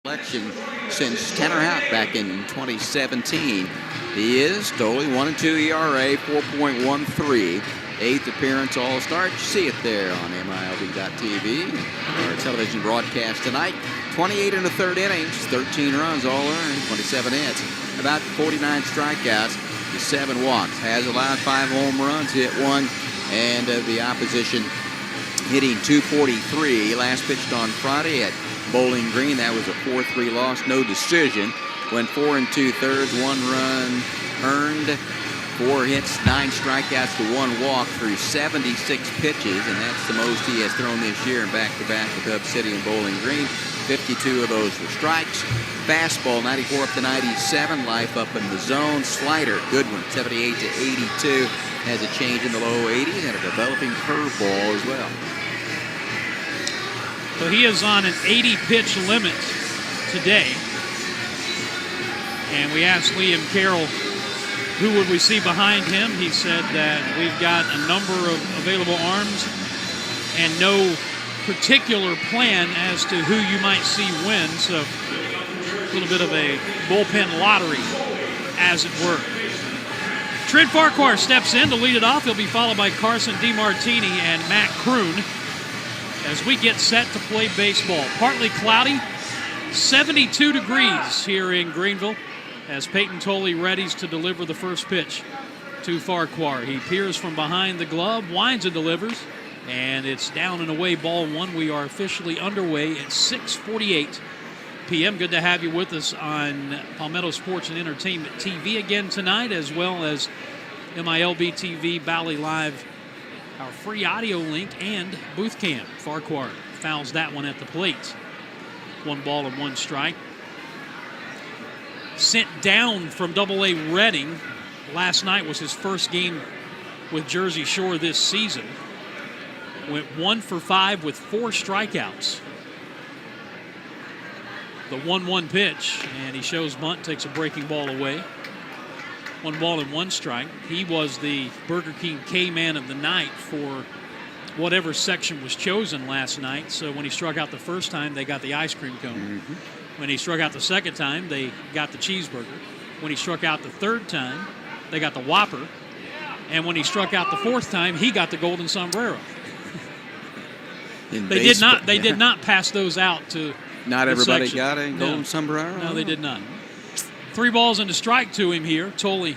Election since Tanner Houck back in 2017. He is totally 1-2 ERA, 4.13. Eighth appearance All-Star. You see it there on MILB.TV. Our television broadcast tonight. 28 in the third innings, 13 runs all earned, 27 hits, about 49 strikeouts, 7 walks. Has allowed 5 home runs, hit 1, and the opposition hitting .243. Last pitched on Friday at Bowling Green. That was a 4-3 loss, no decision. Went 4 2/3, 1 run earned, 4 hits, 9 strikeouts to 1 walk through 76 pitches, and that's the most he has thrown this year in back-to-back with Hub City and Bowling Green. 52 of those were strikes. Fastball 94 up to 97, life up in the zone. Slider, good one, 78 to 82. Has a change in the low 80s and a developing curveball as well. So he is on an 80-pitch limit today. And we asked Liam Carroll who would we see behind him. He said that we've got a number of available arms and no particular plan as to who you might see win. So a little bit of a bullpen lottery, as it were. Trent Farquhar steps in to lead it off. He'll be followed by Carson DeMartini and Matt Kroon as we get set to play baseball. Partly cloudy, 72 degrees here in Greenville as Peyton Tolley readies to deliver the first pitch to Farquhar. He peers from behind the glove, winds and delivers, and it's down and away, ball 1. We are officially underway at 6:48 p.m. Good to have you with us on Palmetto Sports and Entertainment TV again tonight, as well as MILB TV, Bally Live, our free audio link, and Booth Cam. Farquhar fouls that one at the plate. 1 ball and 1 strike. Sent down from Double-A Reading. Last night was his first game with Jersey Shore this season. Went 1 for 5 with 4 strikeouts. The 1-1 pitch, and he shows bunt, takes a breaking ball away. 1 ball and 1 strike. He was the Burger King K-Man of the night for whatever section was chosen last night. So when he struck out the first time, they got the ice cream cone. When he struck out the second time, they got the cheeseburger. When he struck out the third time, they got the Whopper. And when he struck out the fourth time, he got the golden sombrero. They did not pass those out to Not everybody section. got a golden sombrero? No, they did not. 3 balls and a strike to him here. Tolley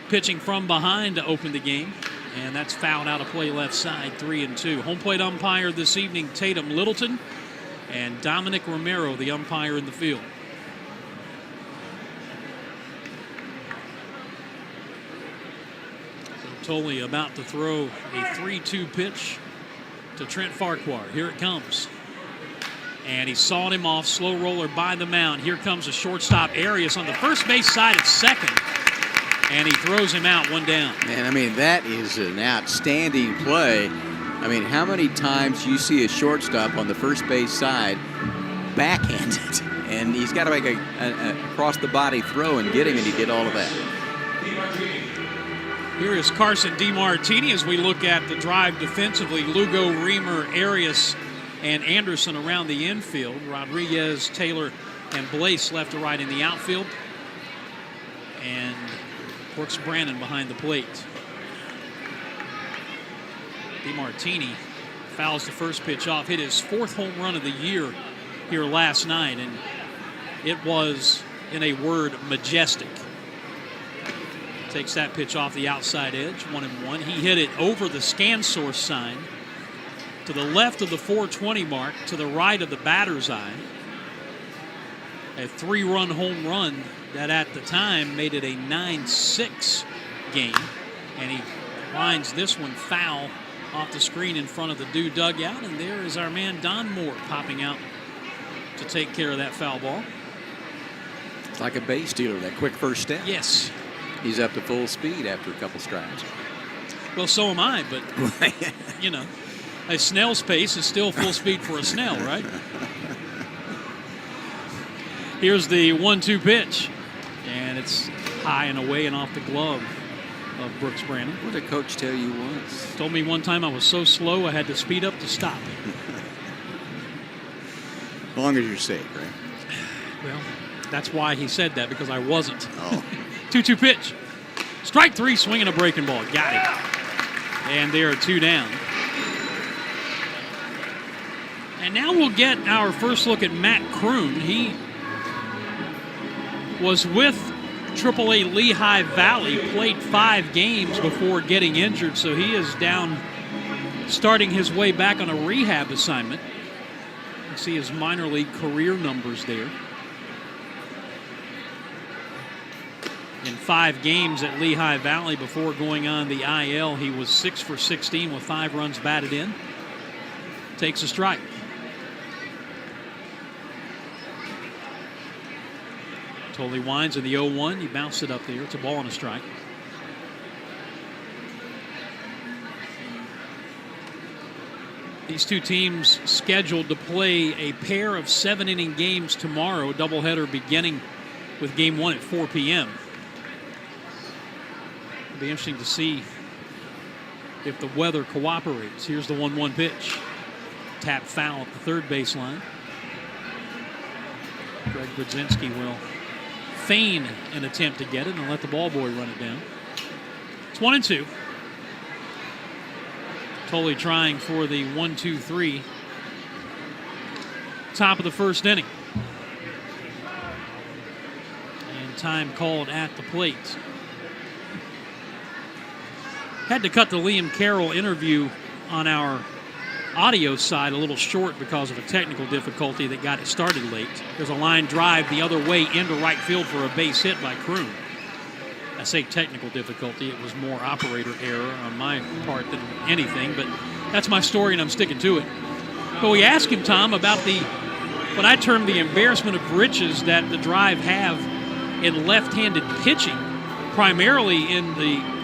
pitching from behind to open the game. And that's fouled out of play left side, 3-2. Home plate umpire this evening, Tatum Littleton. And Dominic Romero, the umpire in the field. So Tolley about to throw a 3-2 pitch to Trent Farquhar. Here it comes. And he sawed him off. Slow roller by the mound. Here comes a shortstop, Arias, on the first base side at second. And he throws him out, 1 down. Man, I mean, that is an outstanding play. I mean, how many times you see a shortstop on the first base side backhanded, and he's got to make a across-the-body throw and get him, and he did all of that. Here is Carson DeMartini as we look at the drive defensively. Lugo, Reamer, Arias, and Anderson around the infield. Rodriguez, Taylor, and Blaze left to right in the outfield. And Brooks Brannon behind the plate. DeMartini fouls the first pitch off. Hit his 4th home run of the year here last night, and it was, in a word, majestic. Takes that pitch off the outside edge, 1-1. He hit it over the scan source sign to the left of the 420 mark, to the right of the batter's eye. A 3-run home run that at the time made it a 9-6 game, and he lines this one foul off the screen in front of the Dew dugout, and there is our man Don Moore popping out to take care of that foul ball. It's like a base stealer, that quick first step. Yes. He's up to full speed after a couple strides. Well, so am I, but, you know, a snail's pace is still full speed for a snail, right? Here's the 1-2 pitch, and it's high and away and off the glove of Brooks Brannon. What did Coach tell you once? Told me one time I was so slow I had to speed up to stop. long as you're safe, right? Well, that's why he said that, because I wasn't. Oh. 2-2 pitch. Strike three, swinging a breaking ball. Got it. And there are two down. And now we'll get our first look at Matt Kroon. He was with AAA Lehigh Valley, played 5 games before getting injured, so he is down, starting his way back on a rehab assignment. You see his minor league career numbers there. In 5 games at Lehigh Valley before going on the IL, he was 6 for 16 with 5 runs batted in. Takes a strike. Totally winds in the 0-1. He bounced it up there. It's a ball and a strike. These two teams scheduled to play a pair of 7-inning games tomorrow, a doubleheader beginning with game 1 at 4 p.m. It'll be interesting to see if the weather cooperates. Here's the 1-1 pitch. Tap foul at the third baseline. Greg Brzezinski will feign an attempt to get it and let the ball boy run it down. It's 1-2. Totally trying for the 1-2-3. Top of the first inning. And time called at the plate. Had to cut the Liam Carroll interview on our audio side a little short because of a technical difficulty that got it started late. There's a line drive the other way into right field for a base hit by Kroon. I say technical difficulty, it was more operator error on my part than anything, but that's my story and I'm sticking to it. But we asked him, Tom, about what I term the embarrassment of riches that the Drive have in left-handed pitching, primarily in the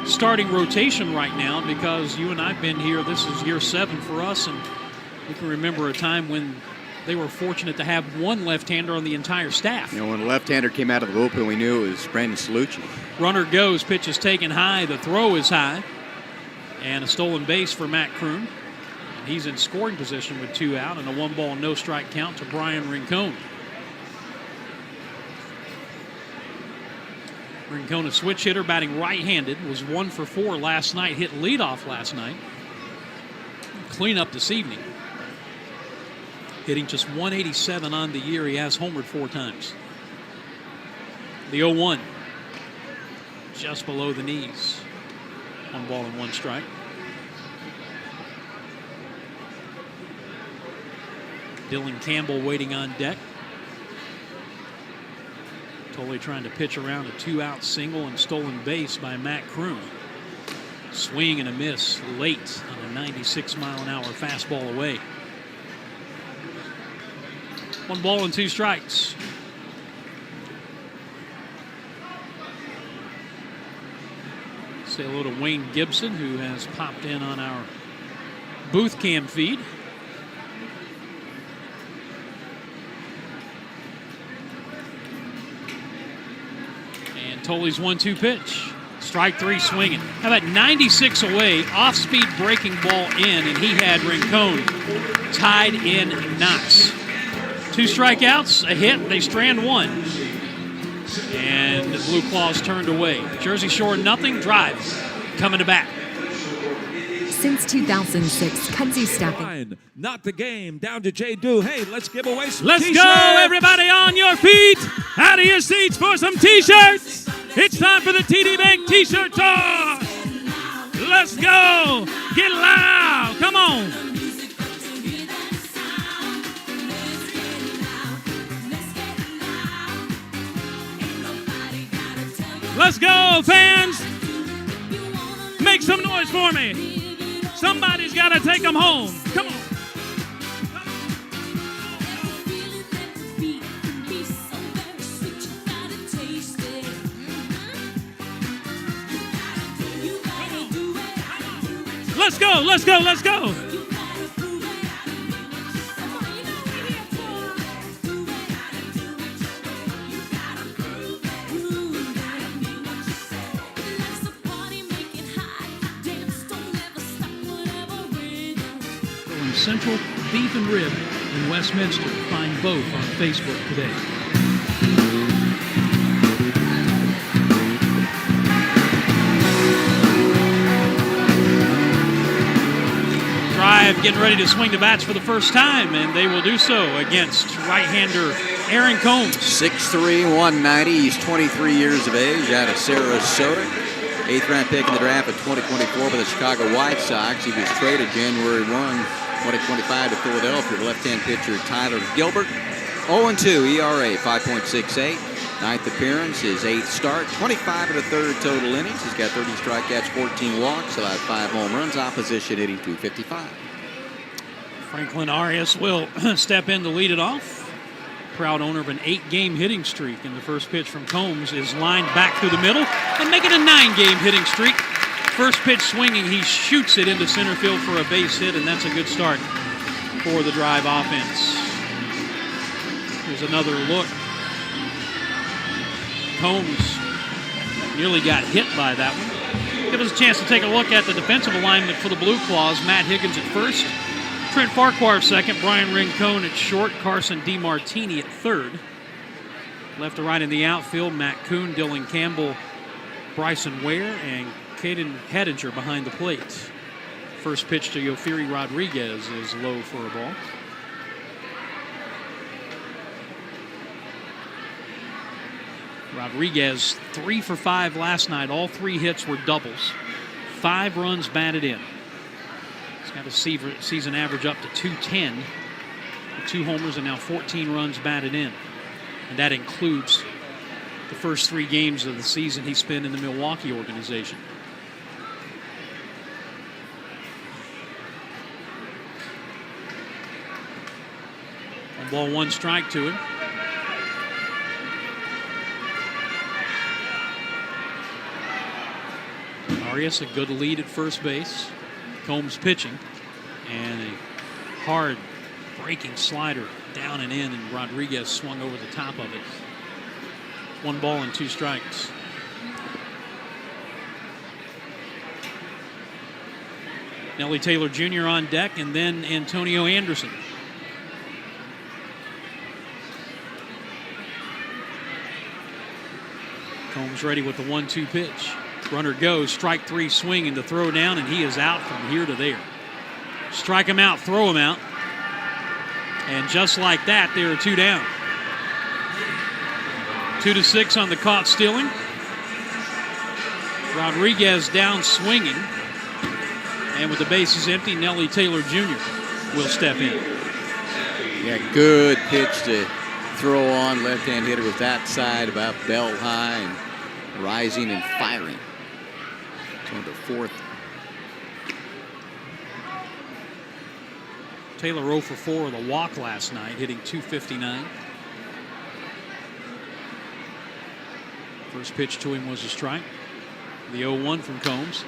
starting rotation right now, because you and I've been here, this is year 7 for us, and we can remember a time when they were fortunate to have one left-hander on the entire staff. You know, when a left-hander came out of the bullpen, we knew it was Brandon Salucci. Runner goes, pitch is taken high, the throw is high, and a stolen base for Matt Kroon. He's in scoring position with 2 out and a 1-ball, no-strike count to Brian Rincon. Rincon, a switch hitter, batting right-handed, was 1 for 4 last night, hit leadoff last night. Clean up this evening. Hitting just 187 on the year. He has homered 4 times. The 0-1. Just below the knees. 1 ball and 1 strike. Dylan Campbell waiting on deck. Totally trying to pitch around a 2-out single and stolen base by Matt Kroon. Swing and a miss late on a 96-mile-an-hour fastball away. 1 ball and 2 strikes. Say hello to Wayne Gibson, who has popped in on our booth cam feed. And Toley's 1-2 pitch. Strike 3 swinging. How about 96 away, off-speed breaking ball in, and he had Rincon tied in knots. 2 strikeouts, a hit, they strand 1. And the Blueclaws turned away. Jersey Shore nothing, Drive coming to bat. Since 2006, Kunze Staffing. Not the game. Down to Jay Do. Hey, let's give away some Let's t-shirts. go, everybody on your feet, out of your seats for some t-shirts. It's time for the TD Bank t-shirt toss. Let's go. Get loud. Come on. Let's go, fans. Make some noise for me. Somebody's got to take them home. Come on. Let's go, let's go, let's go. Central beef and rib in Westminster. Find both on Facebook today. Drive getting ready to swing the bats for the first time, and they will do so against right-hander Aaron Combs. 6'3", 190. He's 23 years of age, out of Sarasota. 8th round pick in the draft of 2024 by the Chicago White Sox. He was traded January 1, 2025 to Philadelphia. Left-hand pitcher Tyler Gilbert. 0-2 ERA, 5.68. 9th appearance, his 8th start. 25 1/3 total innings. He's got 30 strikeouts, 14 walks, allowed 5 home runs. Opposition hitting .255. Franklin Arias will step in to lead it off. Proud owner of an 8-game hitting streak, and the first pitch from Combs is lined back through the middle and make it a 9-game hitting streak. First pitch swinging, he shoots it into center field for a base hit, and that's a good start for the Drive offense. Here's another look. Combs nearly got hit by that one. Give us a chance to take a look at the defensive alignment for the Blueclaws. Matt Higgins at first. Trent Farquhar second, Brian Rincon at short, Carson DeMartini at third. Left to right in the outfield, Matt Kuhn, Dylan Campbell, Bryson Ware, and Caden Hedinger behind the plate. First pitch to Yofiri Rodriguez is low for a ball. Rodriguez 3 for 5 last night. All 3 hits were doubles. 5 runs batted in. He's got a season average up to 210. 2 homers and now 14 runs batted in. And that includes the first 3 games of the season he spent in the Milwaukee organization. One ball, 1 strike to him. Arias a good lead at first base. Combs pitching, and a hard breaking slider down and in, and Rodriguez swung over the top of it. 1 ball and 2 strikes. Nelly Taylor Jr. on deck, and then Antonio Anderson. Combs ready with the 1-2 pitch. Runner goes, strike 3 swinging to throw down, and he is out from here to there. Strike him out, throw him out. And just like that, there are 2 down. 2-6 on the caught stealing. Rodriguez down swinging. And with the bases empty, Nelly Taylor Jr. will step in. Yeah, good pitch to throw on. Left-hand hitter with that side about belt high and rising and firing. On the 4th. Taylor 0 for 4 with a walk last night, hitting .259. First pitch to him was a strike. The 0-1 from Combs.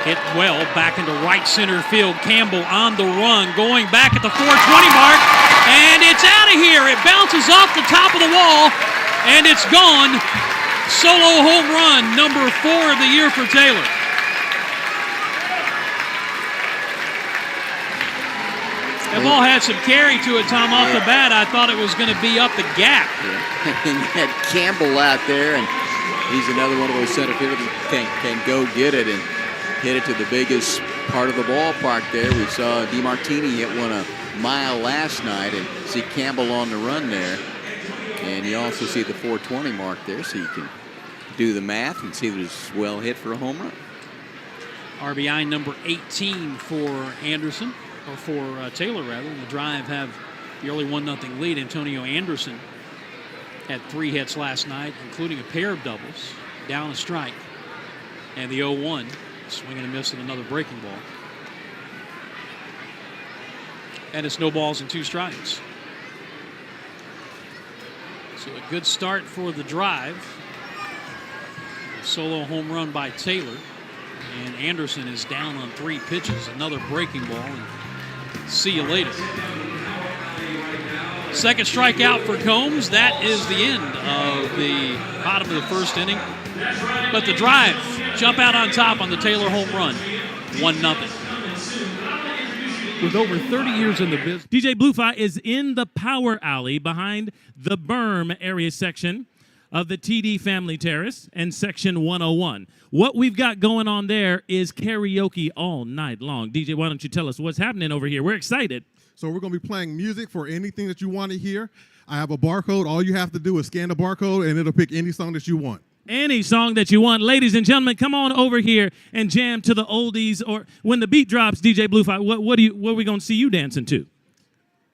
Hit well back into right center field. Campbell on the run, going back at the 420 mark, and it's out of here. It bounces off the top of the wall, and it's gone. Solo home run, number 4 of the year for Taylor. The ball had some carry to it, Tom, off the bat. I thought it was going to be up the gap. Yeah. And you had Campbell out there, and he's another one of those center fielders that can go get it and hit it to the biggest part of the ballpark there. We saw DeMartini hit one a mile last night, and see Campbell on the run there. And you also see the 420 mark there, so you can do the math and see that it's well hit for a home run. RBI number 18 for Anderson, or for Taylor rather. And the Drive have the early 1-0 lead. Antonio Anderson had 3 hits last night, including a pair of doubles, down a strike. And the 0-1, swinging and missing another breaking ball. And it's no balls and 2 strikes. So a good start for the Drive. A solo home run by Taylor. And Anderson is down on 3 pitches. Another breaking ball. And see you later. Second strikeout for Combs. That is the end of the bottom of the first inning. But the Drive jump out on top on the Taylor home run. 1-0. with over 30 years in the business. DJ Bluefly is in the power alley behind the berm area section of the TD Family Terrace and Section 101. What we've got going on there is karaoke all night long. DJ, why don't you tell us what's happening over here? We're excited. So we're going to be playing music for anything that you want to hear. I have a barcode. All you have to do is scan the barcode, and it'll pick any song that you want. Any song that you want. Ladies and gentlemen, come on over here and jam to the oldies. Or when the beat drops, DJ Bluefly, what are we going to see you dancing to?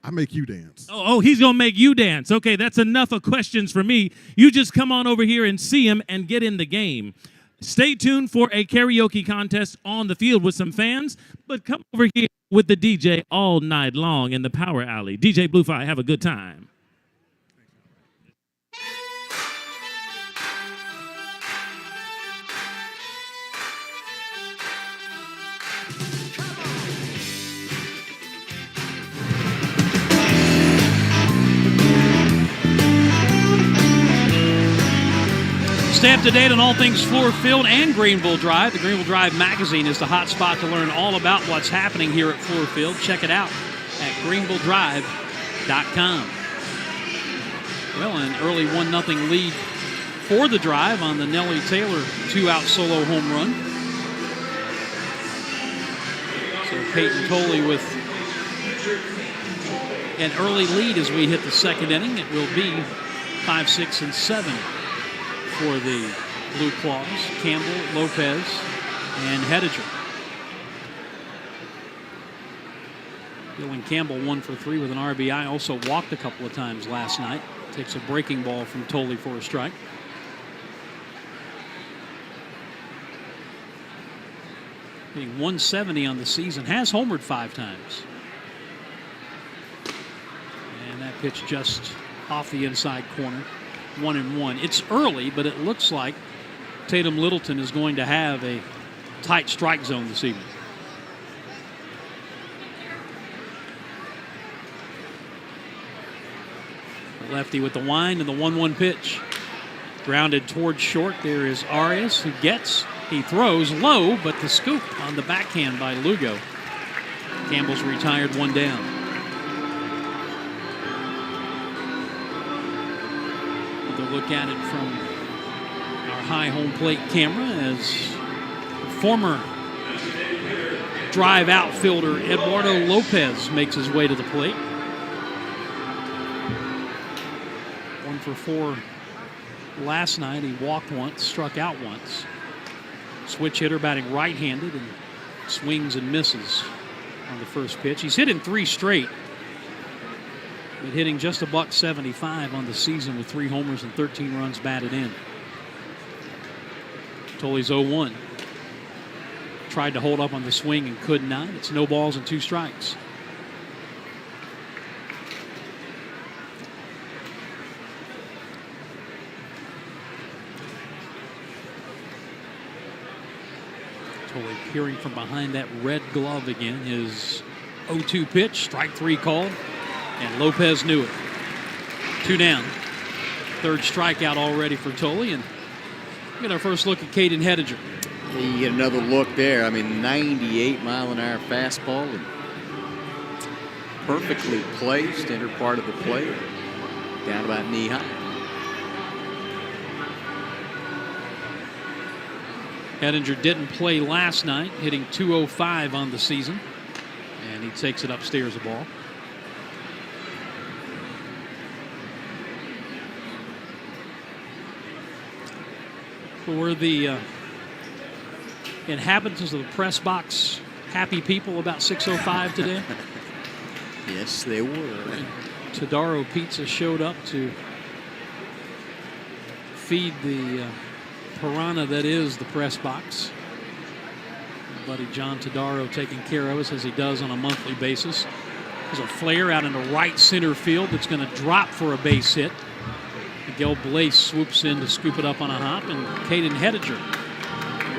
I make you dance. Oh, he's going to make you dance. Okay, that's enough of questions for me. You just come on over here and see him and get in the game. Stay tuned for a karaoke contest on the field with some fans, but come over here with the DJ all night long in the power alley. DJ Bluefly, have a good time. Stay up to date on all things Fluor Field and Greenville Drive. The Greenville Drive magazine is the hot spot to learn all about what's happening here at Fluor Field. Check it out at greenvilledrive.com. Well, an early 1-0 lead for the Drive on the Nellie Taylor 2-out solo home run. So Peyton Tolley with an early lead as we hit the second inning. It will be 5, 6, and 7 for the Blueclaws. Campbell, Lopez, and Hediger. Dylan Campbell 1 for 3 with an RBI. Also walked a couple of times last night. Takes a breaking ball from Tolley for a strike. Hitting 170 on the season. Has homered 5 times. And that pitch just off the inside corner. 1-1. It's early, but it looks like Tatum Littleton is going to have a tight strike zone this evening. The lefty with the wind and the 1-1 pitch. Grounded towards short. There is Arias who gets. He throws low, but the scoop on the backhand by Lugo. Campbell's retired, 1 down. Look at it from our high home plate camera as the former Drive outfielder Eduardo Lopez makes his way to the plate. 1 for 4 last night. He walked once, struck out once. Switch hitter, batting right-handed, and swings and misses on the first pitch. He's hit in 3 straight. But hitting just a .175 on the season with 3 homers and 13 runs batted in. Tolley's 0-1. Tried to hold up on the swing and could not. It's no balls and 2 strikes. Tolley peering from behind that red glove again. His 0-2 pitch, strike 3 called. And Lopez knew it. 2 down. 3rd strikeout already for Tolley. And we get our first look at Caden Hediger. You get another look there. I mean, 98-mile-an-hour fastball. And perfectly placed, inner part of the plate. Down about knee high. Hediger didn't play last night, hitting .205 on the season. And he takes it upstairs a ball. Were the inhabitants of the press box happy people about 6:05 today? Yes, they were. Todaro Pizza showed up to feed the piranha that is the press box. My buddy John Todaro taking care of us as he does on a monthly basis. There's a flare out into right center field that's going to drop for a base hit. Miguel Blaze swoops in to scoop it up on a hop, and Caden Hediger,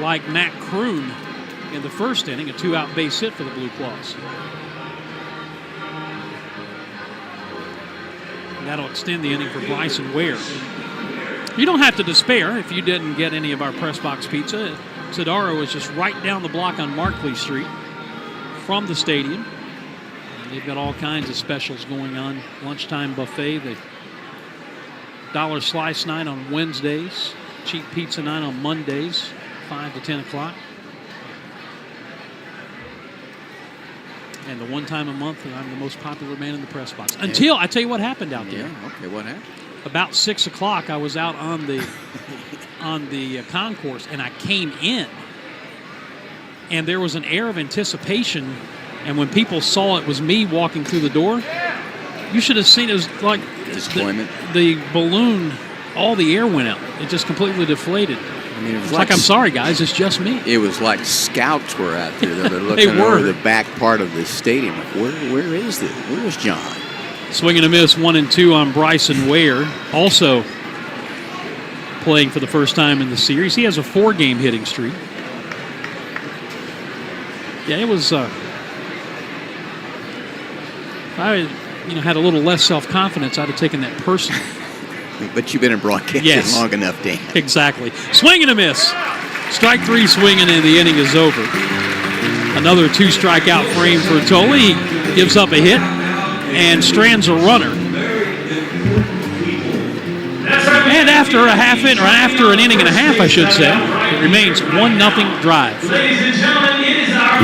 like Matt Kroon in the first inning, a 2-out base hit for the Blueclaws. That'll extend the inning for Bryson Ware. You don't have to despair if you didn't get any of our press box pizza. Todaro is just right down the block on Markley Street from the stadium. They've got all kinds of specials going on. Lunchtime buffet, the dollar slice night on Wednesdays, cheap pizza night on Mondays, 5 to 10 o'clock. And the one time a month that I'm the most popular man in the press box. Until, I tell you what happened out there. Yeah, okay, what happened? About 6 o'clock, I was out on the concourse, and I came in, and there was an air of anticipation. And when people saw it was me walking through the door, you should have seen it was like disappointment. The balloon, all the air went out. It just completely deflated. I mean, it was it's like I'm sorry, guys, it's just me. It was like scouts were out there. They were looking over the back part of the stadium. Where is this? Where's John? Swing and a miss, 1-2 on Bryson Ware. Also playing for the first time in the series. He has a 4-game hitting streak. Yeah, it was. If I had a little less self-confidence, I'd have taken that personally. But you've been in broadcasting long enough, Dan. Exactly. Swing and a miss. Strike 3 swinging, and the inning is over. Another 2-strikeout frame for Tolle. He gives up a hit and strands a runner. And after after an inning and a half, I should say, it remains 1-0 drive.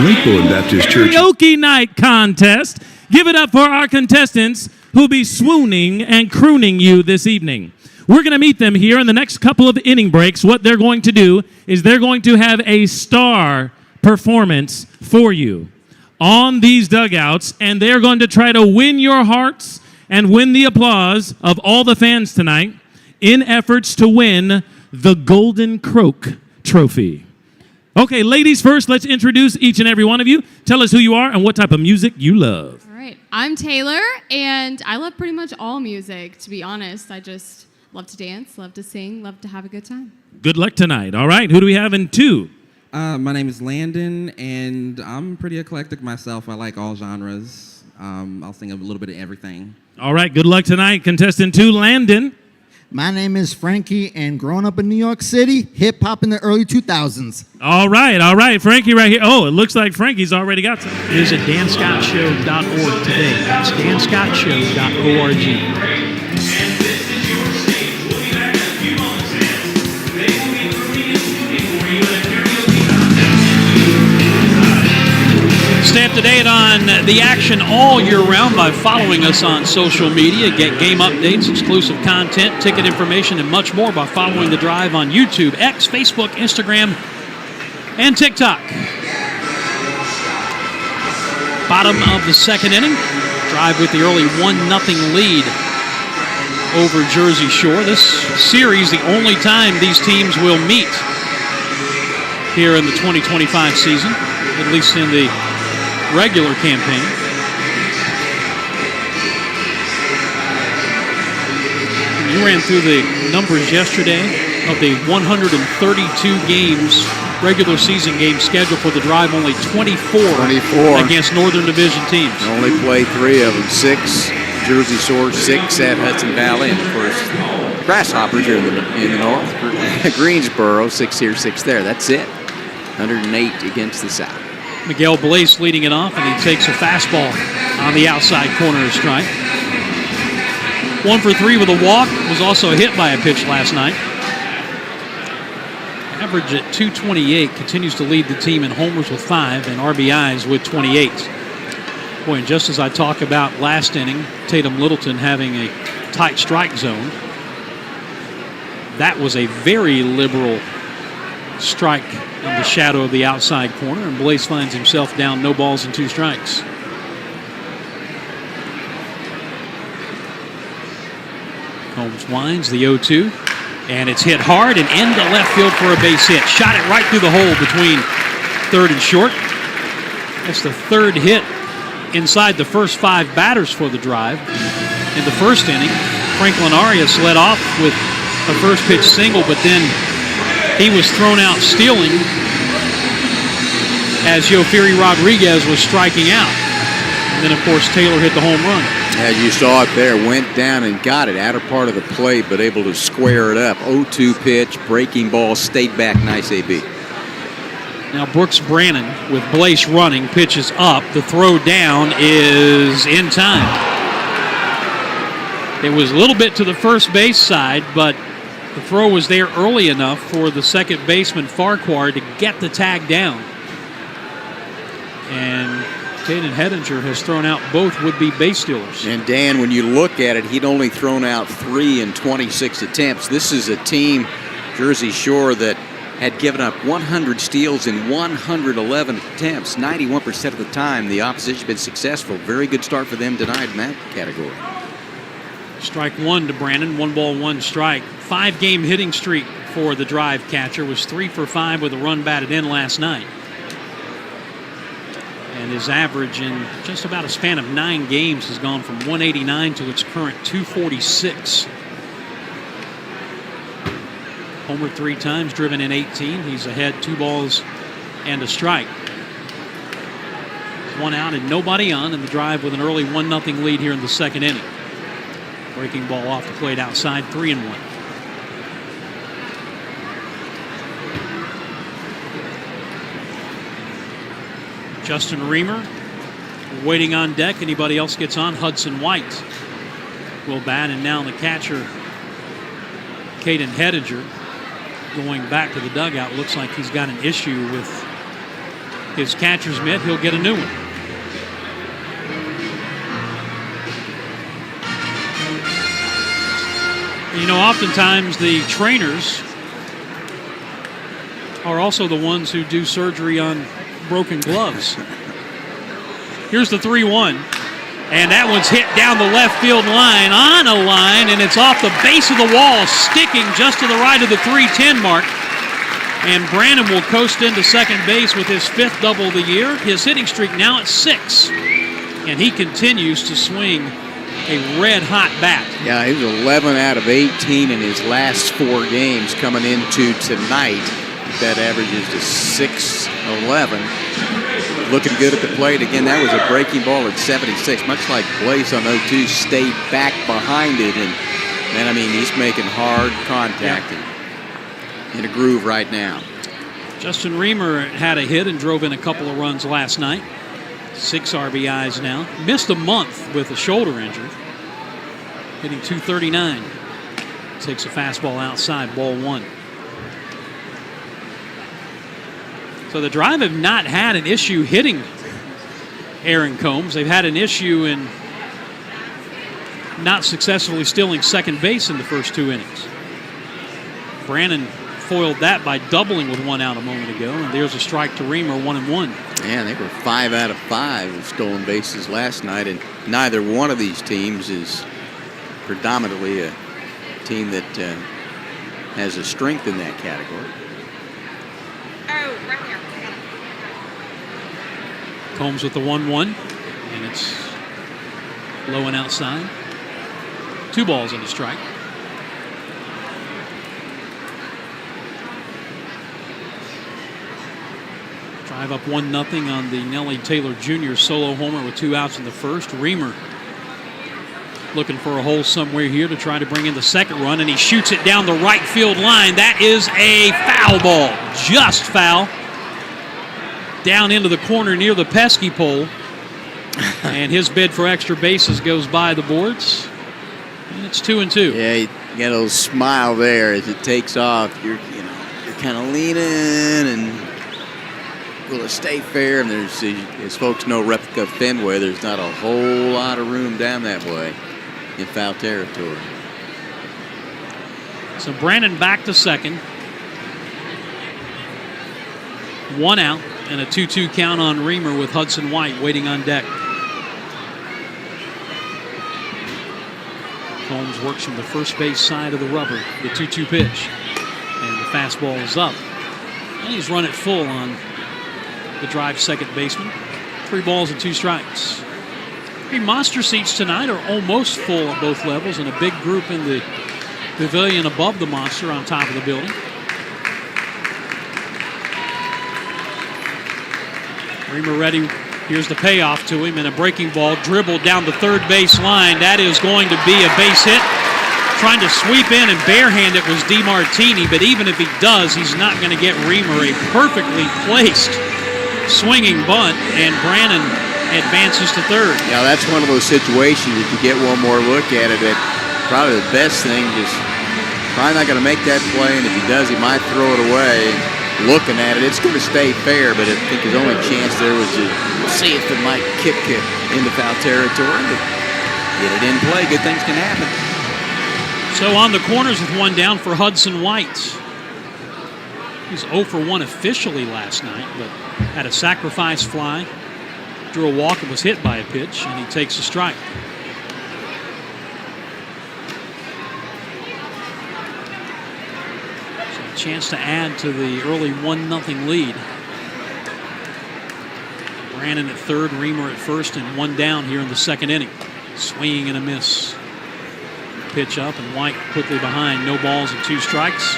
Lakeland Baptist Church Karaoke night contest. Give it up for our contestants who'll be swooning and crooning you this evening. We're going to meet them here in the next couple of inning breaks. What they're going to do is they're going to have a star performance for you on these dugouts, and they're going to try to win your hearts and win the applause of all the fans tonight in efforts to win the Golden Croak Trophy. Okay, ladies first, let's introduce each and every one of you. Tell us who you are and what type of music you love. All right, I'm Taylor, and I love pretty much all music, to be honest. I just love to dance, love to sing, love to have a good time. Good luck tonight. All right, who do we have in 2? My name is Landon, and I'm pretty eclectic myself. I like all genres. I'll sing a little bit of everything. All right, good luck tonight. Contestant 2, Landon. My name is Frankie, and growing up in New York City, hip-hop in the early 2000s. All right. Frankie right here. Oh, it looks like Frankie's already got some. Visit danscottshow.org today. That's danscottshow.org. Stay up to date on the action all year round by following us on social media. Get game updates, exclusive content, ticket information, and much more by following The Drive on YouTube, X, Facebook, Instagram, and TikTok. Bottom of the second inning. Drive with the early 1-0 lead over Jersey Shore. This series, the only time these teams will meet here in the 2025 season, at least in the regular campaign. You ran through the numbers yesterday of the 132 games, regular season games scheduled for the Drive. Only 24 against Northern Division teams. Only play 3 of them. 6 Jersey Shore, 6 at Hudson Valley, and of course Grasshoppers are in the north. Greensboro, 6 here, 6 there. That's it. 108 against the South. Miguel Blaze leading it off, and he takes a fastball on the outside corner of strike. 1 for 3 with a walk. Was also hit by a pitch last night. Average at 228, continues to lead the team in homers with 5 and RBIs with 28. Boy, and just as I talk about last inning, Tatum Littleton having a tight strike zone, that was a very liberal strike in the shadow of the outside corner, and Blaze finds himself down 0 balls and 2 strikes. Holmes winds the 0-2, and it's hit hard and into left field for a base hit. Shot it right through the hole between third and short. That's the third hit inside the first 5 batters for the Drive. In the first inning, Franklin Arias led off with a first pitch single, but then he was thrown out stealing as Yofiri Rodriguez was striking out. And then, of course, Taylor hit the home run. As you saw it there, went down and got it, outer part of the plate, but able to square it up. 0-2 pitch, breaking ball, stayed back, nice AB. Now Brooks Brannon with Blaze running, pitches up. The throw down is in time. It was a little bit to the first base side, but the throw was there early enough for the second baseman Farquhar to get the tag down. And Caden Hedinger has thrown out both would-be base stealers. And Dan, when you look at it, he'd only thrown out 3 in 26 attempts. This is a team, Jersey Shore, that had given up 100 steals in 111 attempts. 91% of the time, the opposition's been successful. Very good start for them tonight in that category. Strike one to Brandon, 1 ball, 1 strike. 5-game hitting streak for the drive catcher, was 3 for 5 with a run batted in last night. And his average in just about a span of 9 games has gone from 189 to its current 246. Homered 3 times, driven in 18. He's ahead 2 balls and a strike. 1 out and nobody on in the drive with an early 1-0 lead here in the second inning. Breaking ball off the plate outside, 3-1. Justin Reamer waiting on deck. Anybody else gets on? Hudson White will bat, and now the catcher, Caden Hedinger, going back to the dugout. Looks like he's got an issue with his catcher's mitt. He'll get a new one. You know, oftentimes the trainers are also the ones who do surgery on broken gloves. Here's the 3-1. And that one's hit down the left field line, on a line, and it's off the base of the wall, sticking just to the right of the 310 mark. And Brannon will coast into second base with his 5th double of the year. His hitting streak now at 6. And he continues to swing a red-hot bat. Yeah, he was 11 out of 18 in his last 4 games coming into tonight. That averages to 6-11. Looking good at the plate. Again, that was a breaking ball at 76. Much like Blaze on 0-2, stayed back behind it. And I mean, he's making hard contact in a groove right now. Justin Reamer had a hit and drove in a couple of runs last night. 6 RBIs now. Missed a month with a shoulder injury. Hitting .239. Takes a fastball outside, ball 1. So the Drive have not had an issue hitting Aaron Combs. They've had an issue in not successfully stealing second base in the first 2 innings. Brannon foiled that by doubling with 1 out a moment ago, and there's a strike to Reamer, 1-1. Yeah, they were 5 out of 5 with stolen bases last night, and neither one of these teams is predominantly a team that has a strength in that category. Combs with the 1-1, and it's low and outside. 2 balls and a strike. Drive up 1-0 on the Nellie Taylor Jr. solo homer with 2 outs in the first. Reamer looking for a hole somewhere here to try to bring in the second run, and he shoots it down the right field line. That is a foul ball, just foul. Down into the corner near the pesky pole. And his bid for extra bases goes by the boards. And it's 2-2. Yeah, you got a little smile there as it takes off. You're kind of leaning, and will it stay fair? And there's, as folks know, replica Fenway, there's not a whole lot of room down that way in foul territory. So Brannon back to second. 1 out. And a 2-2 count on Reamer with Hudson White waiting on deck. Combs works from the first base side of the rubber. The 2-2 pitch. And the fastball is up. And he's run it full on the Drive second baseman. 3 balls and 2 strikes. The monster seats tonight are almost full at both levels, and a big group in the pavilion above the monster on top of the building. Reamer ready. Here's the payoff to him, and a breaking ball dribbled down the third base line. That is going to be a base hit. Trying to sweep in and barehand it was DeMartini, but even if he does, he's not going to get Reamer a perfectly placed swinging bunt, and Brannon advances to third. Yeah, that's one of those situations, if you get one more look at it, probably the best thing is probably not going to make that play, and if he does, he might throw it away. Looking at it, it's going to stay fair, but I think his only chance there was to see if it might kick it into foul territory. But get it in play, good things can happen. So on the corners with one down for Hudson White. He's 0 for 1 officially last night, but had a sacrifice fly, drew a walk and was hit by a pitch, and he takes a strike. So a chance to add to the early 1-0 lead. Brannon at third, Reamer at first, and one down here in the second inning. Swinging and a miss. Pitch up, and White quickly behind. No balls and 2 strikes.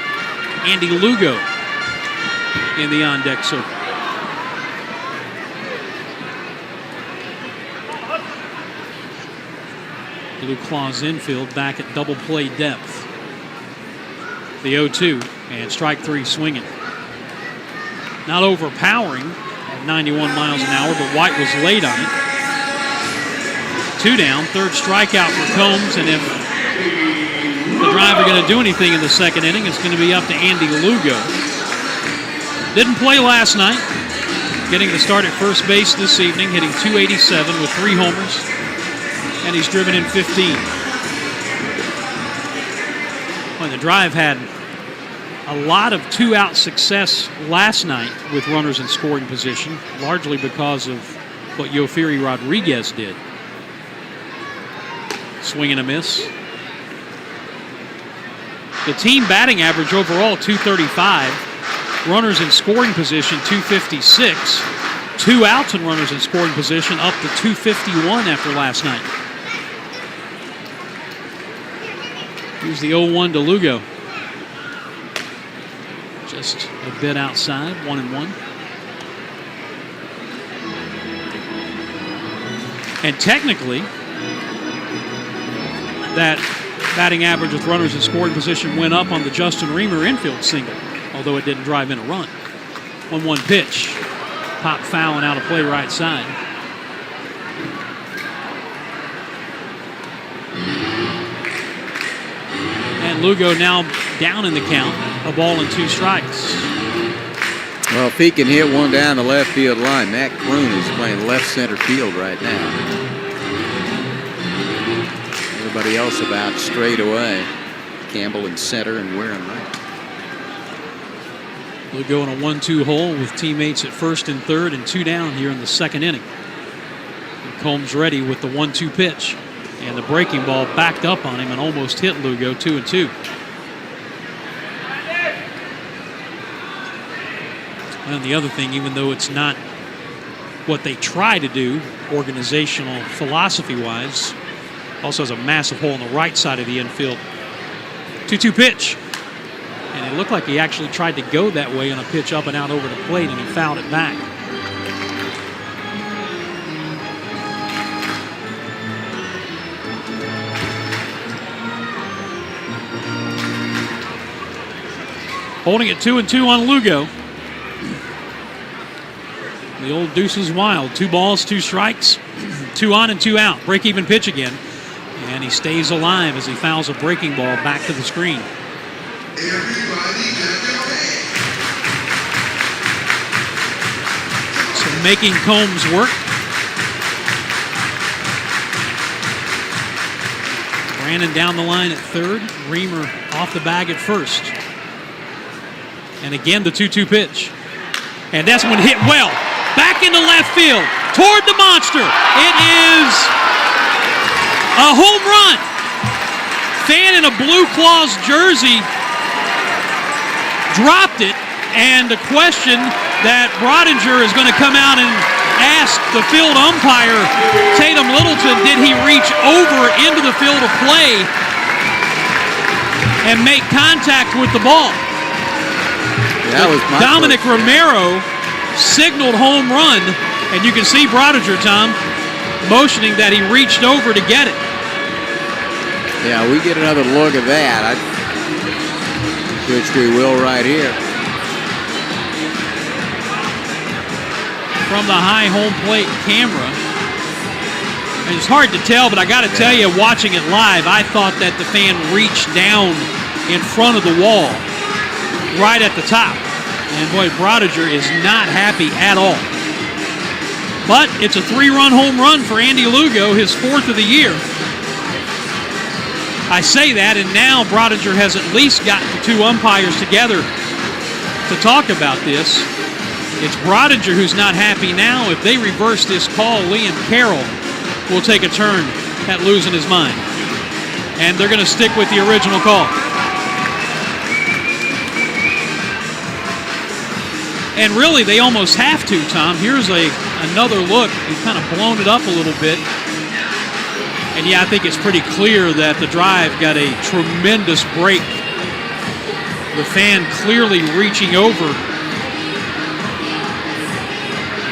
Andy Lugo in the on-deck circle. Blueclaws infield back at double play depth. The 0-2, and strike 3 swinging. Not overpowering at 91 miles an hour, but White was late on it. 2 down, third strikeout for Combs, and if the driver going to do anything in the second inning, it's going to be up to Andy Lugo. Didn't play last night. Getting the start at first base this evening, hitting .287 with 3 homers, and he's driven in 15. Well, the drive had a lot of 2-out success last night with runners in scoring position, largely because of what Yofiri Rodriguez did. Swing and a miss. The team batting average overall, .235. Runners in scoring position, .256. 2 outs and runners in scoring position, up to .251 after last night. Here's the 0-1 to Lugo. Just a bit outside, 1-1. And technically, that batting average with runners in scoring position went up on the Justin Reamer infield single, although it didn't drive in a run. 1-1 pitch. Pop foul and out of play right side. And Lugo now down in the count. A ball and 2 strikes. Well, if he can hit one down the left field line, Matt Kroon is playing left center field right now. Everybody else about straight away. Campbell in center and Warren right. Lugo in a 1-2 hole with teammates at first and third, and 2 down here in the second inning. And Combs ready with the 1-2 pitch, and the breaking ball backed up on him and almost hit Lugo. 2-2. And the other thing, even though it's not what they try to do organizational philosophy-wise, also has a massive hole on the right side of the infield. 2-2 pitch. And it looked like he actually tried to go that way on a pitch up and out over the plate, and he fouled it back. Holding it 2-2 on Lugo. The old deuce is wild. 2 balls, 2 strikes, 2 on and 2 out. Break even pitch again. And he stays alive as he fouls a breaking ball back to the screen. So making Combs work. Brannon down the line at third. Reamer off the bag at first. And again the 2-2 pitch. And that's one hit well. Back into left field. Toward the monster. It is a home run. Fan in a Blueclaws jersey dropped it, and the question that Brodinger is going to come out and ask the field umpire, Tatum Littleton, did he reach over into the field of play and make contact with the ball? That was my Dominic Romero signaled home run, and you can see Brodinger, Tom, motioning that he reached over to get it. Yeah, we get another look at that, which we will right here. From the high home plate camera. And it's hard to tell, but I got to tell you, watching it live, I thought that the fan reached down in front of the wall, right at the top. And boy, Brodiger is not happy at all. But it's a 3-run home run for Andy Lugo, his 4th of the year. I say that, and now Brodiger has at least gotten the 2 umpires together to talk about this. It's Brodiger who's not happy now. If they reverse this call, Liam Carroll will take a turn at losing his mind. And they're going to stick with the original call. And really, they almost have to, Tom. Here's another look. He's kind of blown it up a little bit. And yeah, I think it's pretty clear that the drive got a tremendous break. The fan clearly reaching over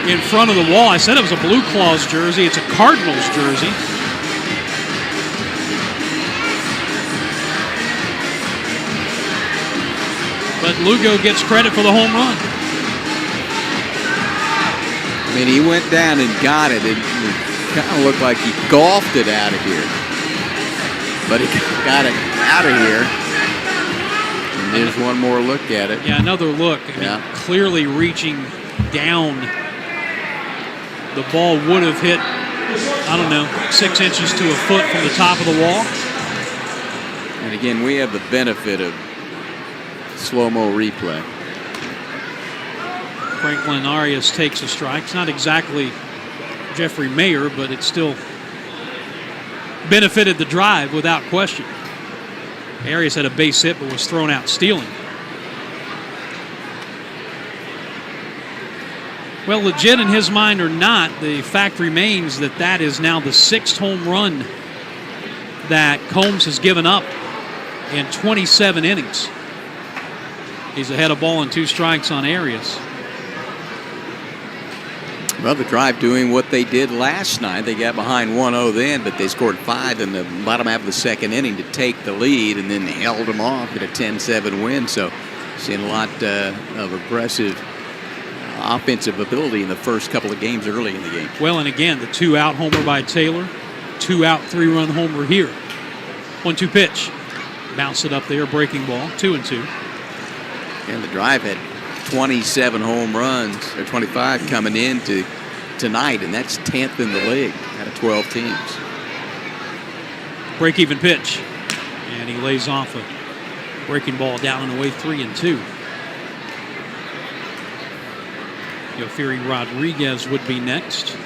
in front of the wall. I said it was a Blueclaws jersey. It's a Cardinals jersey. But Lugo gets credit for the home run. I mean, he went down and got it. It kind of looked like he golfed it out of here. But he got it out of here. And there's one more look at it. Yeah, another look. I mean, clearly reaching down. The ball would have hit, I don't know, 6 inches to a foot from the top of the wall. And again, we have the benefit of slow-mo replay. Franklin Arias takes a strike. It's not exactly Jeffrey Mayer, but it still benefited the drive without question. Arias had a base hit but was thrown out stealing. Well, legit in his mind or not, the fact remains that that is now the 6th home run that Combs has given up in 27 innings. He's ahead of ball and 2 strikes on Arias. Well, the Drive doing what they did last night. They got behind 1-0 then, but they scored 5 in the bottom half of the 2nd inning to take the lead and then held them off at a 10-7 win. So seeing a lot of aggressive offensive ability in the first couple of games early in the game. Well, and again, the 2-out homer by Taylor, 2-out 3-run homer here. 1-2 pitch. Bounce it up there, breaking ball, 2-2. And the Drive had 27 home runs, or 25 coming into tonight, and that's 10th in the league out of 12 teams. Break-even pitch. And he lays off a breaking ball down and away, 3-2. Yofiri Rodriguez would be next.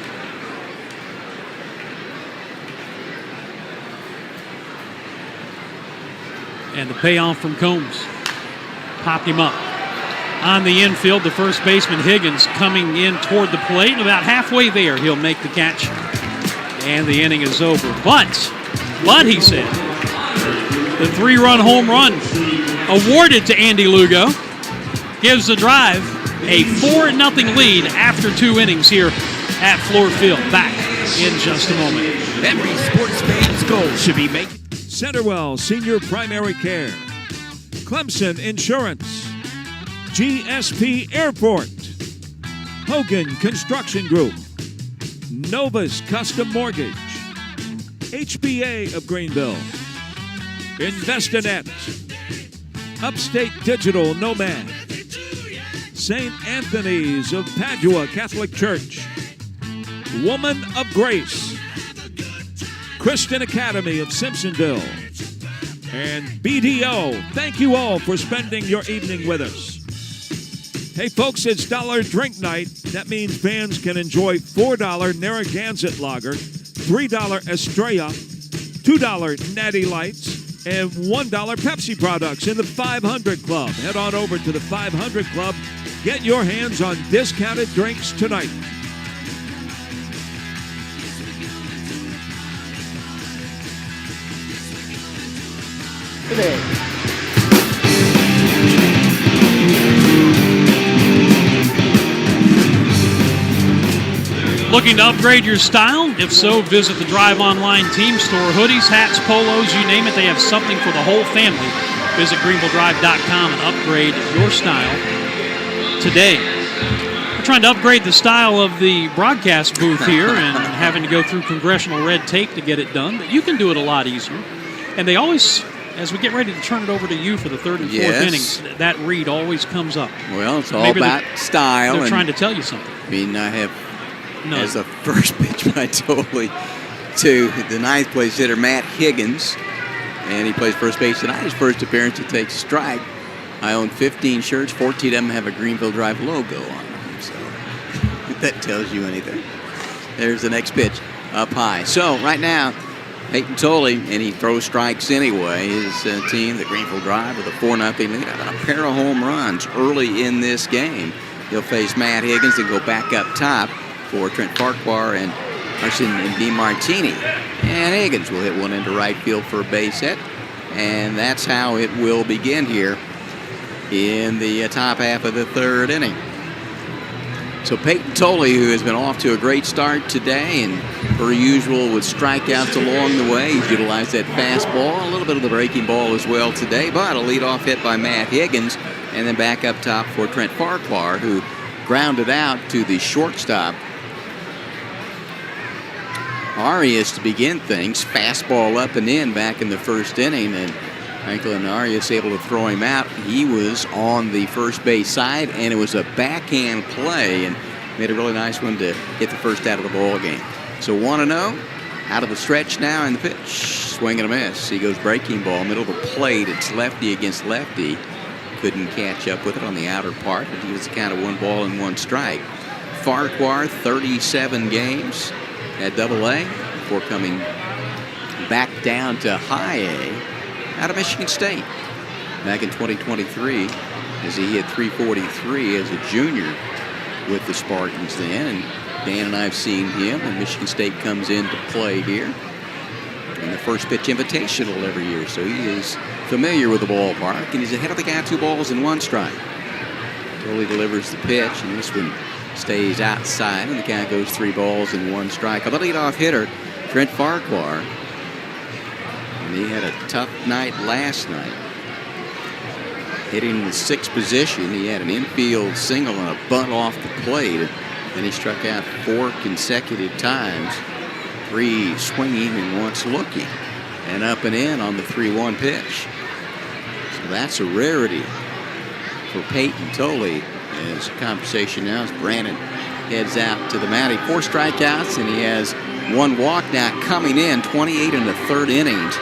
And the payoff from Combs. Popped him up. On the infield, the first baseman Higgins coming in toward the plate. About halfway there, he'll make the catch. And the inning is over. But, he said, the 3-run home run awarded to Andy Lugo gives the Drive a 4-0 lead after 2 innings here at Fluor Field. Back in just a moment. Every sports fan's goal should be making Centerwell Senior Primary Care, Clemson Insurance, GSP Airport, Hogan Construction Group, Novus Custom Mortgage, HBA of Greenville, Investinet, Upstate Digital Nomad, St. Anthony's of Padua Catholic Church, Woman of Grace, Christian Academy of Simpsonville, and BDO. Thank you all for spending your evening with us. Hey folks, it's Dollar Drink Night. That means fans can enjoy $4 Narragansett Lager, $3 Estrella, $2 Natty Lights, and $1 Pepsi products in the 500 Club. Head on over to the 500 Club. Get your hands on discounted drinks tonight. Looking to upgrade your style? If so, visit the Drive Online team store. Hoodies, hats, polos, you name it, they have something for the whole family. Visit GreenvilleDrive.com and upgrade your style today. We're trying to upgrade the style of the broadcast booth here and having to go through congressional red tape to get it done, but you can do it a lot easier. And they always, as we get ready to turn it over to you for the third and fourth innings, that read always comes up. Well, it's all about style. They're trying to tell you something. I mean, I have as a first pitch by Tolley to the ninth place hitter, Matt Higgins. And he plays first base tonight. His first appearance, he takes a strike. I own 15 shirts. 14 of them have a Greenville Drive logo on them. So if that tells you anything. There's the next pitch up high. So right now, Peyton Tolley, and he throws strikes anyway. His team, the Greenville Drive, with a 4-0 lead. I've got a pair of home runs early in this game. He'll face Matt Higgins and go back up top for Trent Farquhar and Carson DeMartini. And Higgins will hit one into right field for a base hit. And that's how it will begin here in the top half of the third inning. So Peyton Tolley, who has been off to a great start today, and per usual with strikeouts along the way, he's utilized that fastball, a little bit of the breaking ball as well today, but a leadoff hit by Matt Higgins, and then back up top for Trent Farquhar, who grounded out to the shortstop. Arias to begin things, fastball up and in back in the first inning, and Franklin Arias able to throw him out. He was on the first base side, and it was a backhand play, and made a really nice one to hit the first out of the ball game. So 1-0, out of the stretch now, and the pitch, swing and a miss. He goes breaking ball, middle of the plate. It's lefty against lefty. Couldn't catch up with it on the outer part, but he was the count of 1-1 Farquhar, 37 games at Double-A before coming back down to High A out of Michigan State back in 2023, as he hit .343 as a junior with the Spartans then. And Dan and I have seen him, and Michigan State comes into play here in the first pitch invitational every year, so he is familiar with the ballpark, and he's ahead of the guy 2-1. Tolley delivers the pitch, and this one stays outside, and the count goes 3-1. The leadoff hitter, Trent Farquhar, and he had a tough night last night. Hitting in the sixth position, he had an infield single and a bunt off the plate. Then he struck out 4 consecutive times, 3 swinging and once looking, and up and in on the 3-1 pitch. So that's a rarity for Peyton Tolley. As a conversation now as Brandon heads out to the mound. 4 strikeouts, and he has 1 walk now coming in, 28 in the third innings,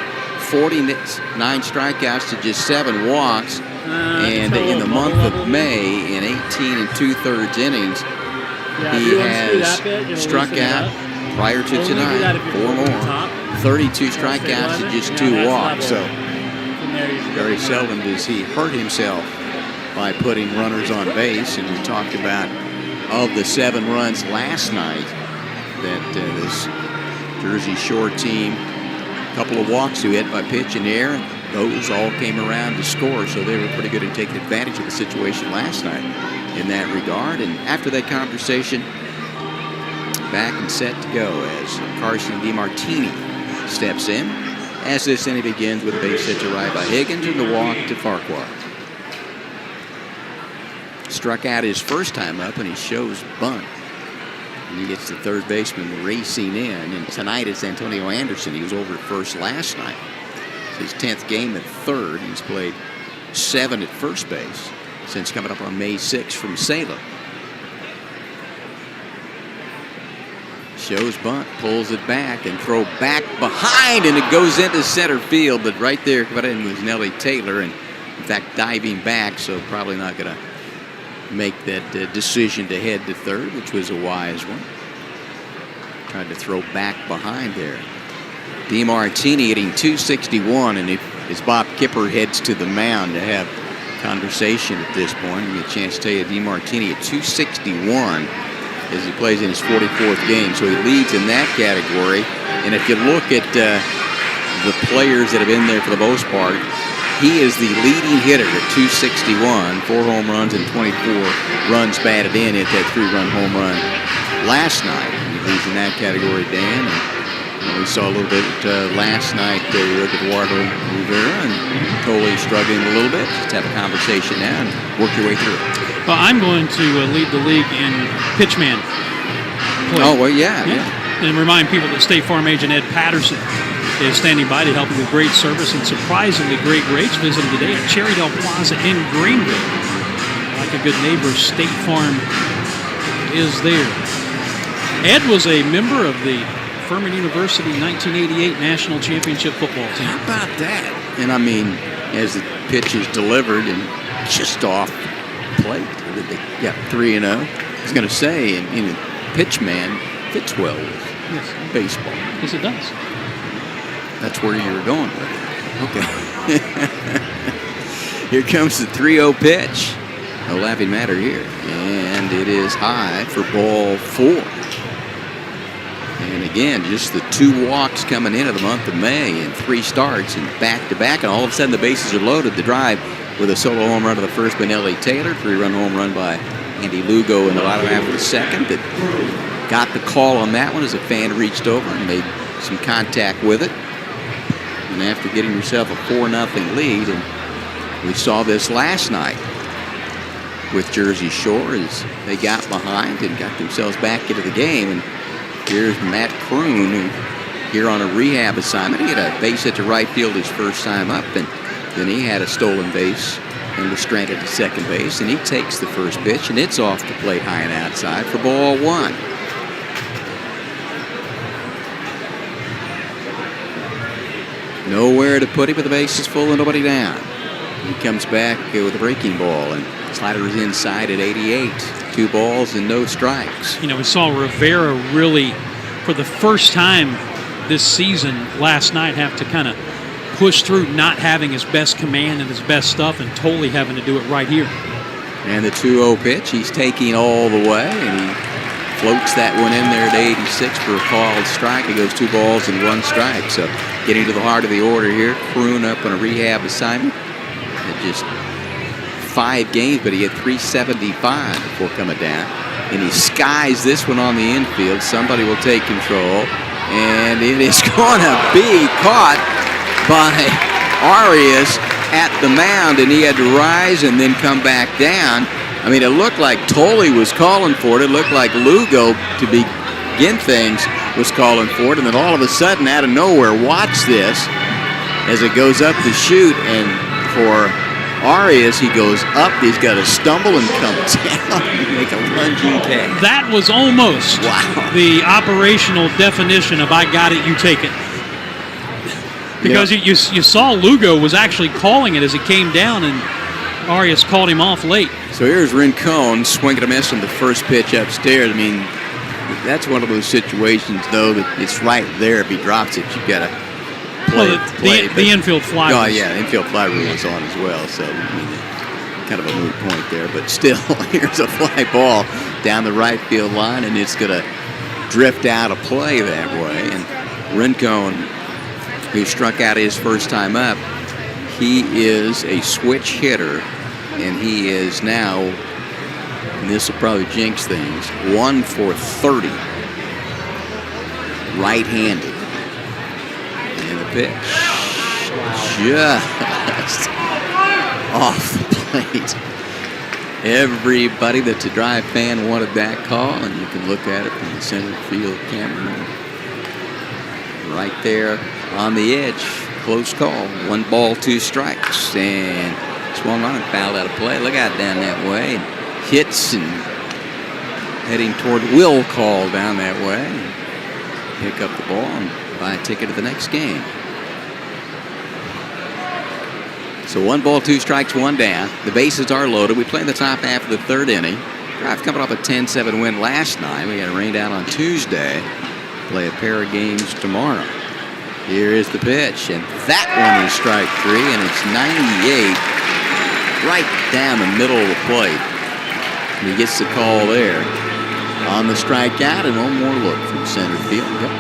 49 strikeouts to just 7 walks. And in the month of May, in 18 2/3 innings, he has struck out prior to tonight 4 more, 32 strikeouts to just 2 walks. So very seldom does he hurt himself by putting runners on base. And we talked about, of the 7 runs last night, that this Jersey Shore team, a couple of walks to hit by pitch and air, those all came around to score, so they were pretty good at taking advantage of the situation last night in that regard. And after that conversation, back and set to go as Carson DeMartini steps in, as this inning begins with a base hit to right by Higgins and the walk to Farquhar. Struck out his first time up, and he shows bunt. And he gets the third baseman racing in. And tonight it's Antonio Anderson. He was over at first last night. It's his 10th game at third. He's played 7 at first base since coming up on May 6th from Salem. Shows bunt, pulls it back, and throw back behind, and it goes into center field. But right there, cut in was Nellie Taylor, and in fact diving back, so probably not going to make that decision to head to third, which was a wise one. Tried to throw back behind there. DeMartini hitting .261, and as Bob Kipper heads to the mound to have conversation at this point, and get a chance to tell you DeMartini at .261 as he plays in his 44th game, so he leads in that category. And if you look at the players that have been there for the most part, He is the leading hitter at 261, 4 home runs and 24 runs batted in at that 3-run home run last night. He's in that category, Dan. And we saw a little bit last night with Eduardo Rivera and Toley struggling a little bit. Just have a conversation now and work your way through it. Well, I'm going to lead the league in pitchman play. Oh, well, yeah. And remind people that State Farm agent Ed Patterson is standing by to help you with great service and surprisingly great rates. Visit him today at Cherrydale Plaza in Greenville. Like a good neighbor, State Farm is there. Ed was a member of the Furman University 1988 National Championship football team. How about that? And I mean, as the pitch is delivered and just off plate, they got 3-0. I was going to say, and pitchman fits well with baseball. Yes, it does. That's where you were going with it. Okay. Here comes the 3-0 pitch. No laughing matter here. And it is high for ball 4. And again, just the 2 walks coming into the month of May and 3 starts and back-to-back. And all of a sudden the bases are loaded. The drive with a solo home run to the first by Nellie Taylor. 3-run home run by Andy Lugo in the latter half of the second. That got the call on that one as a fan reached over and made some contact with it. And after getting yourself a 4-0 lead, and we saw this last night with Jersey Shore as they got behind and got themselves back into the game. And here's Matt Kroon, who here on a rehab assignment. He had a base hit to right field his first time up, and then he had a stolen base and was stranded at second base. And he takes the first pitch, and it's off the plate high and outside for ball 1. Nowhere to put him with the bases full and nobody down. He comes back with a breaking ball, and slider is inside at 88. 2 balls and no strikes. You know, we saw Rivera really, for the first time this season last night, have to kind of push through not having his best command and his best stuff, and totally having to do it right here. And the 2-0 pitch, he's taking all the way, and he floats that one in there at 86 for a called strike. It goes 2 balls and 1 strike. So getting to the heart of the order here, Kroon up on a rehab assignment. At just 5 games, but he had 375 before coming down. And he skies this one on the infield. Somebody will take control. And it is going to be caught by Arias at the mound. And he had to rise and then come back down. I mean, it looked like Toley was calling for it. It looked like Lugo, to begin things, was calling for it. And then all of a sudden, out of nowhere, watch this as it goes up the chute. And for Arias, he goes up. He's got to stumble and come down and make a lunging catch. That was almost the operational definition of "I got it, you take it." Because you saw Lugo was actually calling it as it came down, and Arias called him off late. So here's Rincon swinging a miss on the first pitch upstairs. I mean, that's one of those situations, though, that it's right there. If he drops it, you've got to play. The infield fly. Oh, yeah, the infield fly rule is on as well. So, I mean, kind of a moot point there. But still, here's a fly ball down the right field line, and it's going to drift out of play that way. And Rincon, who struck out his first time up, he is a switch hitter, and he is now, and this will probably jinx things, 1 for 30 right-handed. And the pitch just off the plate. Everybody that's a Drive fan wanted that call, and you can look at it from the center field camera. Right there on the edge. Close call. 1 ball, 2 strikes. And swung on and fouled out of play. Look out down that way. And hits and heading toward will call down that way. Pick up the ball and buy a ticket to the next game. So 1 ball, 2 strikes, 1 down. The bases are loaded. We play in the top half of the 3rd inning. Drive coming off a 10-7 win last night. We got it rained out on Tuesday. Play a pair of games tomorrow. Here is the pitch, and that one is strike 3, and it's 98 right down the middle of the plate. And he gets the call there on the strikeout, and one more look from center field. Yep.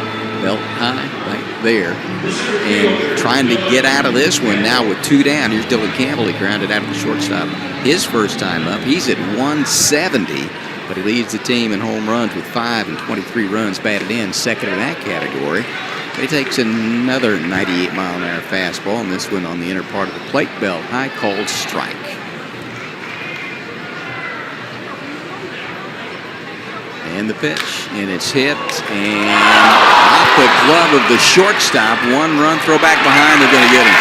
belt high right there. And trying to get out of this one now with 2 down. Here's Dylan Campbell. He grounded out of the shortstop his first time up. He's at 170, but he leads the team in home runs with 5 and 23 runs batted in, second in that category. He takes another 98-mile-an-hour fastball, and this one on the inner part of the plate belt high, called strike. And the pitch, and it's hit, and off the glove of the shortstop. 1 run throw back behind. They're going to get him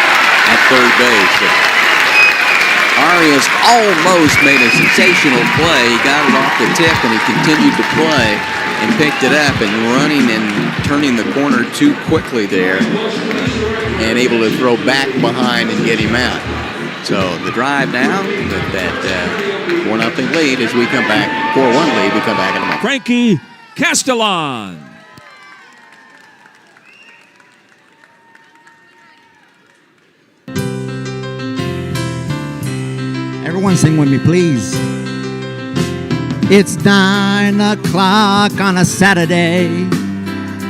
at third base. But Arias almost made a sensational play. He got it off the tip, and he continued to play and picked it up, and running and turning the corner too quickly there, and able to throw back behind and get him out. So the drive now with that 4-0 lead as we come back, 4-1 lead, we come back in a moment. Frankie Castellan. Everyone sing with me, please. It's 9 o'clock on a Saturday.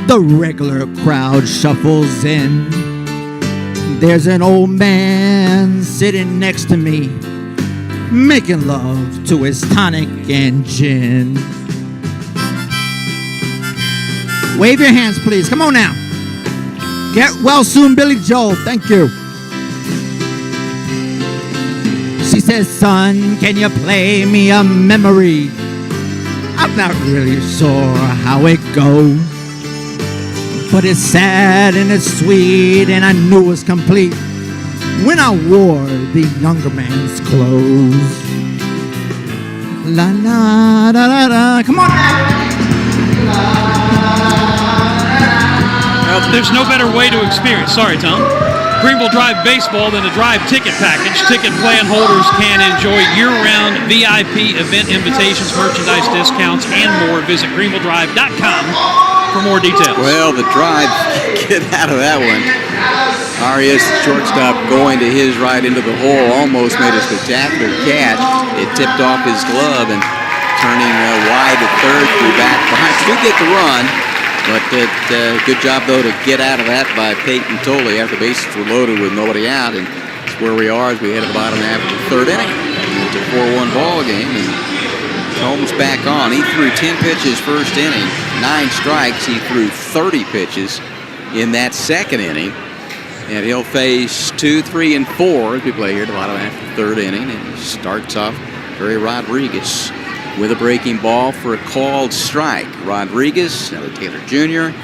The regular crowd shuffles in. There's an old man sitting next to me, making love to his tonic and gin. Wave your hands, please. Come on now. Get well soon, Billy Joel. Thank you. She says, son, can you play me a memory? I'm not really sure how it goes, but it's sad and it's sweet, and I knew it was complete when I wore the younger man's clothes. La la da da da. Come on. Well, there's no better way to experience. Sorry, Tom. Greenville Drive baseball than a Drive ticket package. Ticket plan holders can enjoy year-round VIP event invitations, merchandise discounts, and more. Visit greenvilledrive.com for more details. Well, the drive, get out of that one. Arias, shortstop, going to his right into the hole, almost made a spectacular catch. It tipped off his glove and turning wide at third, threw back behind. Did get the run, but good job, though, to get out of that by Peyton Tolley after the bases were loaded with nobody out. And it's where we are as we head to the bottom half of the third inning. It's a 4-1 ball game, and Combs back on. He threw 10 pitches first inning, 9 strikes. He threw 30 pitches in that second inning. And he'll face 2, 3, and 4 as we play here at the bottom half of the third inning. And he starts off Terry Rodriguez with a breaking ball for a called strike. Rodriguez, Nelly Taylor Jr.,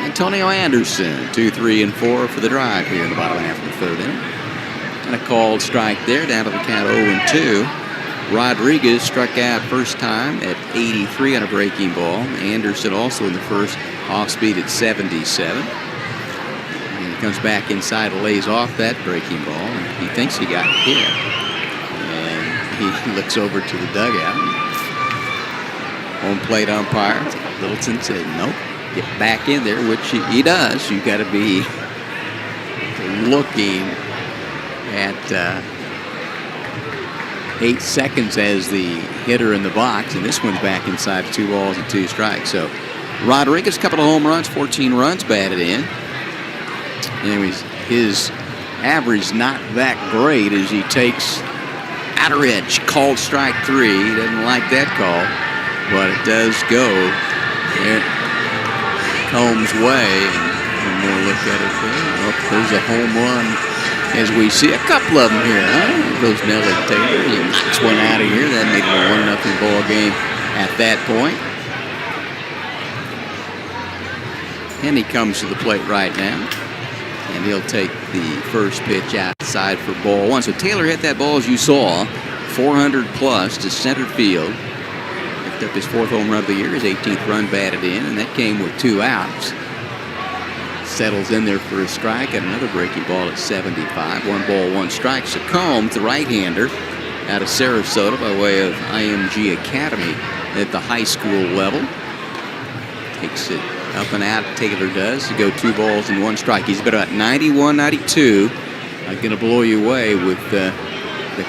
Antonio Anderson, 2, 3, and 4 for the drive here in the bottom half of the third inning. And a called strike there, down to the count 0-2. Rodriguez struck out first time at 83 on a breaking ball. Anderson also in the first, off speed at 77. And he comes back inside and lays off that breaking ball. And he thinks he got hit. And he looks over to the dugout. Home plate umpire Littleton said, nope, get back in there, which he does. You've got to be looking at 8 seconds as the hitter in the box, and this one's back inside 2 balls and 2 strikes. So Rodriguez, a couple of home runs, 14 runs batted in. Anyways, his average not that great as he takes outer edge, called strike 3. He doesn't like that call, but it does go there, Combs' way. And one more look at it. Oh, there's a home run as we see a couple of them here. Huh? Goes Nelly Taylor. He knocks one out of here. That made it a 1-0 ball game at that point. And he comes to the plate right now. And he'll take the first pitch outside for ball 1. So Taylor hit that ball, as you saw, 400 plus to center field. Picked up his 4th home run of the year, his 18th run batted in, and that came with 2 outs. Settles in there for a strike and another breaking ball at 75. 1 ball, 1 strike. So Combs, the right-hander out of Sarasota by way of IMG Academy at the high school level. Takes it up and out. Taylor does to go 2 balls and 1 strike. He's been about 91, 92. Going to blow you away with the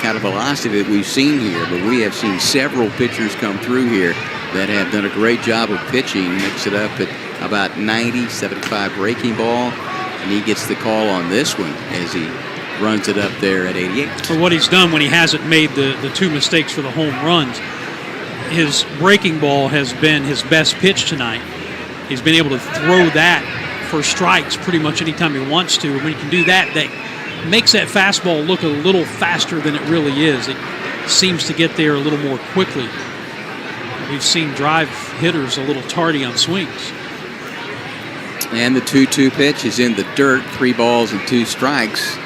kind of velocity that we've seen here. But we have seen several pitchers come through here that have done a great job of pitching. Mix it up at about 90, 75 breaking ball, and he gets the call on this one as he runs it up there at 88. For what he's done when he hasn't made the two mistakes for the home runs, his breaking ball has been his best pitch tonight. He's been able to throw that for strikes pretty much anytime he wants to. And when he can do that, that makes that fastball look a little faster than it really is. It seems to get there a little more quickly. We've seen drive hitters a little tardy on swings. And the 2-2 pitch is in the dirt, 3 balls and 2 strikes.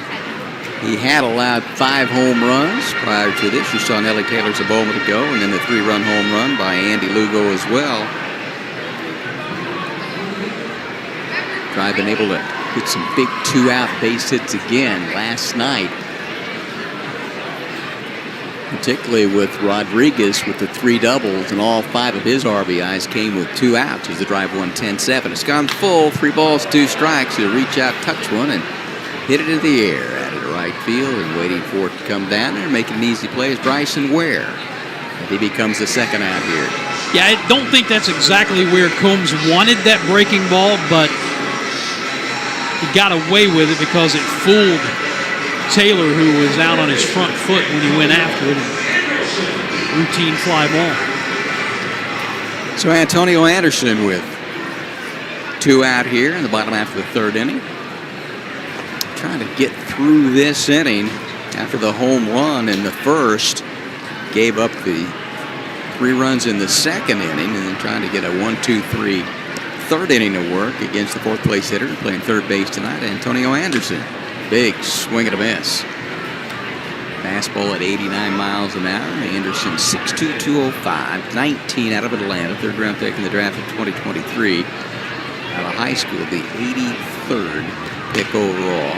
He had allowed 5 home runs prior to this. You saw Nellie Taylor's a moment ago, and then the 3-run home run by Andy Lugo as well. Tribe been able to get some big 2-out base hits again last night. Particularly with Rodriguez with the 3 doubles, and all 5 of his RBIs came with 2 outs as the drive won 10-7. It's gone full, 3 balls, 2 strikes. He'll reach out, touch one, and hit it in the air out of the right field, and waiting for it to come down there, making an easy play is Bryson Ware. And he becomes the second out here. Yeah, I don't think that's exactly where Combs wanted that breaking ball, but he got away with it because it fooled Taylor, who was out on his front foot when he went after it. Routine fly ball. So Antonio Anderson with 2 out here in the bottom half of the 3rd inning. Trying to get through this inning after the home run in the first. Gave up the 3 runs in the 2nd inning, and then trying to get a 1-2-3 3rd inning to work against the 4th place hitter playing 3rd base tonight, Antonio Anderson. Big swing and a miss. Fastball at 89 miles an hour. Anderson 6'2", 205, 19 out of Atlanta, 3rd round pick in the draft of 2023. Out of high school, the 83rd pick overall.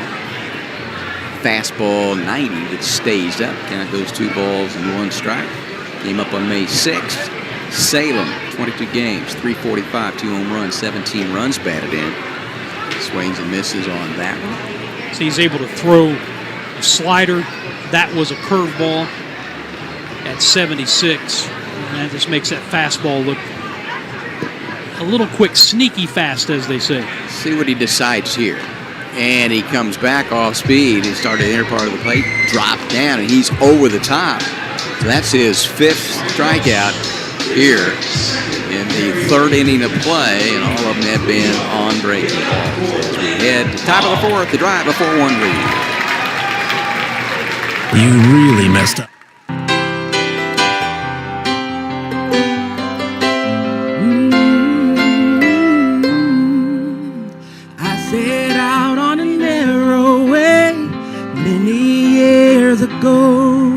Fastball 90 that stays up. Count those 2 balls and 1 strike. Came up on May 6th. Salem, 22 games, 345, 2 home runs, 17 runs batted in. Swings and misses on that one. So he's able to throw a slider. That was a curveball at 76. And that just makes that fastball look a little quick, sneaky fast, as they say. See what he decides here. And he comes back off speed. He started the inner part of the plate, dropped down, and he's over the top. So that's his 5th strikeout here in the 3rd inning of play, and all of them have been on breaking balls. As we head to top of the 4th, the drive, a 4-1 lead. You really messed up. I set out on a narrow way many years ago,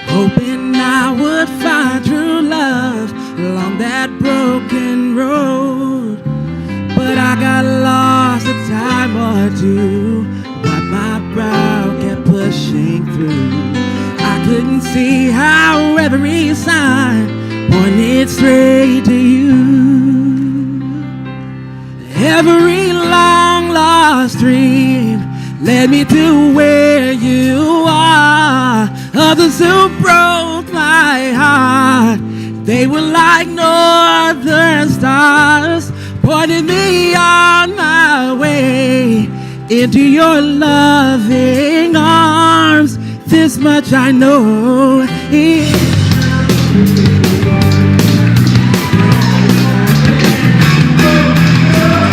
hoping I would find true love along that broken road. But I got lost a time or two while my brow kept pushing through. I couldn't see how every sign pointed straight to you. Every long lost dream led me to where you are. Others who broke my heart, they were like northern stars, pointing me on my way into your loving arms. This much I know.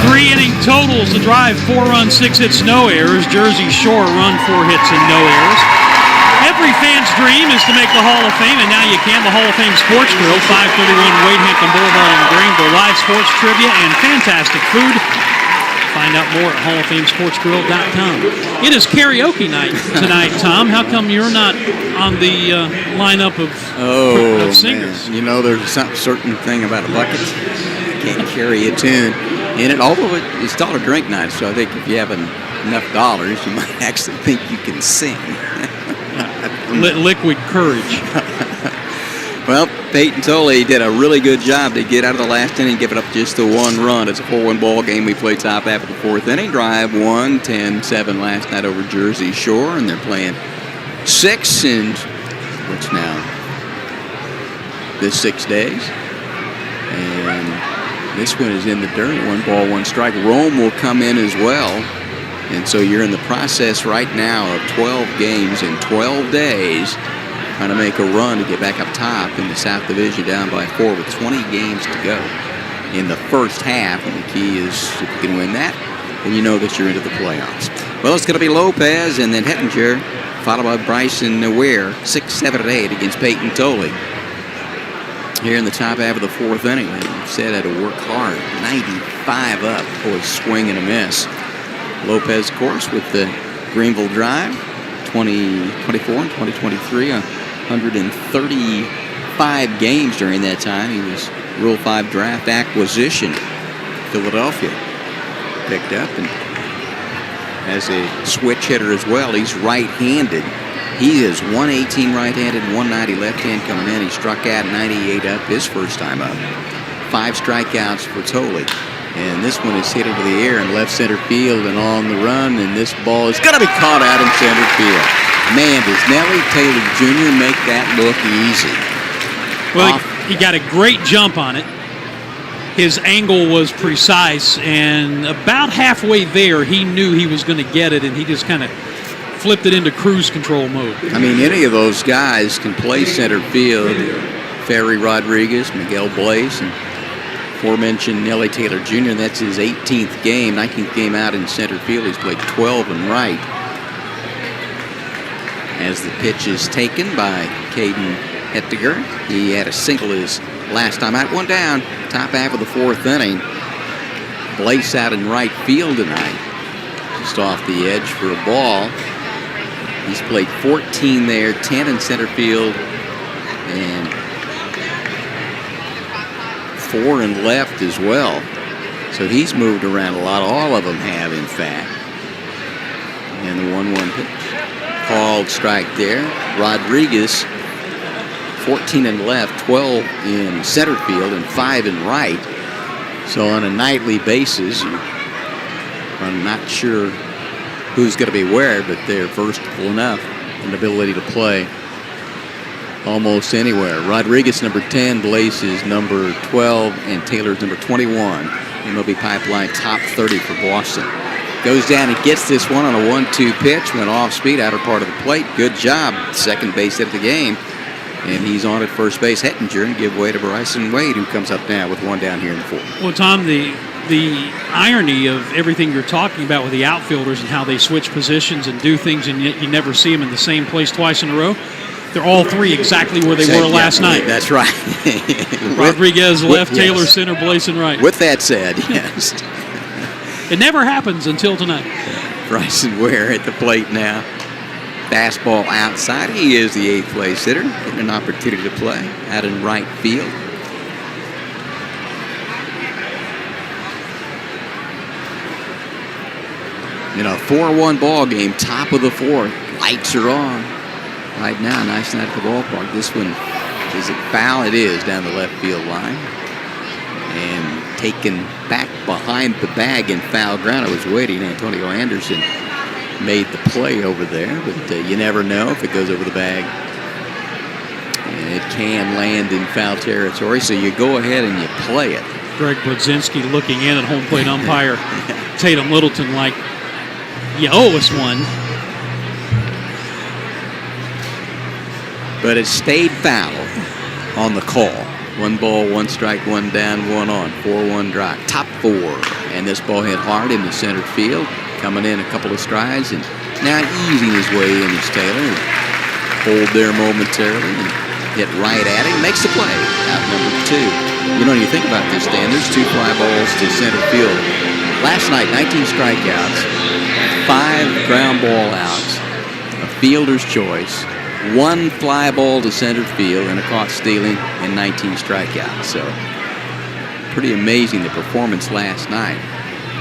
3-inning totals to drive, 4 runs, 6 hits, no errors. Jersey Shore run, 4 hits and no errors. Every fan's dream is to make the Hall of Fame, and now you can. The Hall of Fame Sports Grill, 531 Wade Hampton Boulevard in Greenville. Live sports trivia and fantastic food. Find out more at halloffamesportsgrill.com. It is karaoke night tonight, Tom. How come you're not on the lineup of singers? Man. You know, there's some certain thing about a bucket. You can't carry a tune in it, although it's dollar drink night, so I think if you have enough dollars, you might actually think you can sing. Liquid courage. Well, Peyton Tolley did a really good job to get out of the last inning, give it up just the 1 run. It's a 4-1 ball game. We played top half of the 4th inning. Drive 1, 10-7 last night over Jersey Shore, and they're playing 6 in what's now this 6 days. And This one is in the dirt. 1 ball, 1 strike. Rome will come in as well. And so you're in the process right now of 12 games in 12 days, trying to make a run to get back up top in the South Division, down by 4 with 20 games to go in the first half. And the key is if you can win that, then you know that you're into the playoffs. Well, it's going to be Lopez and then Hettinger, followed by Bryson Ware, 6, 7, and 8 against Peyton Tolley. Here in the top half of the 4th inning, they said had to work hard. 95 up. Boy, swing and a miss. Lopez, of course, with the Greenville drive, 2024 and 2023, 135 games during that time. He was Rule 5 draft acquisition, Philadelphia. Picked up and as a switch hitter as well. He's right-handed. He is 118 right-handed, 190 left-hand coming in. He struck out 98 up his first time up. 5 strikeouts for Tolley. And this one is hit into the air in left center field and on the run. And this ball is going to be caught out in center field. Man, does Nellie Taylor Jr. make that look easy. Well, he got a great jump on it. His angle was precise, and about halfway there, he knew he was going to get it, and he just kind of flipped it into cruise control mode. I mean, any of those guys can play center field. Ferry Rodriguez, Miguel Blaze, and aforementioned Nellie Taylor Jr. That's his 18th game, 19th game out in center field. He's played 12 and right. As the pitch is taken by Caden Hettinger. He had a single his last time out. 1 down, top half of the 4th inning. Blaze out in right field tonight. Just off the edge for a ball. He's played 14 there, 10 in center field, and 4 in left as well. So he's moved around a lot. All of them have, in fact. And the 1-1 pitch. Called strike there. Rodriguez, 14 in left, 12 in center field, and 5 in right. So on a nightly basis, I'm not sure who's going to be where, but they're versatile enough in ability to play almost anywhere. Rodriguez, number 10, Blaze is number 12, and Taylor's number 21. MLB Pipeline top 30 for Boston. Goes down and gets this one on a 1-2 pitch. Went off speed, outer part of the plate. Good job. Second base hit of the game. And he's on at first base. Hettinger and give way to Bryson Wade, who comes up now with 1 down here in the 4th. Well, Tom, the irony of everything you're talking about with the outfielders and how they switch positions and do things, and yet you never see them in the same place twice in a row. They're all 3 exactly where they were last night. That's right. Rodriguez left, Taylor center, Blaze right. With that said, yes. It never happens until tonight. Bryson Ware at the plate now. Fastball outside. He is the 8th place hitter. Getting an opportunity to play out in right field. In a 4-1 ball game, top of the 4th. Lights are on. Right now, nice night at the ballpark. This one, is it foul? It is, down the left field line. And taken back behind the bag in foul ground. I was waiting. Antonio Anderson made the play over there, but you never know if it goes over the bag. And it can land in foul territory, so you go ahead and you play it. Greg Brodzinski looking in at home plate umpire Tatum Littleton like, you owe us one. But it stayed foul on the call. 1 ball, 1 strike, 1 down, 1 on. 4-1 drive. Top 4. And this ball hit hard in the center field. Coming in a couple of strides and now easing his way in is Taylor. Hold there momentarily and hit right at him. Makes the play. Out number 2. You know, when you think about this, Dan, there's 2 fly balls to center field. Last night, 19 strikeouts, 5 ground ball outs, a fielder's choice, 1 fly ball to center field, and a caught stealing, and 19 strikeouts. So pretty amazing, the performance last night.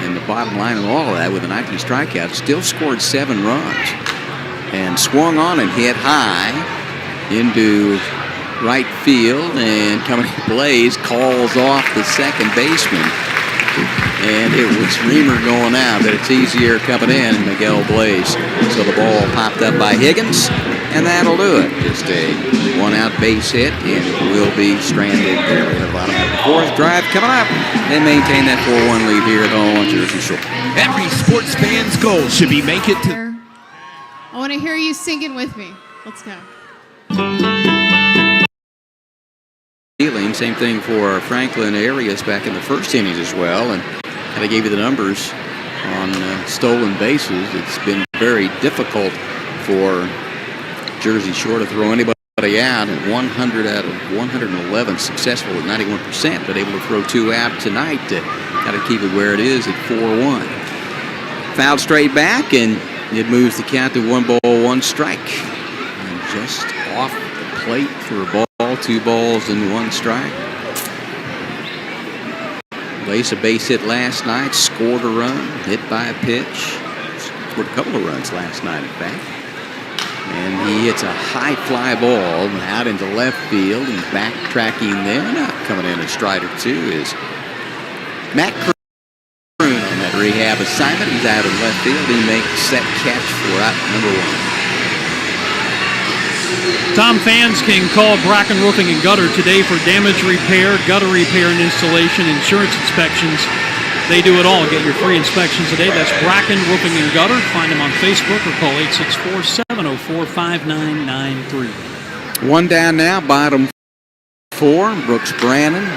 And the bottom line of all of that, with the 19 strikeouts, still scored 7 runs. And swung on and hit high into right field. And coming Blaze calls off the second baseman. And it was Reamer going out, but it's easier coming in, Miguel Blaze. So the ball popped up by Higgins, and that'll do it. Just a one-out base hit, and it will be stranded there at the bottom of the fourth. Drive coming up. They maintain that 4-1 lead here at home on Jersey Shore. Every sports fan's goal should be make it to. I want to hear you singing with me. Let's go. Same thing for Franklin Arias back in the first innings as well. And I gave you the numbers on stolen bases. It's been very difficult for Jersey Shore to throw anybody out, and 100 out of 111 successful at 91%, but able to throw 2 out tonight to kind of keep it where it is at 4-1. Fouled straight back, and it moves the count to 1 ball, 1 strike. And just off the plate for a ball, 2 balls and 1 strike. Lace a base hit last night, scored a run, hit by a pitch. Scored a couple of runs last night, in fact. And he hits a high fly ball out into left field, and backtracking there. Not coming in a stride or 2 is Matt Croon on that rehab assignment. He's out in left field. He makes set catch for out number 1. Tom Fans can call Bracken Roofing and Gutter today for damage repair, gutter repair and installation, insurance inspections. They do it all. Get your free inspections today. That's Bracken Roofing and Gutter. Find them on Facebook or call 864-704-5993. 1 down now, bottom 4. Brooks Brannon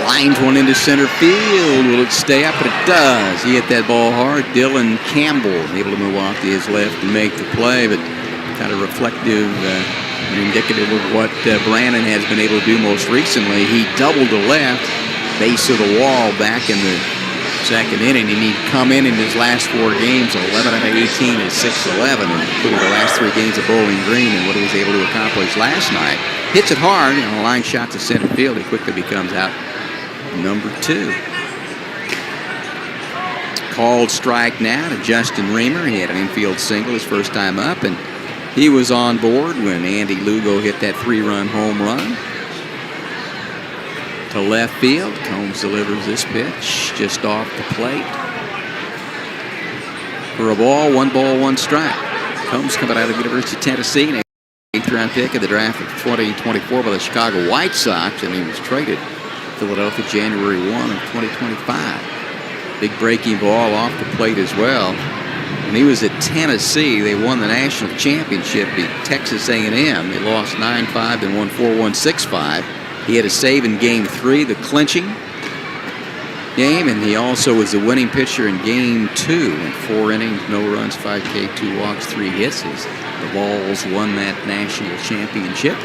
lines one into center field. Will it stay up? But it does. He hit that ball hard. Dylan Campbell able to move off to his left and make the play, but kind of reflective and indicative of what Brannon has been able to do most recently. He doubled to left, base of the wall back in the second inning, and he'd come in his last 4 games, 11 out of 18 at 6-11, including the last 3 games at Bowling Green, and what he was able to accomplish last night. Hits it hard, and a line shot to center field. He quickly becomes out number 2. Called strike now to Justin Reamer. He had an infield single his first time up, and he was on board when Andy Lugo hit that 3-run home run. To left field, Combs delivers this pitch just off the plate. For a ball, 1 strike. Combs coming out of University of Tennessee, an 8th-round pick of the draft of 2024 by the Chicago White Sox, and he was traded to Philadelphia January 1 of 2025. Big breaking ball off the plate as well. When he was at Tennessee, they won the national championship, beat Texas A&M. They lost 9-5, then won 4-1, 6-5. He had a save in Game 3, the clinching game, and he also was the winning pitcher in Game 2 in 4 innings, no runs, 5K, 2 walks, 3 hits. As the Vols won that national championship.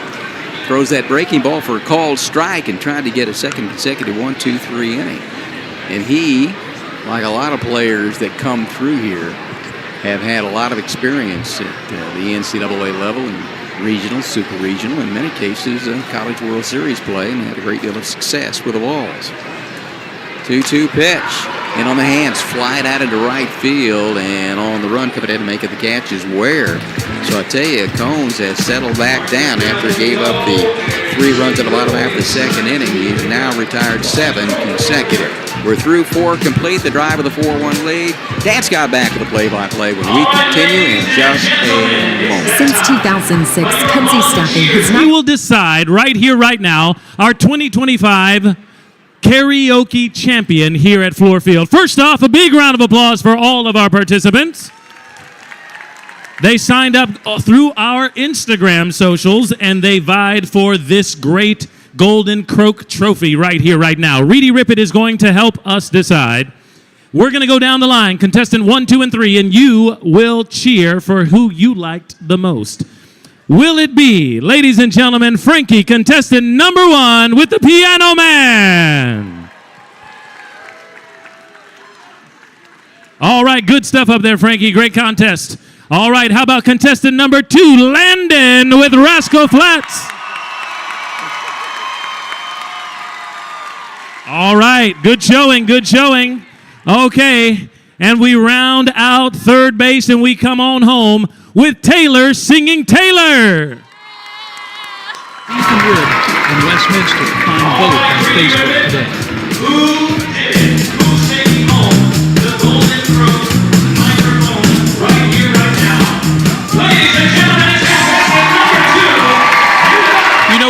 Throws that breaking ball for a called strike and tried to get a second consecutive 1-2-3 inning. And he, like a lot of players that come through here, have had a lot of experience at the NCAA level and regional, super regional, in many cases College World Series play, and had a great deal of success with the Vols. 2-2 pitch, and on the hands, fly it out into right field, and on the run coming in to make it the catch is Ware. So I tell you, Combs has settled back down after he gave up the 3 runs in the bottom half of the second inning. He's now retired 7 consecutive. We're through 4 complete, the drive of the 4-1 lead. Dan Scott back with the play-by-play when we continue in just a moment. Since 2006, Kenzie Staffing has not... We will decide right here, right now, our 2025 karaoke champion here at Fluor Field. First off, a big round of applause for all of our participants. They signed up through our Instagram socials, and they vied for this great Golden Croak trophy right here, right now. Reedy Rippett is going to help us decide. We're going to go down the line, contestant 1, 2, and 3, and you will cheer for who you liked the most. Will it be, ladies and gentlemen, Frankie, contestant number 1 with the Piano Man? All right, good stuff up there, Frankie. Great contest. All right, how about contestant number 2, Landon with Rascal Flats? All right, good showing, good showing. Okay, and we round out third base and we come on home with Taylor singing Taylor. Ethan Wood in Westminster. Find vote on Facebook today. Who's singing home?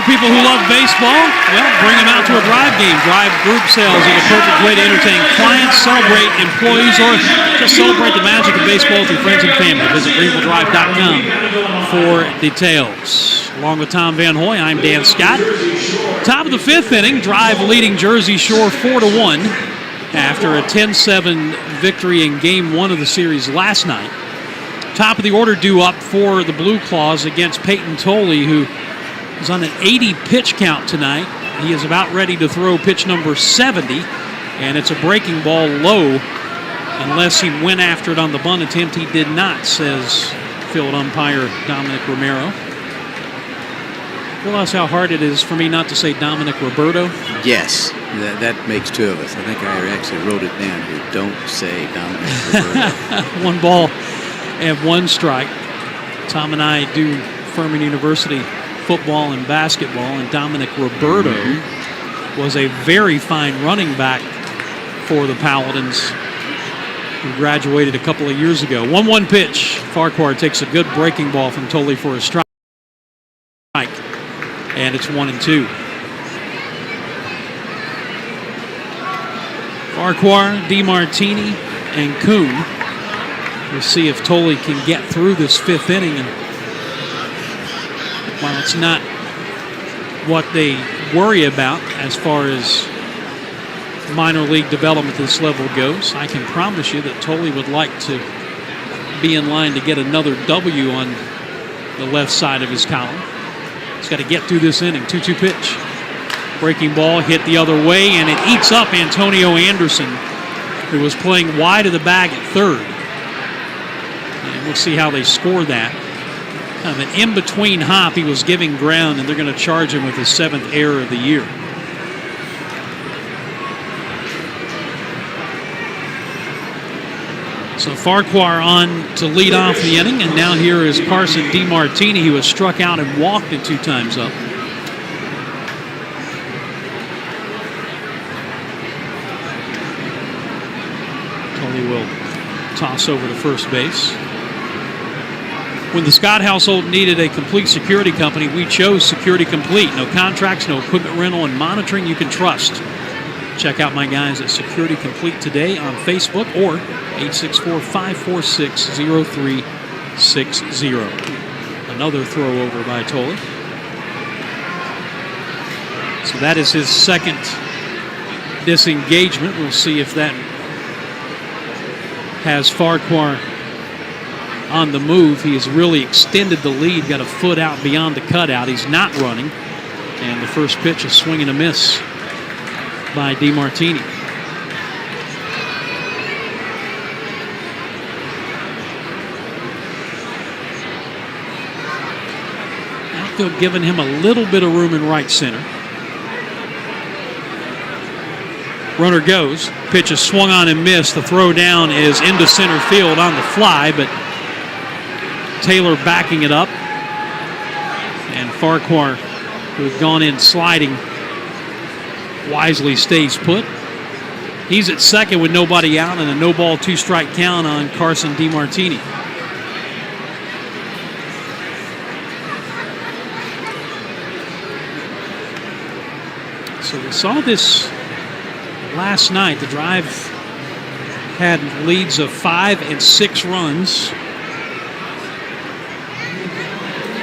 people who love baseball? Well, bring them out to a Drive game. Drive group sales are the perfect way to entertain clients, celebrate employees, or just celebrate the magic of baseball with your friends and family. Visit GreenvilleDrive.com for details. Along with Tom Van Hoy, I'm Dan Scott. Top of the fifth inning, Drive leading Jersey Shore 4-1 after a 10-7 victory in Game 1 of the series last night. Top of the order due up for the Blueclaws against Peyton Tolley, who is on an 80-pitch count tonight. He is about ready to throw pitch number 70, and it's a breaking ball low unless he went after it on the bunt attempt. He did not, says field umpire Dominic Romero. Realize how hard it is for me not to say Dominic Roberto? Yes, that makes two of us. I think I actually wrote it down here. Don't say Dominic Roberto. 1 ball and 1 strike. Tom and I do Furman University football and basketball, and Dominic Roberto was a very fine running back for the Paladins, who graduated a couple of years ago. 1-1 pitch. Farquhar takes a good breaking ball from Tolley for a strike. And it's 1-2. Farquhar, DeMartini, and Kuhn. We'll see if Tolley can get through this 5th inning. And while it's not what they worry about as far as minor league development at this level goes, I can promise you that Tolley would like to be in line to get another W on the left side of his column. He's got to get through this inning. 2-2 pitch. Breaking ball hit the other way, and it eats up Antonio Anderson, who was playing wide of the bag at third. And we'll see how they score that. Kind of an in-between hop. He was giving ground, and they're going to charge him with his 7th error of the year. So Farquhar on to lead off the inning, and now here is Carson DeMartini, who has struck out and walked it 2 times up. Tolley will toss over to first base. When the Scott household needed a complete security company, we chose Security Complete. No contracts, no equipment rental, and monitoring you can trust. Check out my guys at Security Complete today on Facebook or 864-546-0360. Another throw over by Tolley. So that is his 2nd disengagement. We'll see if that has Farquhar on the move. He has really extended the lead, got a foot out beyond the cutout. He's not running. And the first pitch, a swing and a miss by DeMartini. Outfield giving him a little bit of room in right center. Runner goes. Pitch is swung on and missed. The throw down is into center field on the fly, but Taylor backing it up. And Farquhar, who had gone in sliding, wisely stays put. He's at second with nobody out and a no-ball, 2-strike count on Carson DeMartini. So we saw this last night. The Drive had leads of 5 and 6 runs.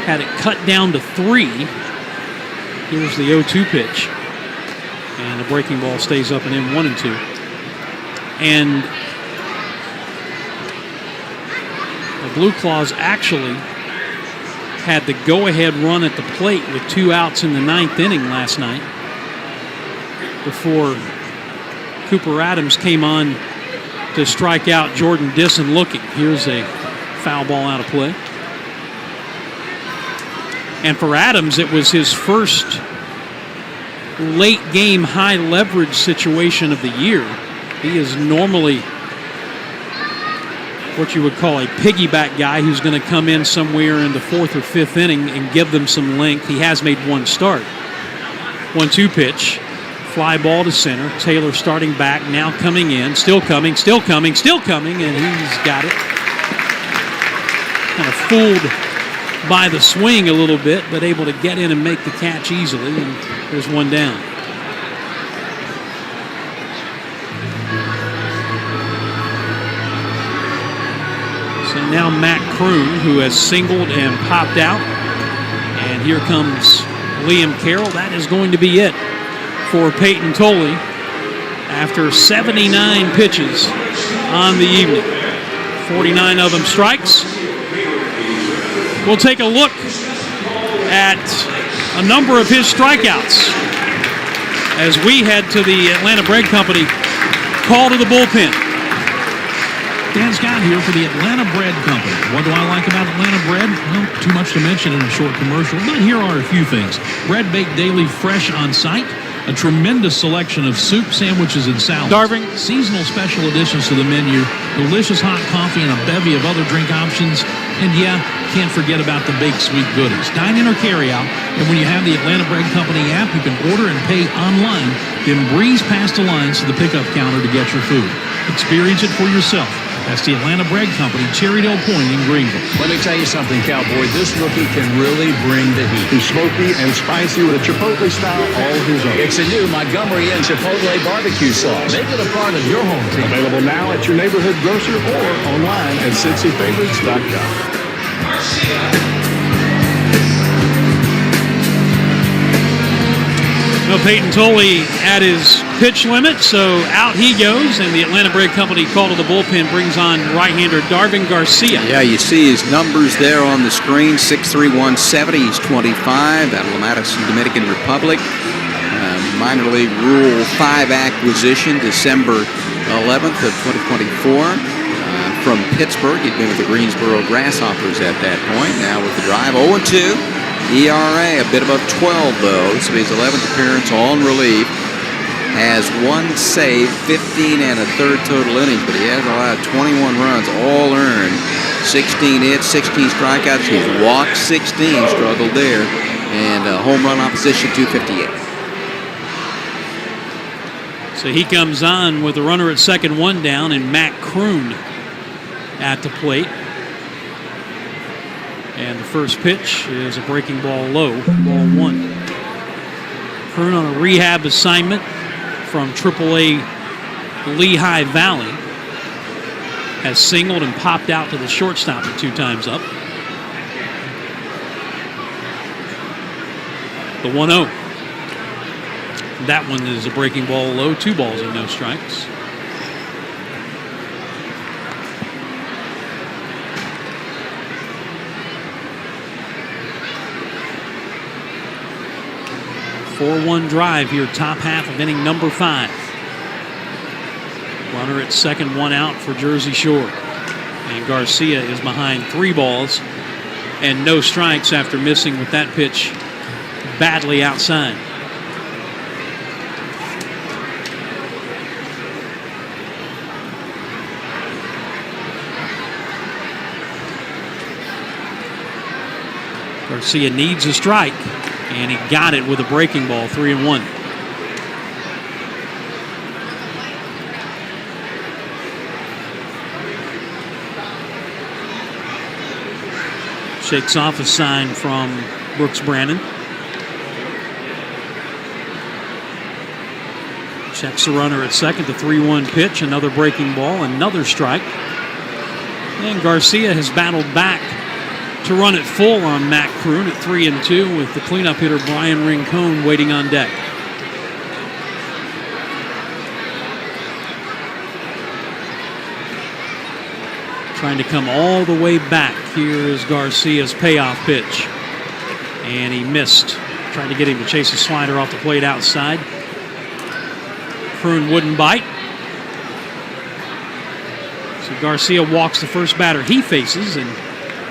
Had it cut down to 3. Here's the 0-2 pitch. And the breaking ball stays up and in 1-2. And the Blueclaws actually had the go-ahead run at the plate with 2 outs in the 9th inning last night before Cooper Adams came on to strike out Jordan Disson looking. Here's a foul ball out of play. And for Adams, it was his first late game high leverage situation of the year. He is normally what you would call a piggyback guy who's going to come in somewhere in the 4th or 5th inning and give them some length. He has made 1 start. 1-2 pitch. Fly ball to center. Taylor starting back, now coming in. Still coming, still coming, still coming, and he's got it. Kind of fooled by the swing a little bit, but able to get in and make the catch easily. And there's one down. So now Matt Kroon, who has singled and popped out. And here comes Liam Carroll. That is going to be it for Peyton Tolley after 79 pitches on the evening. 49 of them strikes. We'll take a look at a number of his strikeouts as we head to the Atlanta Bread Company call to the bullpen. Dan Scott here for the Atlanta Bread Company. What do I like about Atlanta Bread? Well, too much to mention in a short commercial, but here are a few things. Bread baked daily, fresh on site. A tremendous selection of soup, sandwiches, and salads. Darving. Seasonal special additions to the menu. Delicious hot coffee and a bevy of other drink options. And yeah, can't forget about the baked sweet goodies. Dine in or carry out. And when you have the Atlanta Bread Company app, you can order and pay online, then breeze past the lines to the pickup counter to get your food. Experience it for yourself. That's the Atlanta Bread Company, Cherrydale Point in Greenville. Let me tell you something, Cowboy. This rookie can really bring the heat. He's smoky and spicy with a Chipotle style all his own. It's a new Montgomery and Chipotle barbecue sauce. Make it a part of your home team. Available now at your neighborhood grocer or online at CincyFavorites.com. No, Peyton Tolley at his pitch limit, so out he goes, and the Atlanta Bread Company call to the bullpen brings on right-hander Darvin Garcia. Yeah, you see his numbers there on the screen, 6'3", 170. He's 25 out of La Madison, Dominican Republic. Minor League Rule 5 acquisition, December 11th of 2024. From Pittsburgh, he'd been with the Greensboro Grasshoppers at that point. Now with the drive, 0-2. ERA a bit above 12, though. This will be his 11th appearance, all in relief. Has one save, 15 and a third total innings, but he has allowed 21 runs, all earned. 16 hits, 16 strikeouts. He's walked 16, struggled there. And home run opposition, 258. So he comes on with a runner at second, one down, and Matt Kroon at the plate. And the first pitch is a breaking ball low, ball one. Kroon on a rehab assignment from AAA Lehigh Valley. Has singled and popped out to the shortstop at 2 times up. The 1-0. That one is a breaking ball low, 2 balls and no strikes. Four-1 drive here, top half of inning number 5. Runner at second, one out for Jersey Shore. And Garcia is behind 3 balls and no strikes after missing with that pitch badly outside. Garcia needs a strike, and he got it with a breaking ball, 3-1. Shakes off a sign from Brooks Brannon. Checks the runner at second, the 3-1 pitch, another breaking ball, another strike. And Garcia has battled back to run it full on Matt Kroon at 3-2 with the cleanup hitter Brian Rincon waiting on deck. Trying to come all the way back. Here is Garcia's payoff pitch. And he missed. Trying to get him to chase a slider off the plate outside. Kroon wouldn't bite. So Garcia walks the first batter he faces, and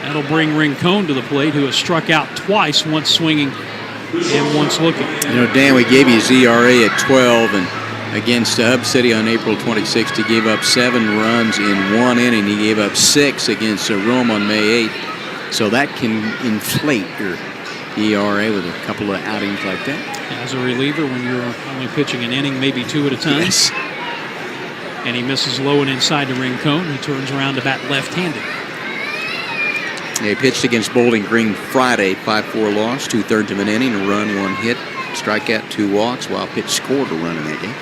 that'll bring Rincon to the plate, who has struck out twice, once swinging and once looking. You know, Dan, we gave you his ERA at 12, and against Hub City on April 26th, he gave up 7 runs in 1 inning. He gave up 6 against Rome on May 8th. So that can inflate your ERA with a couple of outings like that. As a reliever, when you're only pitching an inning, maybe 2 at a time. Yes. And he misses low and inside to Rincon, who turns around to bat left-handed. They pitched against Bowling Green Friday, 5-4 loss, 2/3 of an inning, a run, 1 hit, strikeout, 2 walks. Wild pitch scored a run in that game.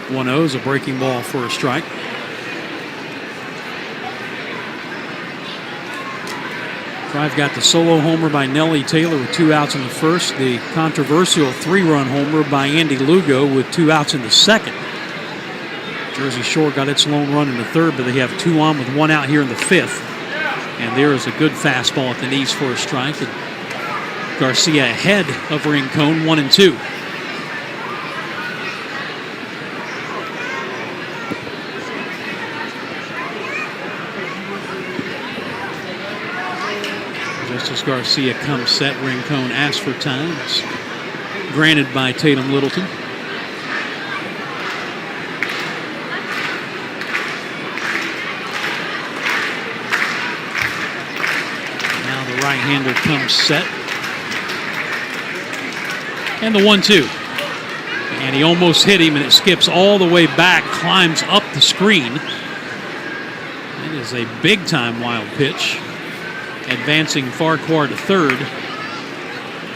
1-0 is a breaking ball for a strike. Drive got the solo homer by Nellie Taylor with 2 outs in the first. The controversial 3-run homer by Andy Lugo with 2 outs in the second. Jersey Shore got its lone run in the third, but they have 2 on with 1 out here in the fifth. And there is a good fastball at the knees for a strike. And Garcia ahead of Rincon, 1-2. Just as Garcia comes set, Rincon asks for time. It's granted by Tatum Littleton. Right-hander comes set. And the 1-2. And he almost hit him, and it skips all the way back, climbs up the screen. It is a big-time wild pitch. Advancing Farquhar to third.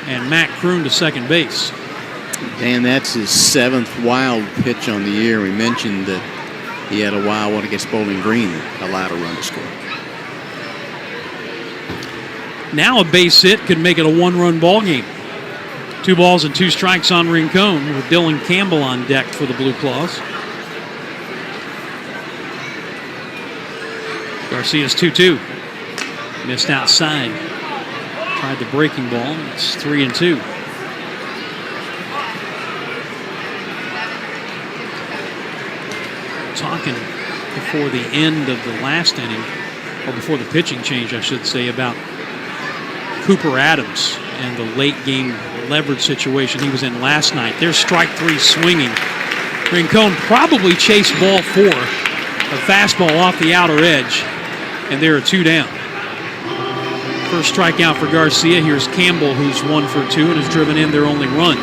And Matt Kroon to second base. Dan, that's his 7th wild pitch on the year. We mentioned that he had a wild one against Bowling Green that allowed a run to score. Now a base hit could make it a 1-run ball game. 2 balls and 2 strikes on Rincon with Dylan Campbell on deck for the Blueclaws. Garcia's 2-2. Missed outside. Tried the breaking ball. It's 3-2. Talking before the end of the last inning, or before the pitching change, I should say, about Cooper Adams and the late game leverage situation he was in last night. There's strike 3 swinging. Rincon probably chased ball 4, a fastball off the outer edge, and there are 2 down. First strikeout for Garcia. Here's Campbell, who's 1 for 2 and has driven in their only run.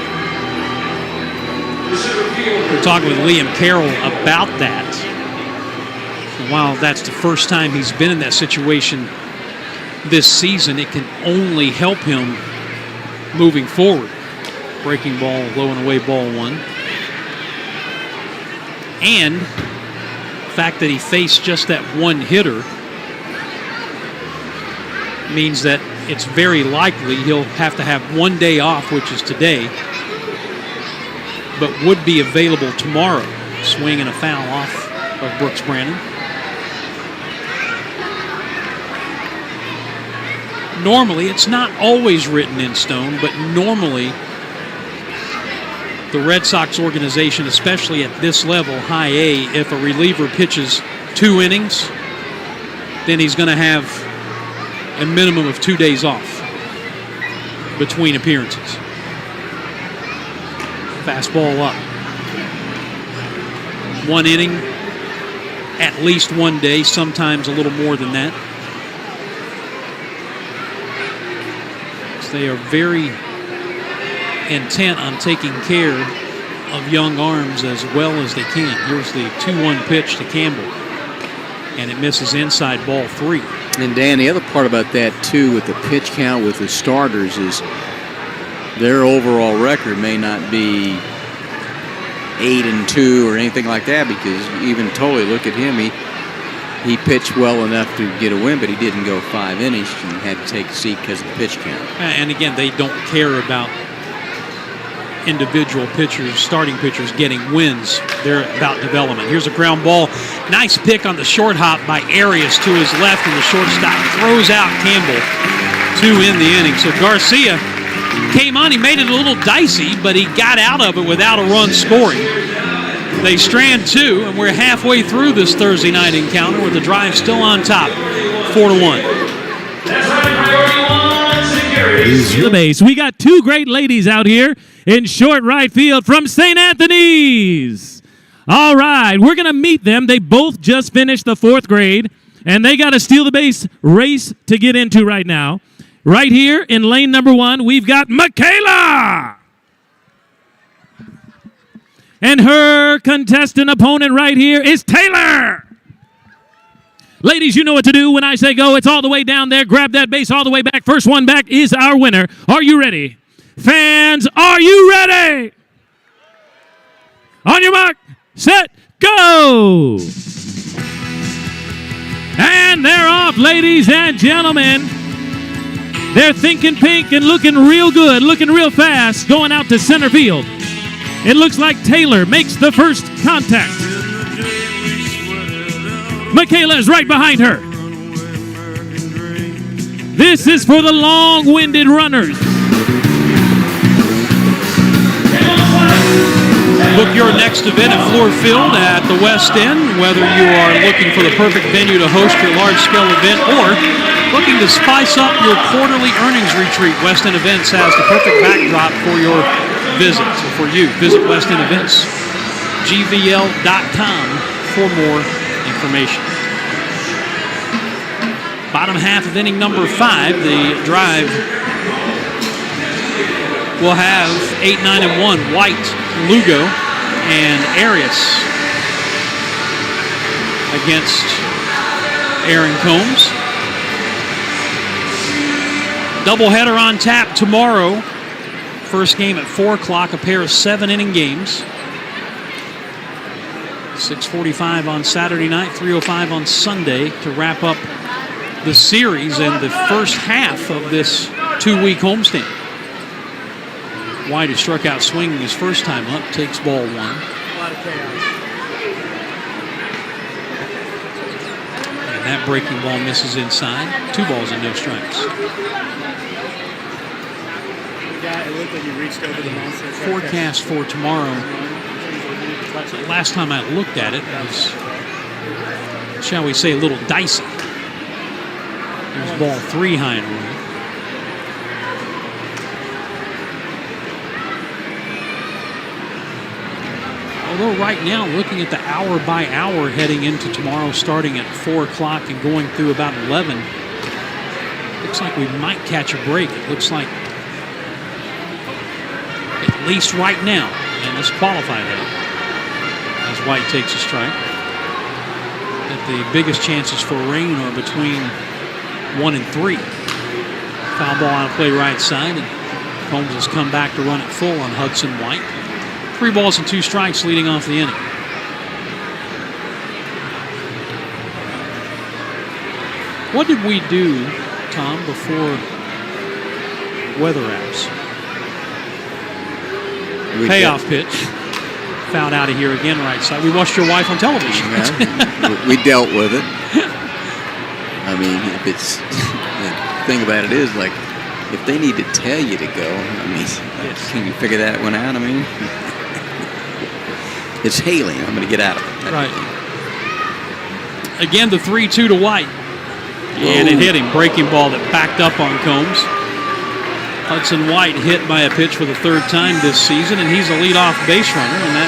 We're talking with Liam Carroll about that. And while that's the first time he's been in that situation this season, it can only help him moving forward. Breaking ball, low and away, ball 1. And the fact that he faced just that 1 hitter means that it's very likely he'll have to have 1 day off, which is today, but would be available tomorrow. Swing and a foul off of Brooks Brandon. Normally, it's not always written in stone, but normally the Red Sox organization, especially at this level, high A, if a reliever pitches 2 innings, then he's going to have a minimum of 2 days off between appearances. Fastball up. 1 inning, at least 1 day, sometimes a little more than that. They are very intent on taking care of young arms as well as they can. Here's the 2-1 pitch to Campbell, and it misses inside, ball 3. And Dan, the other part about that too with the pitch count with the starters is their overall record may not be 8-2 or anything like that, because even Tolley, look at him, he pitched well enough to get a win, but he didn't go 5 innings and had to take a seat because of the pitch count. And again, they don't care about individual pitchers, starting pitchers getting wins. They're about development. Here's a ground ball. Nice pick on the short hop by Arias to his left, and the shortstop throws out Campbell. 2 in the inning. So Garcia came on. He made it a little dicey, but he got out of it without a run scoring. They strand 2, and we're halfway through this Thursday night encounter with the Drive still on top, 4-1. The base. We got 2 great ladies out here in short right field from St. Anthony's. All right, we're going to meet them. They both just finished the 4th grade, and they got a steal the base race to get into right now. Right here in lane number 1, we've got Michaela. And her contestant opponent right here is Taylor. Ladies, you know what to do. When I say go, it's all the way down there. Grab that base all the way back. First one back is our winner. Are you ready? Fans, are you ready? On your mark, set, go! And they're off, ladies and gentlemen. They're thinking pink and looking real good, looking real fast, going out to center field. It looks like Taylor makes the first contact. Michaela is right behind her. This is for the long-winded runners. Book your next event at Floor Field at the West End, whether you are looking for the perfect venue to host your large-scale event or looking to spice up your quarterly earnings retreat. West End Events has the perfect backdrop for your visit. So for you, visit West End Events, gvl.com for more information. Bottom half of inning number 5, the drive will have 8, 9, and 1. White, Lugo, and Arias against Aaron Combs. Doubleheader on tap tomorrow. First game at 4 o'clock, a pair of 7-inning games. 6:45 on Saturday night, 3:05 on Sunday to wrap up the series and the first half of this 2-week homestand. White, who struck out swinging his first time up, takes ball 1. A lot of chaos. And that breaking ball misses inside. 2 balls and no strikes. It looked like you reached over the monster. Forecast for tomorrow. The last time I looked at it was, shall we say, a little dicey. There's ball 3 high and right. Although right now, looking at the hour by hour heading into tomorrow, starting at 4 o'clock and going through about 11, looks like we might catch a break. It looks like, at least right now, and let's qualify that, as White takes a strike, that the biggest chances for rain are between 1 and 3. Foul ball on a play right side, and Combs has come back to run it full on Hudson White. 3 balls and 2 strikes leading off the inning. What did we do, Tom, before weather apps? Payoff pitch. Fouled out of here again, right side. We watched your wife on television. Yeah, we dealt with it. I mean, if it's the thing about it is, like, if they need to tell you to go, I mean, yes. Can you figure that one out? I mean, it's hailing. I'm going to get out of it. Right. Again, the 3-2 to White. And it hit him. Breaking ball that backed up on Combs. Hudson White hit by a pitch for the 3rd time this season, and he's a leadoff base runner, and that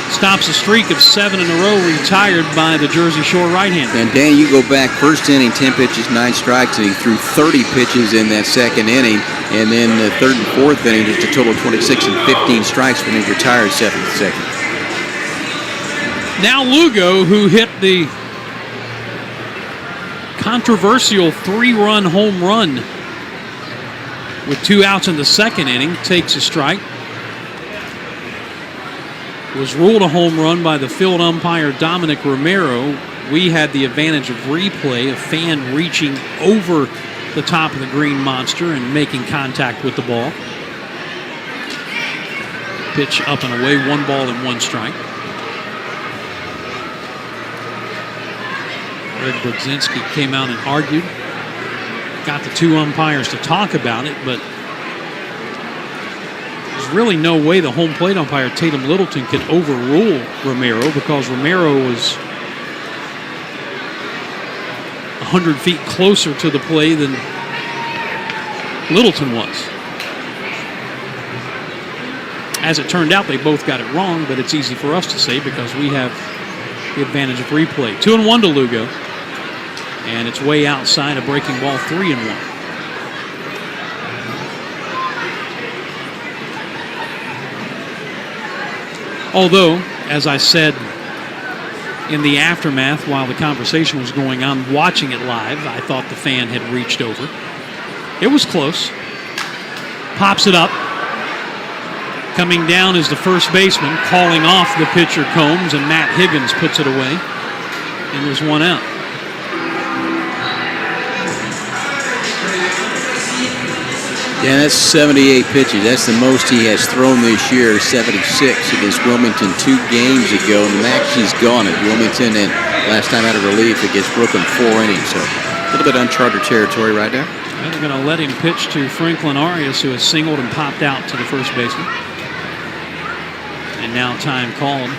stops a streak of 7 in a row retired by the Jersey Shore right-hander. And Dan, you go back, first inning, 10 pitches, 9 strikes, and he threw 30 pitches in that 2nd inning, and then the 3rd and 4th inning, just a total of 26 and 15 strikes when he retired 7th and 2nd. Now Lugo, who hit the controversial 3-run home run with 2 outs in the 2nd inning, takes a strike. Was ruled a home run by the field umpire Dominic Romero. We had the advantage of replay, a fan reaching over the top of the green monster and making contact with the ball. Pitch up and away, 1 ball and 1 strike. Greg Brzezinski came out and argued. Got the 2 umpires to talk about it, but there's really no way the home plate umpire, Tatum Littleton, could overrule Romero because Romero was 100 feet closer to the play than Littleton was. As it turned out, they both got it wrong, but it's easy for us to say because we have the advantage of replay. 2-1 to Lugo. And it's way outside, a breaking ball, 3-1. Although, as I said in the aftermath while the conversation was going on, watching it live, I thought the fan had reached over. It was close. Pops it up. Coming down is the first baseman, calling off the pitcher Combs, and Matt Higgins puts it away. And there's one out. Yeah, that's 78 pitches. That's the most he has thrown this year, 76 against Wilmington 2 games ago. And the max he's gone at Wilmington, and last time out of relief against Brooklyn, 4 innings. So a little bit uncharted territory right there. And they're going to let him pitch to Franklin Arias, who has singled and popped out to the first baseman. And now time called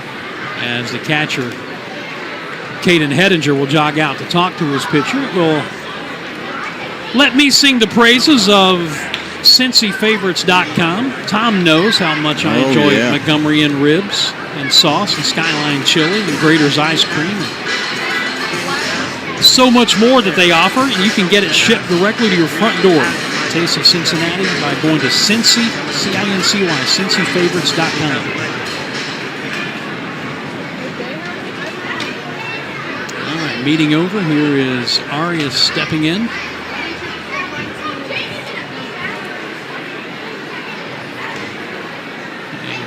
as the catcher, Caden Hedinger, will jog out to talk to his pitcher. Will let me sing the praises of CincyFavorites.com. Tom knows how much I enjoy Montgomery and ribs and sauce and Skyline chili and Grater's ice cream. So much more that they offer, and you can get it shipped directly to your front door. Taste of Cincinnati by going to Cincy, C-I-N-C-Y, CincyFavorites.com. All right, meeting over. Here is Arias stepping in.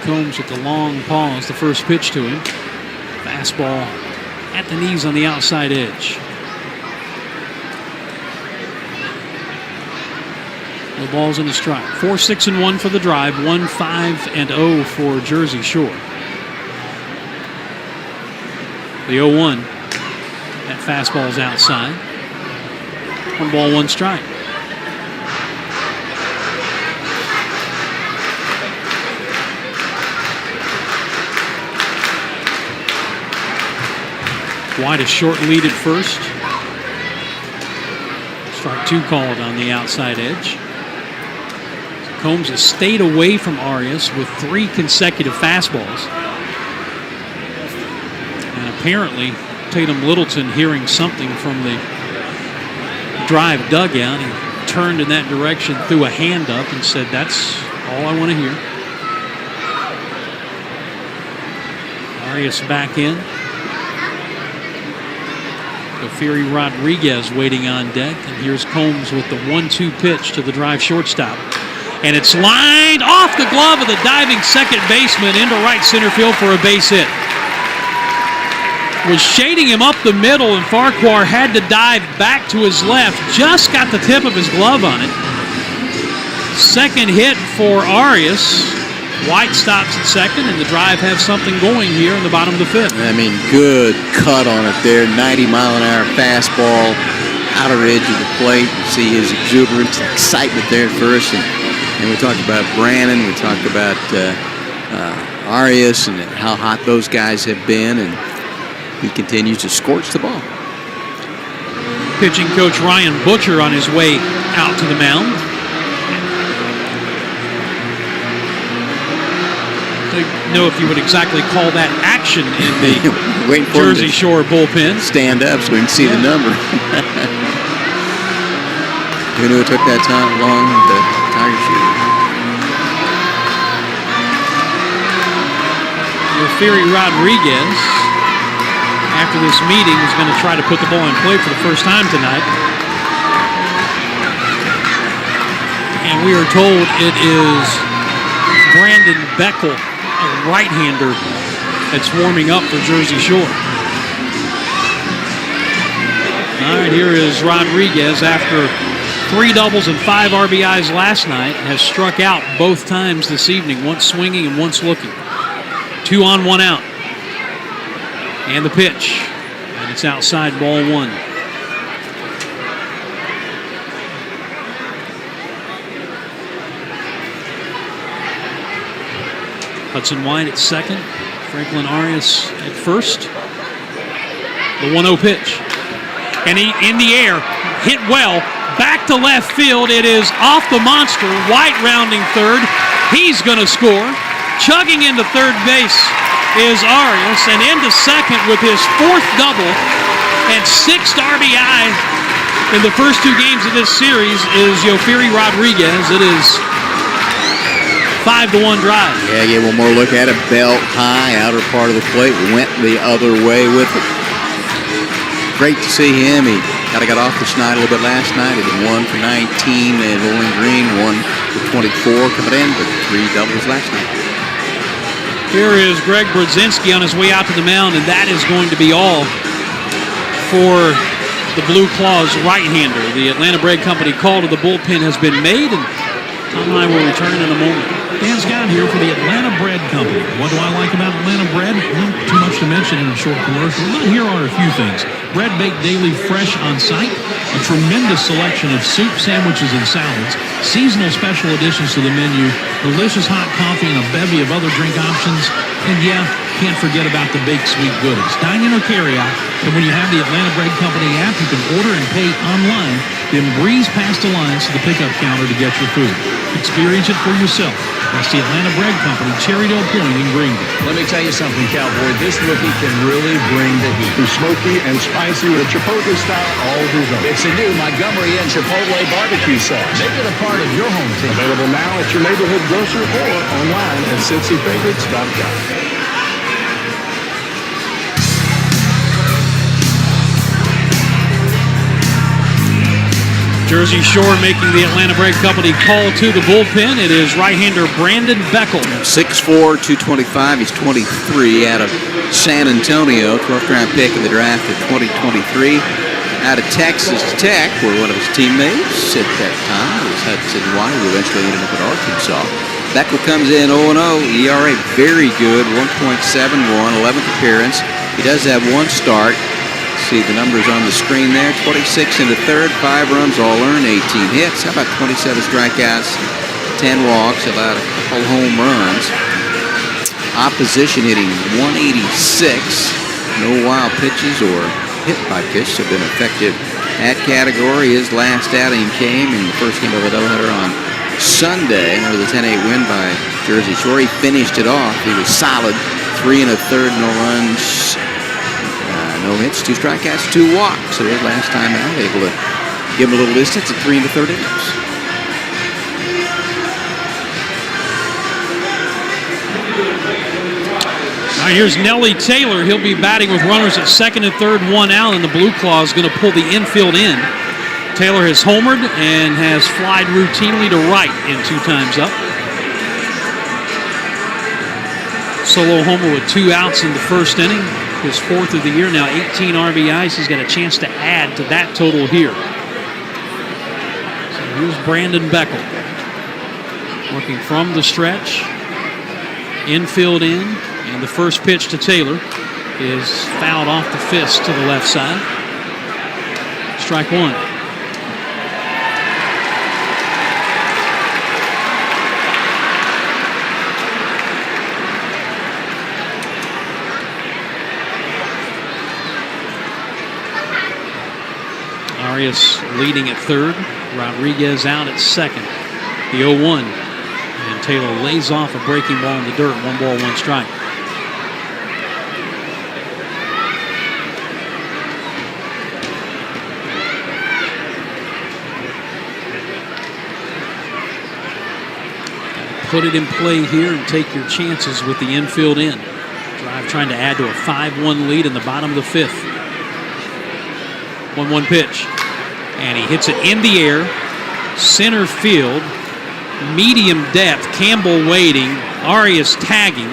Combs with the long pause, the first pitch to him. Fastball at the knees on the outside edge. No balls in the strike. 4-6-1 for the drive, 1-5-0 for Jersey Shore. The 0-1. That fastball's outside. 1 ball, 1 strike. White is short lead at first. Strike 2 called on the outside edge. Combs has stayed away from Arias with 3 consecutive fastballs. And apparently, Tatum Littleton, hearing something from the drive dugout, he turned in that direction, threw a hand up, and said, "That's all I want to hear." Arias back in. Ofiri Rodriguez waiting on deck, and here's Combs with the 1-2 pitch to the drive shortstop. And it's lined off the glove of the diving second baseman into right center field for a base hit. Was shading him up the middle, and Farquhar had to dive back to his left. Just got the tip of his glove on it. Second hit for Arias. White stops at second, and the Drive have something going here in the bottom of the 5th. I mean, good cut on it there. 90-mile-an-hour fastball, outer edge of the plate. You see his exuberance, excitement there at first. And we talked about Brannon. We talked about Arias and how hot those guys have been. And he continues to scorch the ball. Pitching coach Ryan Butcher on his way out to the mound. I don't know if you would exactly call that action in the Jersey Shore bullpen. Stand up so we can see the number. Who knew it took that time long with the Tiger shoot? Ofiri Rodriguez, after this meeting, is going to try to put the ball in play for the first time tonight. And we are told it is Brandon Beckel, a right-hander, that's warming up for Jersey Shore. All right, here is Rodriguez after 3 doubles and 5 RBIs last night. Has struck out both times this evening, once swinging and once looking. 2 on, 1 out. And the pitch. And it's outside, ball 1. Hudson White at second. Franklin Arias at first. The 1-0 pitch. And he, in the air, hit well. Back to left field. It is off the monster. White rounding third. He's going to score. Chugging into third base is Arias. And into second with his 4th double and 6th RBI in the first 2 games of this series is Ofiri Rodriguez. It is 5-1 drive. Yeah, get one more look at it. Belt high, outer part of the plate, went the other way with it. Great to see him. He kind of got off the schneid a little bit last night. He did 1 for 19 at Bowling Green, 1 for 24 coming in, but 3 doubles last night. Here is Greg Brodzinski on his way out to the mound, and that is going to be all for the Blueclaws right-hander. The Atlanta Bread Company call to the bullpen has been made, and Tom and I will return in a moment. Dan Scott here for the Atlanta Bread Company. What do I like about Atlanta Bread? Well, too much to mention in a short commercial, but here are a few things. Bread baked daily fresh on site, a tremendous selection of soup, sandwiches, and salads, seasonal special additions to the menu, delicious hot coffee, and a bevy of other drink options, and yeah, can't forget about the baked sweet goodies. Dine in or carry out, and when you have the Atlanta Bread Company app, you can order and pay online, then breeze past the lines to the pickup counter to get your food. Experience it for yourself. That's the Atlanta Bread Company, Cherrydale Point in Greenville. Let me tell you something, Cowboy. This rookie can really bring the heat. He's smoky and spicy with a Chipotle style all his own. It's a new Montgomery and Chipotle barbecue sauce. Make it a part of your home team. Available now at your neighborhood grocer or online at cincyfavorites.com. Jersey Shore making the Atlanta Bread Company call to the bullpen. It is right-hander Brandon Beckel. 6'4", 225. He's 23 out of San Antonio. 12th round pick in the draft of 2023. Out of Texas Tech, where one of his teammates at that time was Hudson White, who eventually ended up at Arkansas. Beckel comes in 0-0. ERA very good, 1.71, 11th appearance. He does have one start. See the numbers on the screen there. 26 in the third, 5 runs all earned, 18 hits. How about 27 strikeouts, 10 walks, allowed a couple home runs. Opposition hitting 186. No wild pitches or hit by pitch have been effective at category. His last outing came in the first game of a doubleheader on Sunday. It was a 10-8 win by Jersey Shore. He finished it off. He was solid. 3 1/3, no runs. No hits, 2 strikeouts, 2 walks. So his last time out, able to give him a little distance at 3 1/3 innings. Now here's Nelly Taylor. He'll be batting with runners at second and third, 1 out, and the Blueclaws going to pull the infield in. Taylor has homered and has flied routinely to right in 2 times up. Solo homer with 2 outs in the first inning. His 4th of the year, now 18 RBIs. He's got a chance to add to that total here. So here's Brandon Beckel. Working from the stretch. Infield in. And the first pitch to Taylor is fouled off the fist to the left side. Strike 1. Arias leading at third. Rodriguez out at second. The 0-1. And Taylor lays off a breaking ball in the dirt. 1 ball, 1 strike. Put it in play here and take your chances with the infield in. Drive trying to add to a 5-1 lead in the bottom of the 5th. 1-1 pitch. And he hits it in the air. Center field. Medium depth. Campbell waiting. Arias tagging.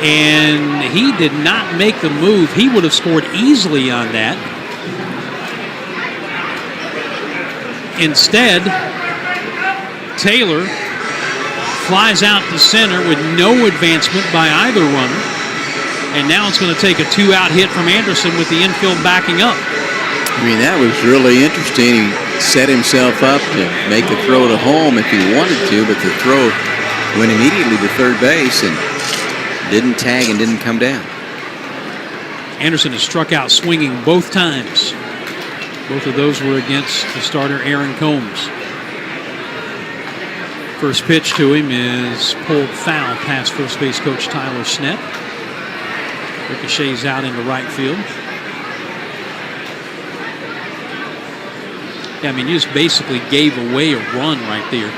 And he did not make the move. He would have scored easily on that. Instead, Taylor flies out to center with no advancement by either runner. And now it's going to take a 2-out hit from Anderson with the infield backing up. I mean, that was really interesting. He set himself up to make the throw to home if he wanted to, but the throw went immediately to third base and didn't tag and didn't come down. Anderson has struck out swinging both times. Both of those were against the starter Aaron Combs. First pitch to him is pulled foul past first base coach Tyler Snett. Ricochets out into right field. Yeah, I mean, you just basically gave away a run right there.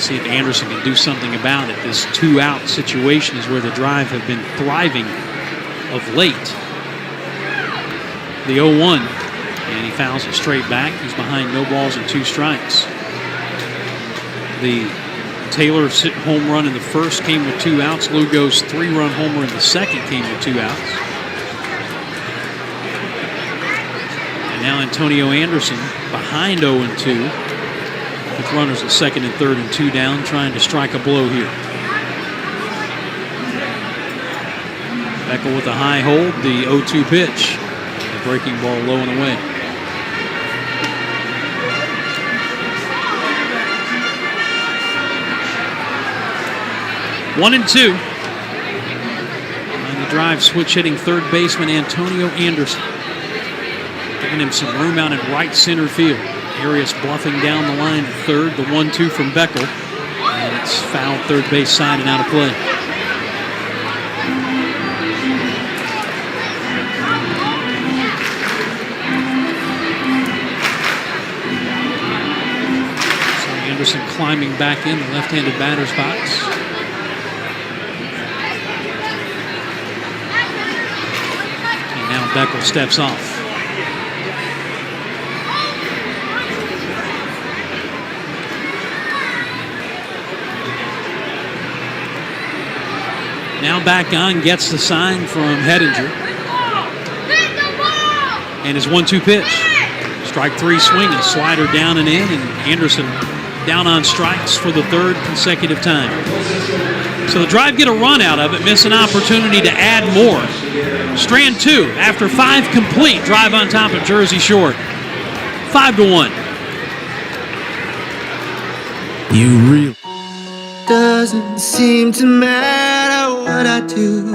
See if Anderson can do something about it. This 2-out situation is where the Drive have been thriving of late. The 0-1, and he fouls it straight back. He's behind no balls and 2 strikes. The Taylor home run in the first came with 2 outs. Lugo's 3-run homer in the second came with 2 outs. And now Antonio Anderson behind 0-2 with runners at second and third and 2 down, trying to strike a blow here. Beckel with a high hold, the 0-2 pitch. The breaking ball low and away. One and 2. On the Drive, switch hitting third baseman Antonio Anderson. Giving him some room out in right center field. Arias bluffing down the line at third. The 1-2 from Beckel. And it's fouled third base side and out of play. So Anderson climbing back in the left-handed batter's box. And now Beckel steps off. Now back on, gets the sign from Hettinger. And his 1-2 pitch. Strike 3 swinging, slider down and in, and Anderson down on strikes for the 3rd consecutive time. So the Drive get a run out of it, miss an opportunity to add more. Strand 2 after 5 complete. Drive on top of Jersey Shore. 5-1. You really doesn't seem to matter what I do.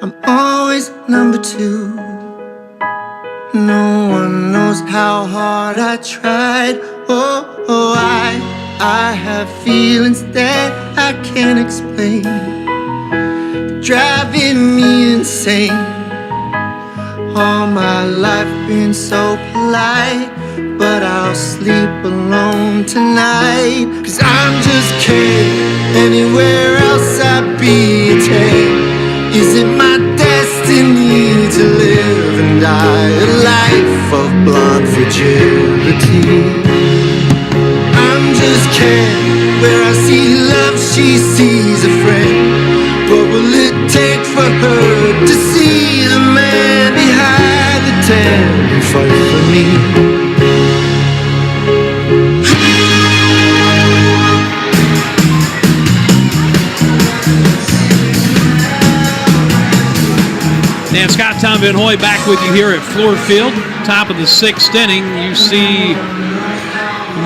I'm always number 2. No one knows how hard I tried. I have feelings that I can't explain, driving me insane. All my life been so polite, but I'll sleep alone tonight. 'Cause I'm just kidding, anywhere else I'd be a tame. Is it my destiny to live and die a life of blonde fragility? I'm just kidding, where I see love she sees a friend. What will it take for her to see the man behind the tent and fight for me? Dan Scott, Tom Van Hoy back with you here at Fluor Field. Top of the 6th inning. You see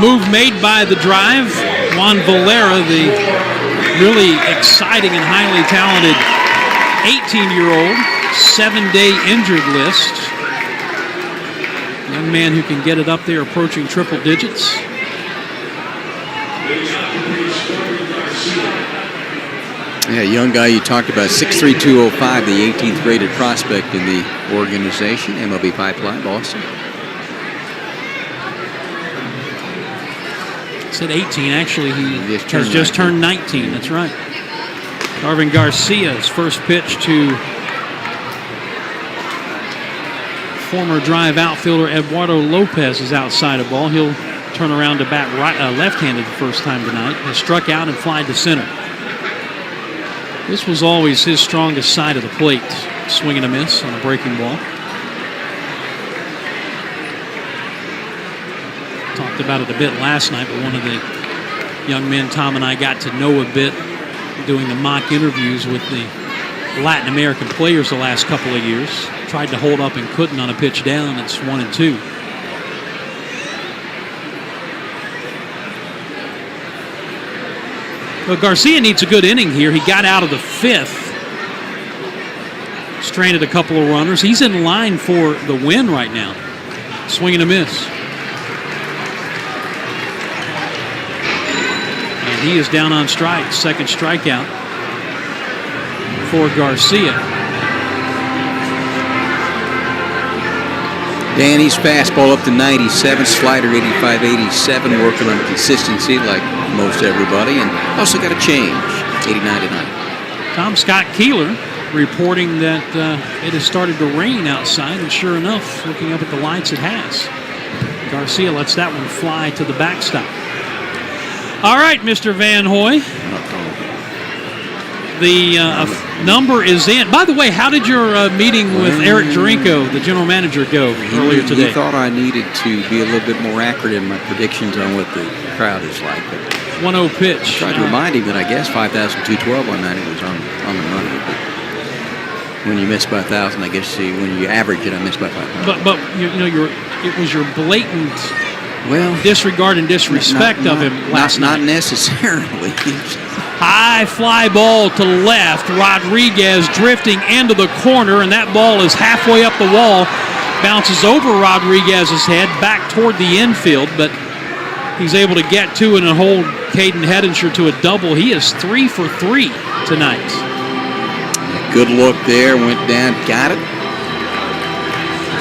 move made by the Drive. Juan Valera, the really exciting and highly talented 18-year-old, 7-day injured list. Young man who can get it up there approaching triple digits. Yeah, young guy you talked about, 6'3", 205, the 18th graded prospect in the organization, MLB Pipeline, Boston. Said 18, actually he has just turned 19, that's right. Darvin Garcia's first pitch to former Drive outfielder Eduardo Lopez is outside of ball. He'll turn around to bat left-handed the first time tonight. Has struck out and flied to center. This was always his strongest side of the plate. Swing and a miss on a breaking ball. Talked about it a bit last night, but one of the young men Tom and I got to know a bit doing the mock interviews with the Latin American players the last couple of years. Tried to hold up and couldn't on a pitch down. It's 1-2. But Garcia needs a good inning here. He got out of the 5th. Stranded a couple of runners. He's in line for the win right now. Swing and a miss. And he is down on strikes. Second strikeout for Garcia. Danny's fastball up to 97, slider 85-87, working on consistency like most everybody, and also got a change, 89-90. Tom Scott Keeler reporting that it has started to rain outside, and sure enough, looking up at the lights, it has. Garcia lets that one fly to the backstop. All right, Mr. Van Hoy. The number is in. By the way, how did your meeting with Eric Jarinko, the general manager, go earlier today? He thought I needed to be a little bit more accurate in my predictions on what the crowd is like. But 1-0 pitch. I tried to remind him that I guess 5,212 one night it was on the money. But when you miss by 1,000, I guess when you average it, I missed by 500. But it was your blatant disregard and disrespect of him last night. Not necessarily. High fly ball to left. Rodriguez drifting into the corner, and that ball is halfway up the wall. Bounces over Rodriguez's head back toward the infield, but he's able to get to it and hold Caden Hedinger to a double. He is 3 for 3 tonight. Good look there, went down, got it.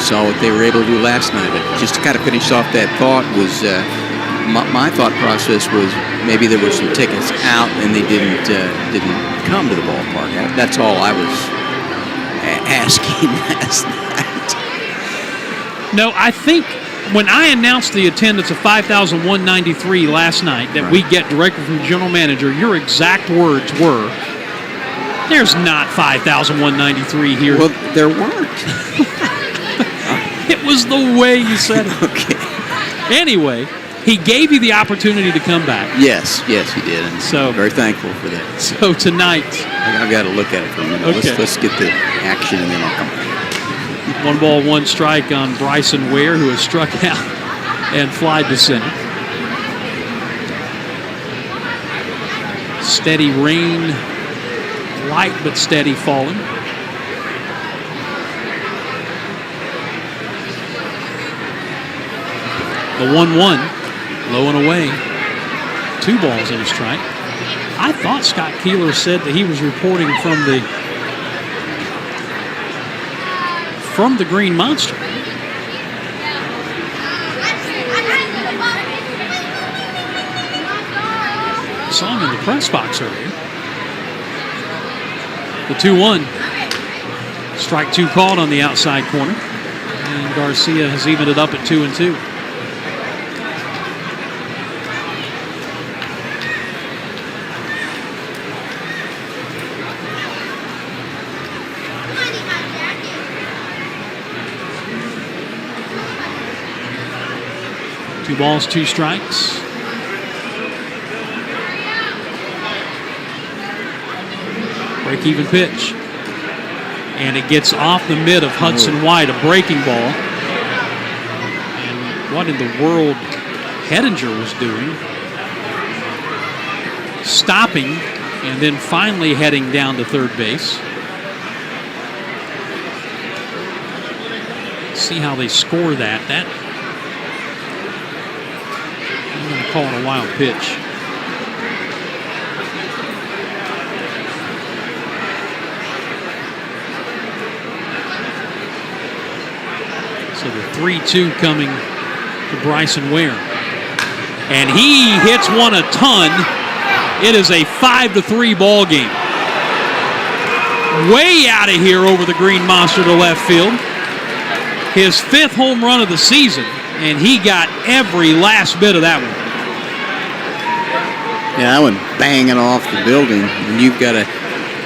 Saw what they were able to do last night. But just to kind of finish off that thought was, my thought process was maybe there were some tickets out and they didn't come to the ballpark. That's all I was asking last night. No, I think when I announced the attendance of 5,193 last night that we get directly from the general manager, your exact words were, "There's not 5,193 here." Well, there weren't. It was the way you said it. Okay. Anyway, he gave you the opportunity to come back. Yes, he did. And so very thankful for that. So tonight, I've got to look at it for a minute. Okay. Let's get the action and then I'll come back. 1 ball, 1 strike on Bryson Ware, who has struck out and flied to center. Steady rain, light but steady falling. The 1-1, low and away. 2 balls and a strike. I thought Scott Keeler said that he was reporting from the Green Monster. Saw him in the press box earlier. The 2-1. Strike 2 called on the outside corner. And Garcia has evened it up at 2-2. Two balls, 2 strikes. Break-even pitch. And it gets off the mid of Hudson White, a breaking ball. And what in the world Hedinger was doing, stopping and then finally heading down to third base. See how they score that. I'm going to call it a wild pitch. So the 3-2 coming to Bryson Ware. And he hits one a ton. It is a 5-3 ball game. Way out of here over the Green Monster to left field. His 5th home run of the season, and he got every last bit of that one. Yeah, that one banging off the building, and you've got to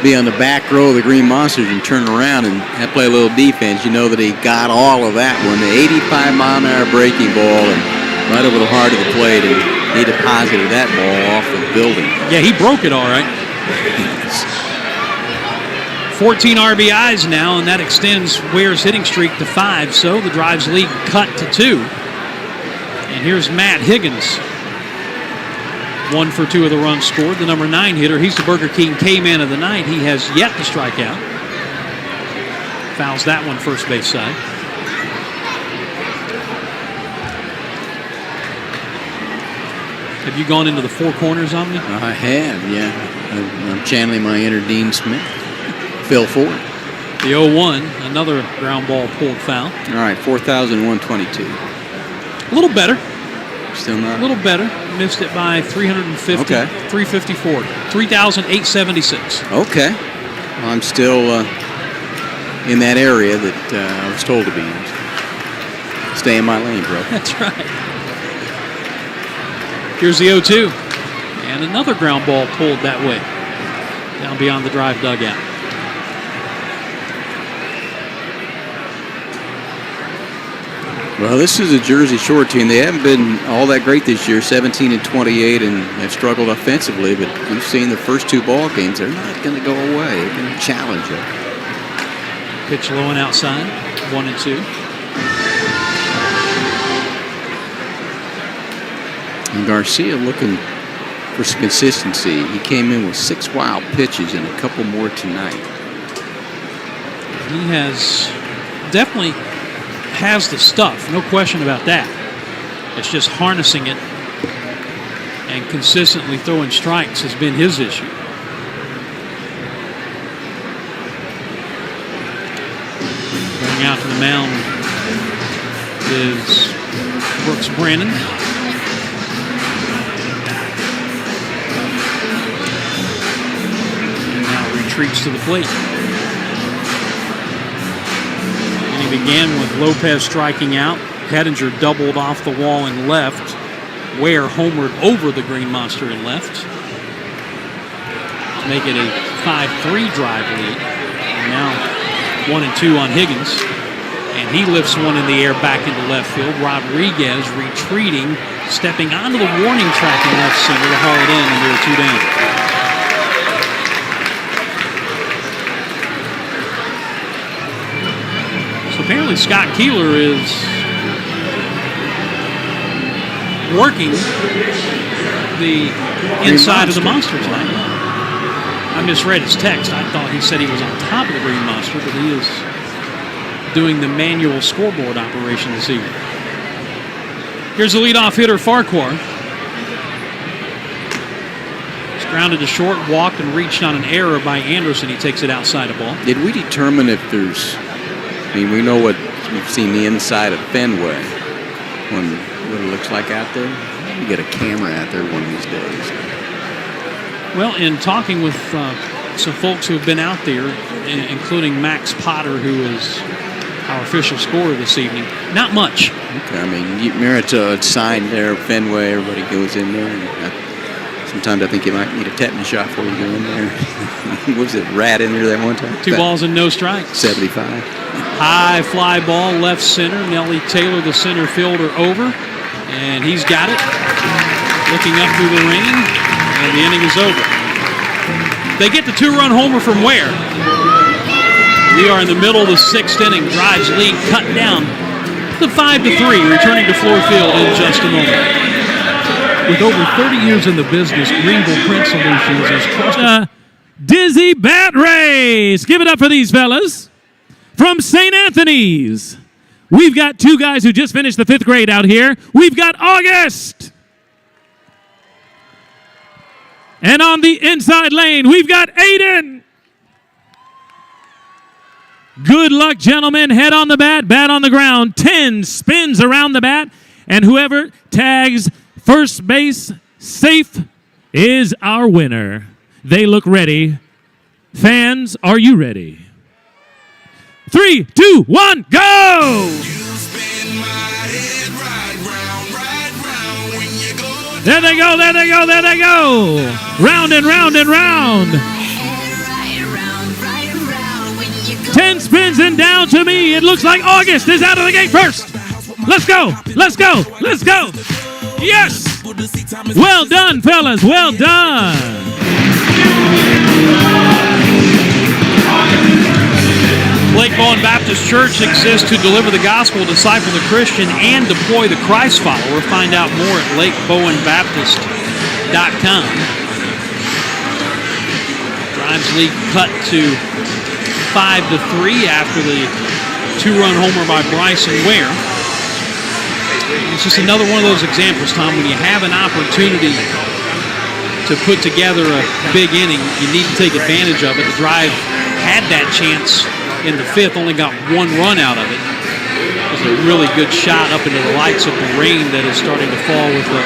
be on the back row of the Green Monsters and turn around and play a little defense. You know that he got all of that one. The 85-mile-an-hour breaking ball and right over the heart of the plate, and he deposited that ball off the building. Yeah, he broke it all right. 14 RBIs now, and that extends Ware's hitting streak to 5, so the drives lead cut to 2. And here's Matt Higgins. 1 for 2 of the runs scored. The number 9 hitter. He's the Burger King K-Man of the night. He has yet to strike out. Fouls that one first base side. Have you gone into the 4 corners on me? I have, yeah. I'm channeling my inner Dean Smith. Phil Ford. The 0-1, another ground ball pulled foul. All right, 4,122. A little better. Still not. A little better. Missed it by 350. Okay. 354. 3,876. Okay. Well, I'm still in that area that I was told to be in. Stay in my lane, bro. That's right. Here's the 0-2. And another ground ball pulled that way. Down beyond the drive dugout. Well, this is a Jersey Shore team. They haven't been all that great this year, 17-28, and have struggled offensively. But we've seen the first two ball games. They're not going to go away. They're going to challenge you. Pitch low and outside, 1-2. And Garcia looking for some consistency. He came in with 6 wild pitches and a couple more tonight. He definitely has the stuff, no question about that. It's just harnessing it and consistently throwing strikes has been his issue. Going out to the mound is Brooks Brannon. And now retreats to the plate. Began with Lopez striking out. Hettinger doubled off the wall and left. Ware homered over the Green Monster and left to make it a 5-3 drive lead. And now 1-2 on Higgins. And he lifts one in the air back into left field. Rodriguez retreating, stepping onto the warning track in left center to haul it in, and there are 2 down. Apparently Scott Keeler is working the inside of the Monster tonight. I misread his text. I thought he said he was on top of the Green Monster, but he is doing the manual scoreboard operation this evening. Here's the leadoff hitter, Farquhar. He's grounded to short, walked, and reached on an error by Anderson. He takes it outside the ball. Did we determine if there's... I mean, we know what we've seen the inside of Fenway, what it looks like out there. We get a camera out there one of these days. Well, in talking with some folks who have been out there, including Max Potter, who is our official scorer this evening, not much. Okay, I mean, Merritt sign there, Fenway, everybody goes in there. And sometimes I think you might need a tetanus shot before you go in there. Was it Rat in there that one time? 2 balls and no strikes. 75. High fly ball, left center. Nelly Taylor, the center fielder, over. And he's got it. Looking up through the rain. And the inning is over. They get the 2-run homer from Ware. We are in the middle of the 6th inning. Drives lead cut down to 5-3. Returning to Fluor Field in just a moment. With over 30 years in the business, Greenville Print Solutions is trusted. Dizzy Bat Race. Give it up for these fellas. From St. Anthony's, we've got 2 guys who just finished the 5th grade out here. We've got August. And on the inside lane, we've got Aiden. Good luck, gentlemen. Head on the bat, bat on the ground. 10 spins around the bat, and whoever tags first base safe is our winner. They look ready. Fans, are you ready? 3, 2, 1, go! There they go, there they go, there they go! Round and round and round. 10 spins and down to me. It looks like August is out of the gate first. Let's go, let's go, let's go. Yes! Well done, fellas, well done. Lake Bowen Baptist Church exists to deliver the gospel, disciple the Christian, and deploy the Christ follower. Find out more at lakebowenbaptist.com. Drives lead cut to 5-3 after the 2-run homer by Bryson Ware. It's just another one of those examples, Tom, when you have an opportunity to put together a big inning, you need to take advantage of it. The Drive had that chance in the fifth, only got one run out of it. It was a really good shot up into the lights of the rain that is starting to fall with a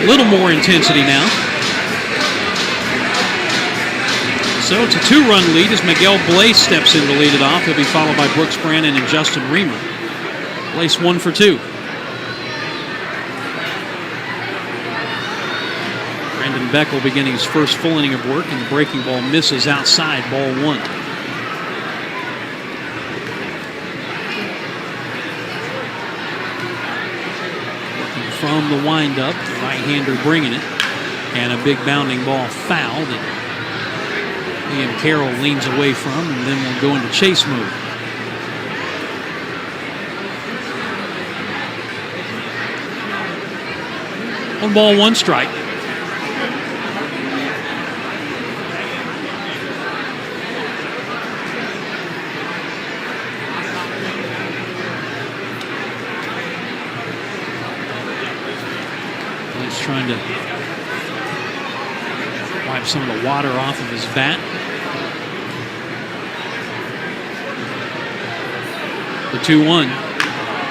little more intensity now. So it's a 2-run lead as Miguel Blaze steps in to lead it off. He'll be followed by Brooks Brannon and Justin Reamer. Blaze 1 for 2. Brandon Beck will begin his first full inning of work, and the breaking ball misses outside, ball 1. Working from the windup, the right-hander bringing it, and a big bounding ball foul that Liam Carroll leans away from, and then we'll go into chase mode. One ball, one strike. He's trying to wipe some of the water off of his bat. The 2-1.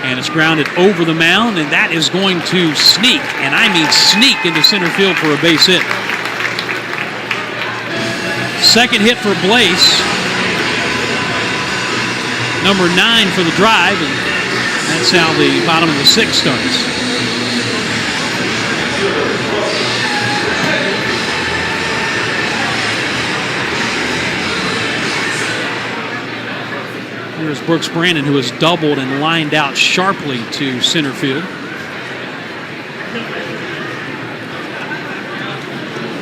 And it's grounded over the mound, and that is going to sneak, and I mean sneak, into center field for a base hit. Second hit for Blaze. Number 9 for the drive, and that's how the bottom of the 6th starts. Here's Brooks Brannon, who has doubled and lined out sharply to center field.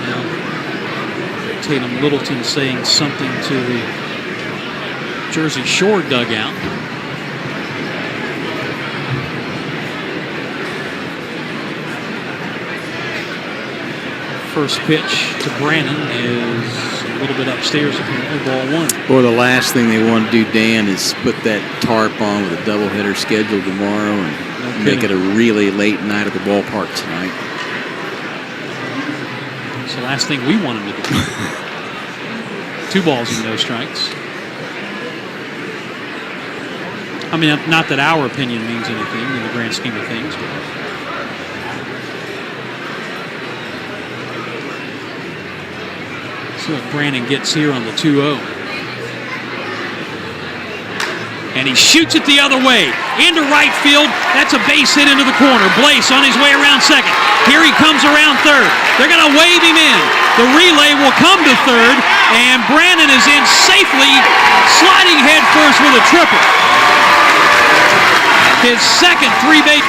Now, Tatum Littleton saying something to the Jersey Shore dugout. First pitch to Brannon is a little bit upstairs, apparently, ball 1. Boy, the last thing they want to do, Dan, is put that tarp on with a doubleheader scheduled tomorrow and make it a really late night at the ballpark tonight. It's the last thing we want them to do. 2 balls and no strikes. I mean, not that our opinion means anything in the grand scheme of things, but see what Brannon gets here on the 2-0. And he shoots it the other way, into right field. That's a base hit into the corner. Blaze on his way around second. Here he comes around third. They're going to wave him in. The relay will come to third, and Brannon is in safely, sliding head first with a triple. His second 3-base.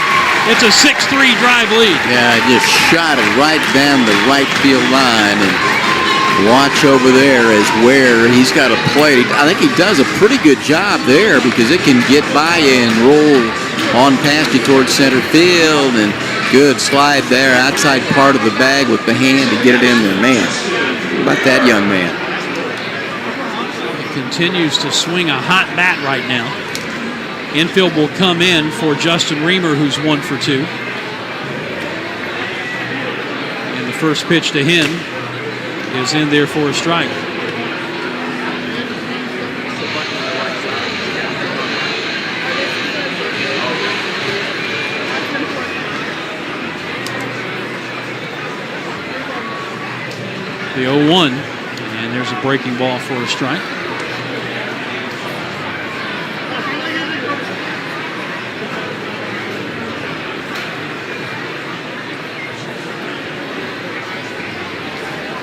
It's a 6-3 drive lead. Yeah, just shot it right down the right field line, and watch over there as where he's got a plate. I think he does a pretty good job there because it can get by you and roll on past you towards center field, and good slide there outside part of the bag with the hand to get it in there. Man, what about that young man? He continues to swing a hot bat right now. Infield will come in for Justin Reamer, who's 1 for 2. And the first pitch to him is in there for a strike. The 0-1, and there's a breaking ball for a strike.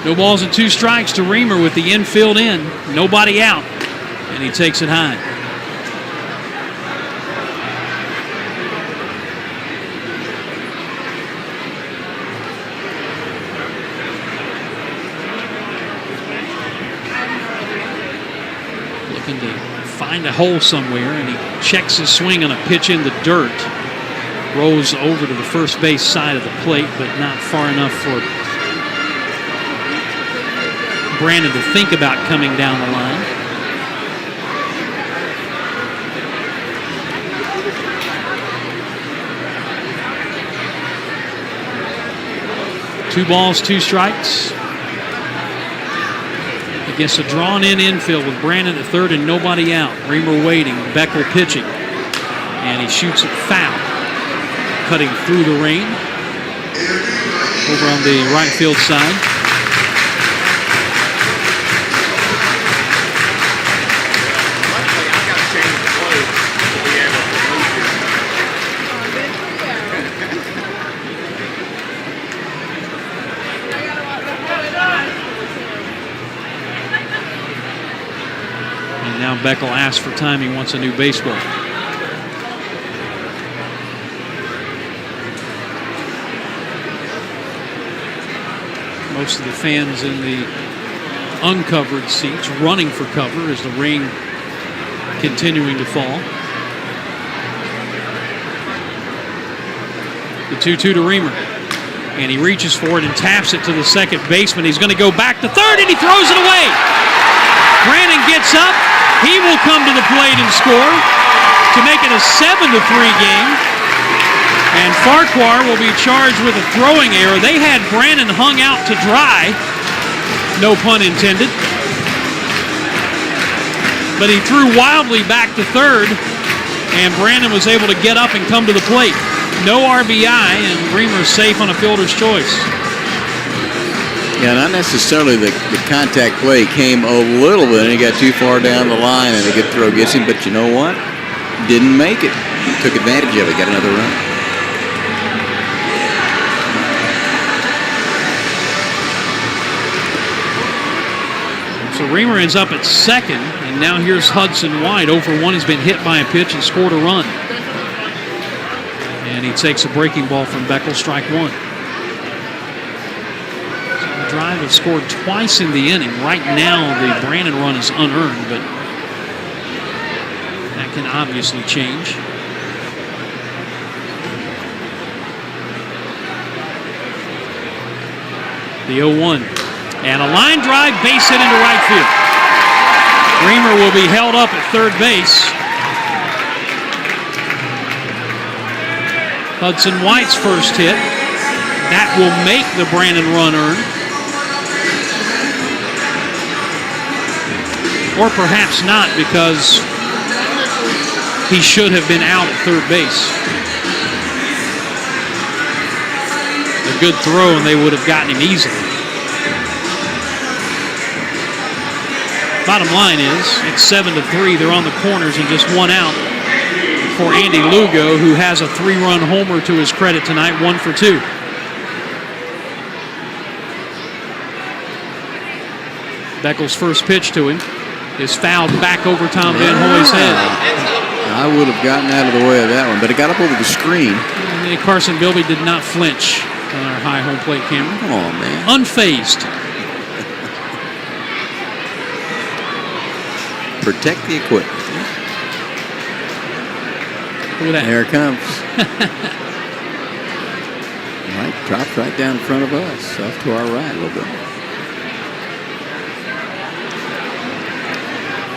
No balls and 2 strikes to Reamer with the infield in. Nobody out. And he takes it high. Looking to find a hole somewhere, and he checks his swing on a pitch in the dirt. Rolls over to the first base side of the plate, but not far enough for Brannon to think about coming down the line. Two balls, 2 strikes. against a drawn-in infield with Brandon at third and nobody out. Reamer waiting, Beckel pitching, and he shoots it foul, cutting through the rain over on the right field side. Now Beckel asks for time. He wants a new baseball. Most of the fans in the uncovered seats running for cover as the rain continuing to fall. The 2-2 to Reamer. And he reaches for it and taps it to the second baseman. He's going to go back to third, and he throws it away. Brandon gets up. He will come to the plate and score to make it a 7-3 game. And Farquhar will be charged with a throwing error. They had Brandon hung out to dry. No pun intended. But he threw wildly back to third, and Brandon was able to get up and come to the plate. No RBI, and Reamer's safe on a fielder's choice. Yeah, not necessarily the contact play came a little bit, and he got too far down the line, and a good throw gets him. But you know what? Didn't make it. Took advantage of it. Got another run. So Reamer ends up at second, and now here's Hudson White. 0 for 1. He's been hit by a pitch and scored a run. And he takes a breaking ball from Beckel, strike one. Drive have scored twice in the inning. Right now, the Brandon run is unearned, but that can obviously change. The 0-1. And a line drive, base hit into right field. Reamer will be held up at third base. Hudson White's first hit. That will make the Brandon run earned. Or perhaps not, because he should have been out at third base. A good throw, and they would have gotten him easily. Bottom line is, it's 7-3. They're on the corners and just one out for Andy Lugo, who has a 3-run homer to his credit tonight, 1 for 2. Beckel's first pitch to him is fouled back over Tom Van Hoy's head. I would have gotten out of the way of that one, but it got up over the screen. And Carson Bilby did not flinch on our high home plate camera. Come on, man. Unfazed. Protect the equipment. Look at that. There it comes. Right, dropped right down in front of us, off to our right a little bit.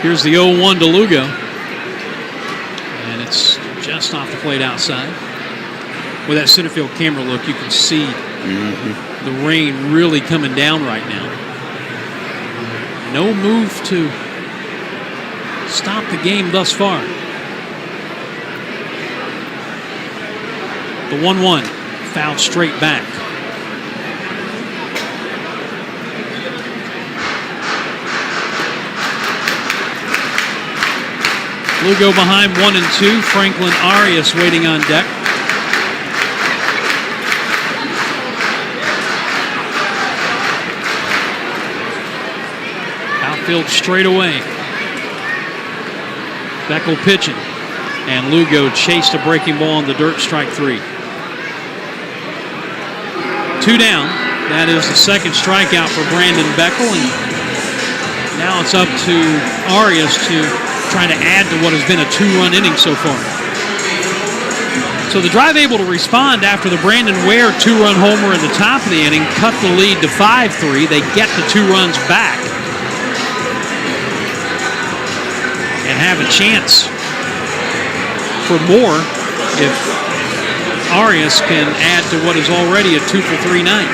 Here's the 0-1 to Lugo. And it's just off the plate outside. With that center field camera look, you can see the rain really coming down right now. No move to stop the game thus far. The 1-1, fouled straight back. Lugo behind 1 and 2. Franklin Arias waiting on deck. Outfield straight away. Beckel pitching. And Lugo chased a breaking ball on the dirt, strike 3. 2 down. That is the second strikeout for Brandon Beckel. And now it's up to Arias to try to add to what has been a 2-run inning so far. So the Drive able to respond after the Brandon Ware 2-run homer at the top of the inning, cut the lead to 5-3. They get the 2 runs back and have a chance for more if Arias can add to what is already a 2-for-3 night.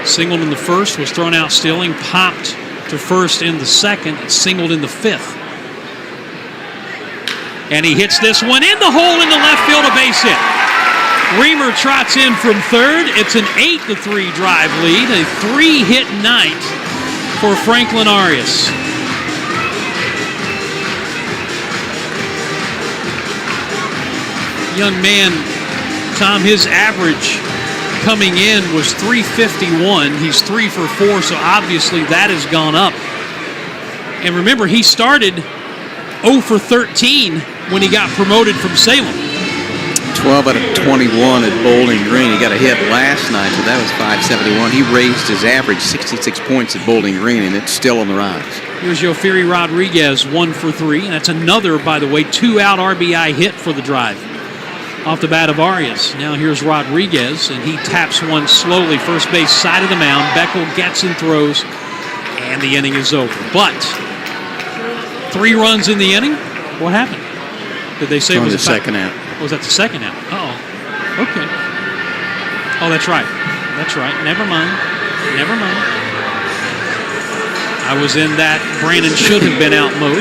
Singled in the first, was thrown out stealing, popped to first in the second, and singled in the fifth. And he hits this one in the hole in the left field, a base hit. Reamer trots in from third. It's an 8-3 drive lead, a 3-hit night for Franklin Arias. Young man, Tom, his average coming in was 351. He's 3 for 4, so obviously that has gone up. And remember, he started 0 for 13 when he got promoted from Salem. 12 out of 21 at Bowling Green. He got a hit last night, so that was 571. He raised his average 66 points at Bowling Green, and it's still on the rise. Here's Yofiri Rodriguez, 1 for 3. And that's another, by the way, 2-out RBI hit for the drive off the bat of Arias. Now here's Rodriguez, and he taps one slowly, first base side of the mound. Beckel gets and throws, and the inning is over. But 3 runs in the inning. What happened? Did they say it was the second out? Was that the second out? Oh, okay. Oh, that's right. That's right. Never mind. Never mind. I was in that Brandon should have been out mode.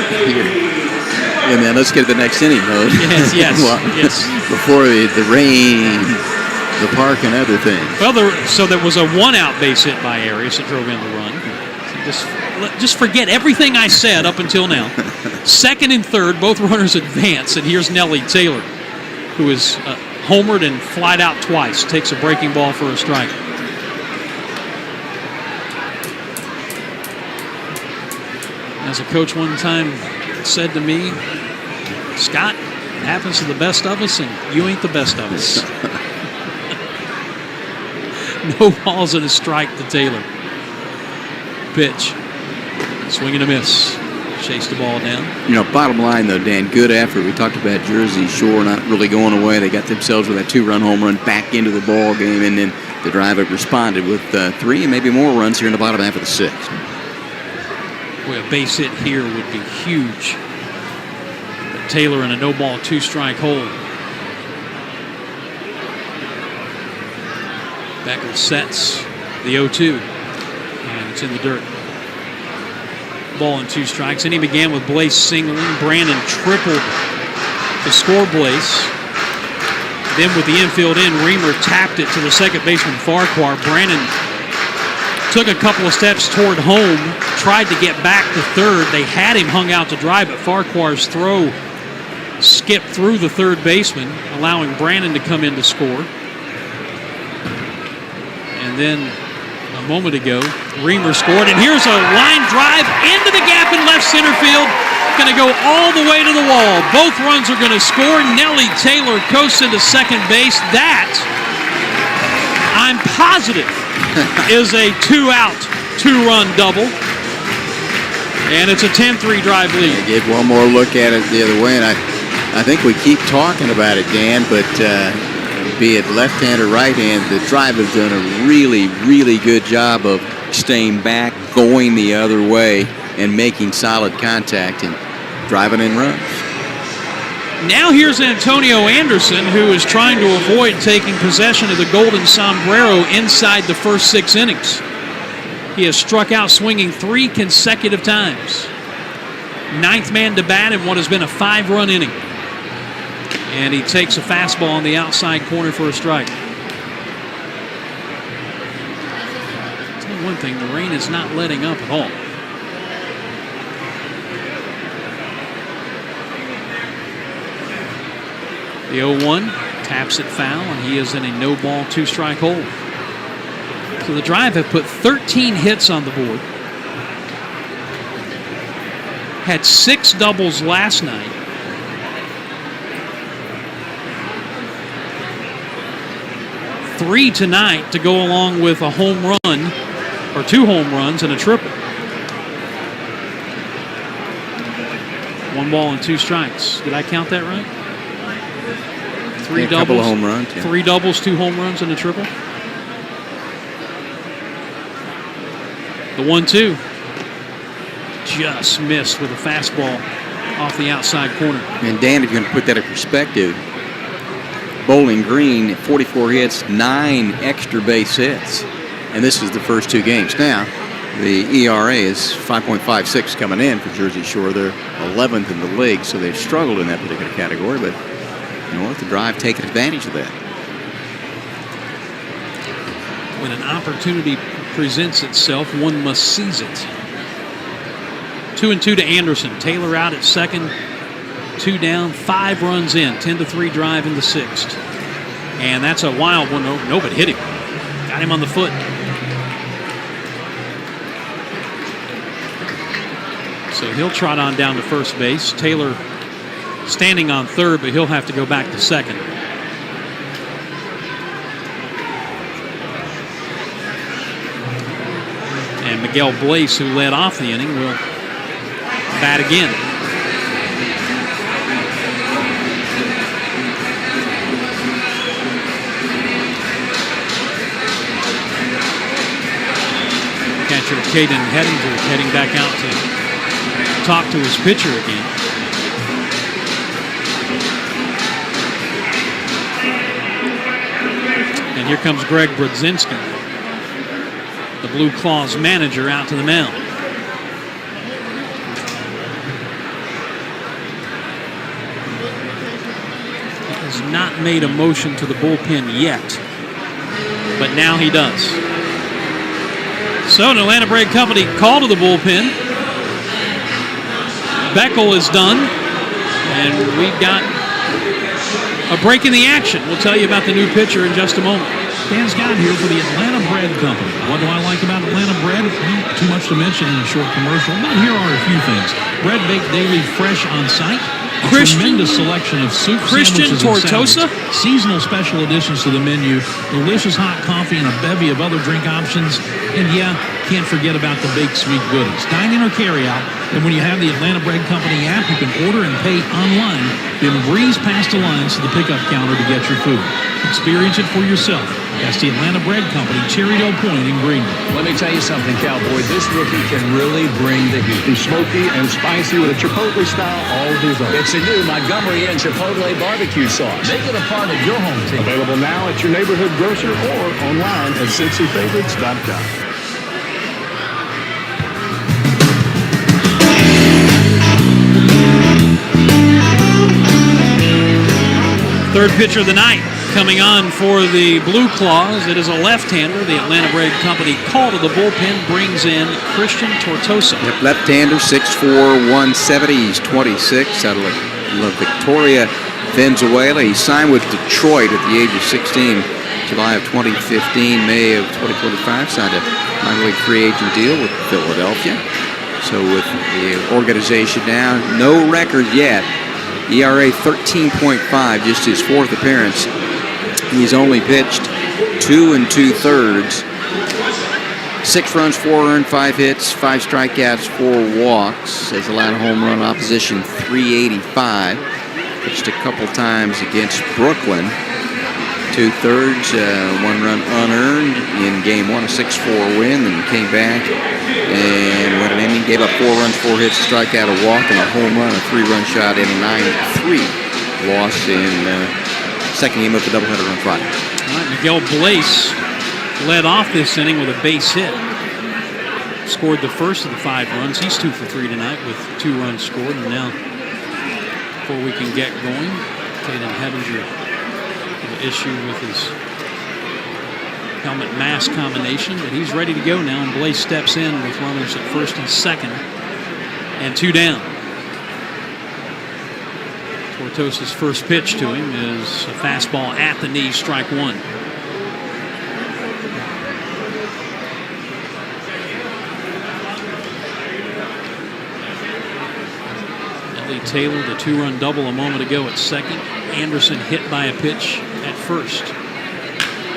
Yeah, man, let's get to the next inning mode. Yes. Well, yes. Before the rain, the park, and other things. Well, so there was a 1-out base hit by Arias that drove in the run. Just forget everything I said up until now. Second and third, both runners advance, and here's Nellie Taylor, who is homered and flied out twice. Takes a breaking ball for a strike. As a coach one time said to me, Scott, it happens to the best of us, and you ain't the best of us. No balls and a strike to Taylor. Pitch. Swing and a miss. Chase the ball down. You know, bottom line, though, Dan, good effort. We talked about Jersey Shore not really going away. They got themselves with that 2-run home run back into the ball game, and then the driver responded with 3 and maybe more runs here in the bottom half of the 6th. Boy, a base hit here would be huge. But Taylor in a no-ball, 2-strike hole. Beckel sets the 0-2, and it's in the dirt. Ball and 2 strikes. And he began with Blaze singling. Brandon tripled to score Blaze. Then with the infield in, Reamer tapped it to the second baseman Farquhar. Brandon took a couple of steps toward home, tried to get back to third. They had him hung out to dry, but Farquhar's throw skipped through the third baseman, allowing Brandon to come in to score. And then a moment ago, Reamer scored, and here's a line drive into the gap in left center field. Going to go all the way to the wall. Both runs are going to score. Nellie Taylor coasts into second base. That, I'm positive, is a 2-out, 2-run double. And it's a 10-3 drive lead. Get one more look at it the other way, and I think we keep talking about it, Dan, but be it left hand or right hand, the driver's done a really, really good job of staying back, going the other way, and making solid contact and driving in runs. Now here's Antonio Anderson, who is trying to avoid taking possession of the Golden Sombrero inside the first 6 innings. He has struck out swinging 3 consecutive times. 9th man to bat in what has been a 5-run inning. And he takes a fastball on the outside corner for a strike. I'll tell you one thing, the rain is not letting up at all. The 0-1 taps it foul, and he is in a no-ball, 2-strike hole. So the Drive have put 13 hits on the board. Had 6 doubles last night. Three tonight to go along with a home run, or 2 home runs and a triple. 1 ball and 2 strikes. Did I count that right? 3 doubles. A couple of home runs. Yeah. 3 doubles, 2 home runs, and a triple. The 1-2 just missed with a fastball off the outside corner. And Dan, if you're going to put that in perspective, Bowling Green, 44 hits, 9 extra base hits. And this is the first 2 games. Now, the ERA is 5.56 coming in for Jersey Shore. They're 11th in the league, so they've struggled in that particular category, but North, the Drive taking advantage of that. When an opportunity presents itself, one must seize it. 2-2 to Anderson. Taylor out at second, 2 down, 5 runs in, 10-3 drive in the 6th. And that's a wild one. No, but hit him. Got him on the foot. So he'll trot on down to first base. Taylor standing on third, but he'll have to go back to second. And Miguel Blaze, who led off the inning, will bat again. Catcher Caden Hedinger heading back out to talk to his pitcher again. And here comes Greg Brodzinski, the Blueclaws manager, out to the mound. He has not made a motion to the bullpen yet, but now he does. So an Atlanta Bread Company call to the bullpen. Beckel is done, and we've got a break in the action. We'll tell you about the new pitcher in just a moment. Dan Scott here for the Atlanta Bread Company. What do I like about Atlanta Bread? Well, too much to mention in a short commercial, but here are a few things. Bread baked daily, fresh on site. A tremendous selection of soup, sandwiches, Tortosa, and salads. Seasonal special additions to the menu. Delicious hot coffee and a bevy of other drink options. And yeah, can't forget about the baked sweet goodies. Dine in or carry out. And when you have the Atlanta Bread Company app, you can order and pay online, then breeze past the lines to the pickup counter to get your food. Experience it for yourself. That's the Atlanta Bread Company, Cherrydale Point in Greenville. Let me tell you something, Cowboy. This rookie can really bring the heat. He's smoky and spicy with a Chipotle style all his own. It's a new Montgomery and Chipotle barbecue sauce. Make it a part of your home team. Available now at your neighborhood grocer or online at CincyFavorites.com. Third pitcher of the night coming on for the Blueclaws. It is a left-hander. The Atlanta Bread Company call to the bullpen brings in Christian Tortosa. Yep, left-hander, 6'4", 170. He's 26 out of La Victoria, Venezuela. He signed with Detroit at the age of 16, July of 2015, May of 2025. Signed a minor league free agent deal with Philadelphia. So with the organization now, no record yet. ERA 13.5, just his 4th appearance. He's only pitched 2 2/3. 6 runs, 4 earned, 5 hits, 5 strikeouts, 4 walks. Has allowed a home run, opposition 385. Pitched a couple times against Brooklyn. 2/3, 1 run unearned in game 1, a 6-4 win, and came back and went an inning, gave up 4 runs, 4 hits, a strikeout, a walk, and a home run, a 3-run shot in a 9-3 loss in second game of the doubleheader on Friday. All right, Miguel Blaze led off this inning with a base hit. Scored the first of the 5 runs. He's 2 for 3 tonight with 2 runs scored. And now, before we can get going, Caden Hedinger an issue with his helmet mask combination, but he's ready to go now, and Blaze steps in with runners at first and second and 2 down. Tortosa's first pitch to him is a fastball at the knee, strike 1. Ellie Taylor, the 2-run double a moment ago at second. Anderson hit by a pitch at first.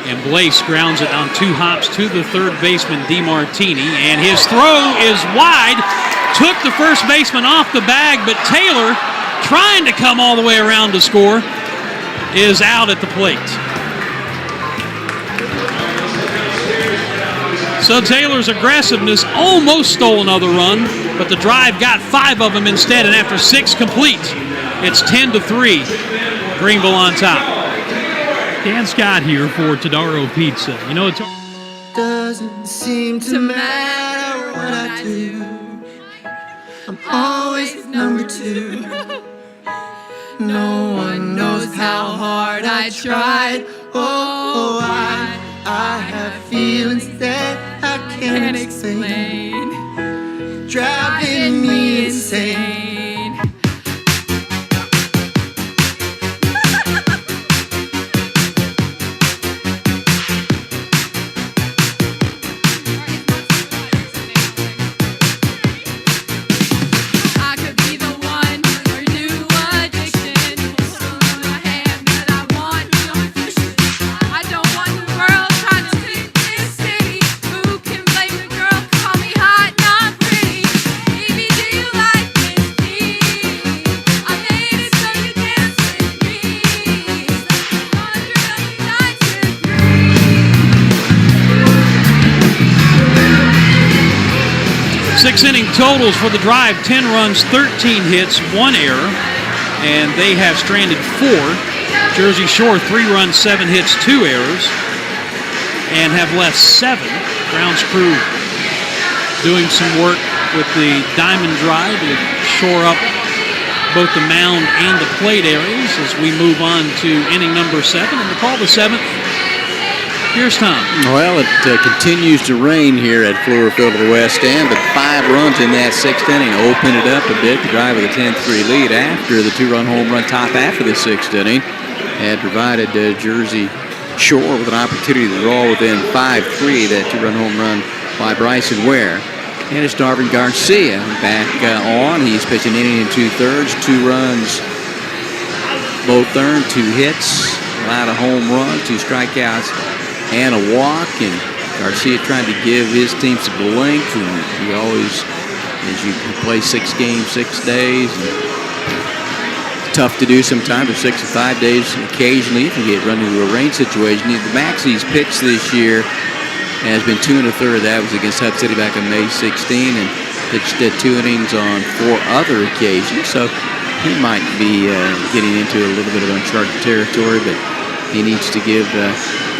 And Blaze grounds it on 2 hops to the third baseman, DeMartini, and his throw is wide. Took the first baseman off the bag, but Taylor, trying to come all the way around to score, is out at the plate. So Taylor's aggressiveness almost stole another run, but the drive got 5 of them instead, and after 6 complete, it's 10-3, Greenville on top. Dan Scott here for Todaro Pizza. You know, it's doesn't seem to matter what I do. I'm always number 2. No one knows how hard I tried. Oh, I have feelings that I can't explain, driving me insane. Six-inning totals for the drive: 10 runs, 13 hits, 1 error, and they have stranded 4. Jersey Shore, 3 runs, 7 hits, 2 errors, and have left 7. Grounds crew doing some work with the diamond drive to shore up both the mound and the plate areas as we move on to inning number 7. And to call the 7th, here's Tom. Well, it continues to rain here at Fluor Field of the West End, but 5 runs in that 6th inning opened it up a bit. The drive with a 10-3 lead after the 2-run home run top after the 6th inning had provided Jersey Shore with an opportunity to draw within 5-3, that 2-run home run by Bryson Ware. And it's Darvin Garcia back on. He's pitching inning and 2/3, 2 runs, both earned, 2 hits, allowed a home run, 2 strikeouts, and a walk. And Garcia trying to give his team some length, and he always, as you play 6 games, 6 days, and it's tough to do sometimes, or 6 to 5 days occasionally if you get run into a rain situation. The max he's pitched this year has been 2 1/3. That was against Hub City back on May 16, and pitched 2 innings on 4 other occasions. So he might be getting into a little bit of uncharted territory, but he needs to give the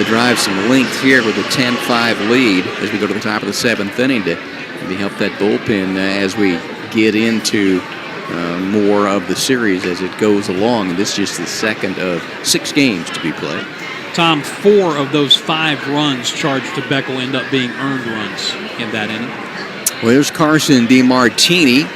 drive some length here with a 10-5 lead as we go to the top of the 7th inning to maybe help that bullpen as we get into more of the series as it goes along. And this is just the second of 6 games to be played. Tom, 4 of those 5 runs charged to Beck will end up being earned runs in that inning. Well, here's Carson DeMartini,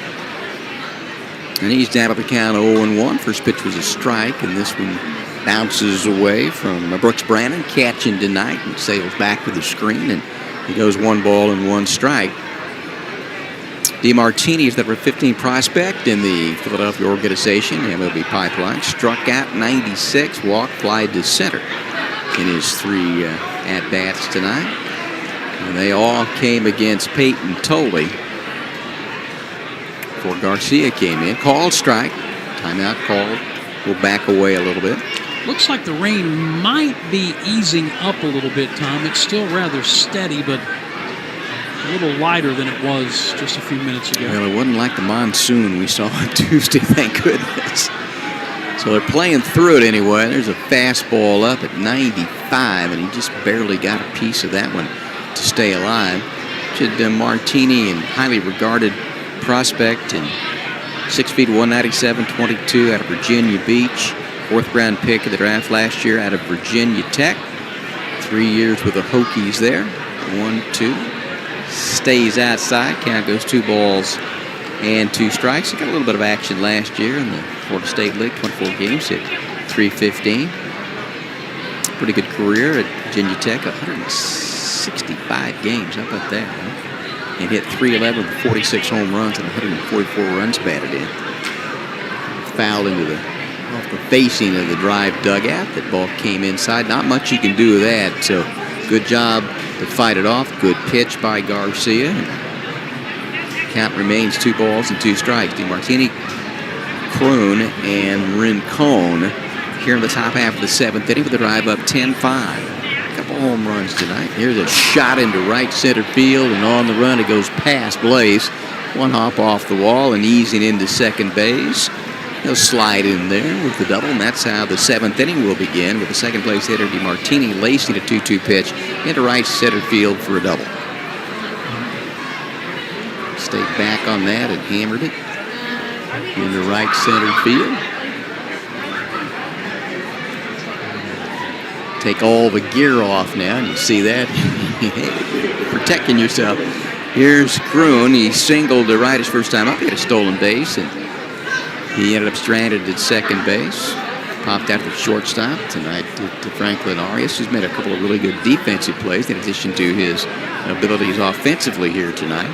and he's down at the count 0-1. First pitch was a strike, and this one bounces away from Brooks Brannon, catching tonight, and sails back to the screen, and he goes 1 ball and 1 strike. DeMartini is the number 15 prospect in the Philadelphia organization, MLB Pipeline. Struck out 96, walked, fly to center in his 3 at-bats tonight. And they all came against Peyton Tolle before Garcia came in. Called strike. Timeout called. We'll back away a little bit. Looks like the rain might be easing up a little bit, Tom. It's still rather steady, but a little lighter than it was just a few minutes ago. Well, it wasn't like the monsoon we saw on Tuesday, thank goodness. So they're playing through it anyway. There's a fastball up at 95, and he just barely got a piece of that one to stay alive. Martini, and highly regarded prospect, and 6 feet 197, 22 out of Virginia Beach. 4th round pick of the draft last year out of Virginia Tech. 3 years with the Hokies there. 1-2. Stays outside. Count goes 2 balls and 2 strikes. He got a little bit of action last year in the Florida State League. 24 games, hit .315. Pretty good career at Virginia Tech. 165 games. How about that? Huh? And hit .311 with 46 home runs and 144 runs batted in. Foul into off the facing of the drive dugout. That ball came inside. Not much you can do with that. So good job to fight it off. Good pitch by Garcia. Count remains 2 balls and 2 strikes. DeMartini, Kroon, and Rincon here in the top half of the 7th inning with the drive up 10-5. A couple home runs tonight. Here's a shot into right center field, and on the run it goes past Blaze. 1 hop off the wall and easing into second base. He'll slide in there with the double, and that's how the 7th inning will begin, with the second-place hitter DeMartini lacing a 2-2 pitch into right center field for a double. Stayed back on that and hammered it into right center field. Take all the gear off now, and you see that. Protecting yourself. Here's Kroon. He singled to right his first time up. He had a stolen base, and he ended up stranded at second base. Popped out to the shortstop tonight to Franklin Arias, who's made a couple of really good defensive plays in addition to his abilities offensively here tonight.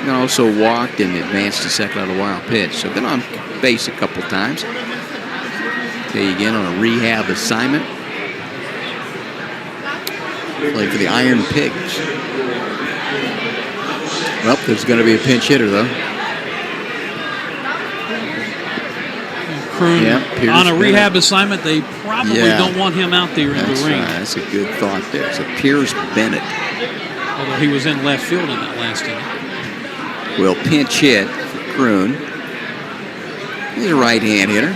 And also walked and advanced to second on a wild pitch. So been on base a couple times. Okay, again on a rehab assignment. Played for the Iron Pigs. Well, there's going to be a pinch hitter, though. Kroon, on a rehab assignment, they probably don't want him out there in the ring. Right. That's a good thought there. So Piers Bennett. Although he was in left field in that last inning. Will pinch hit for Kroon. He's a right-hand hitter.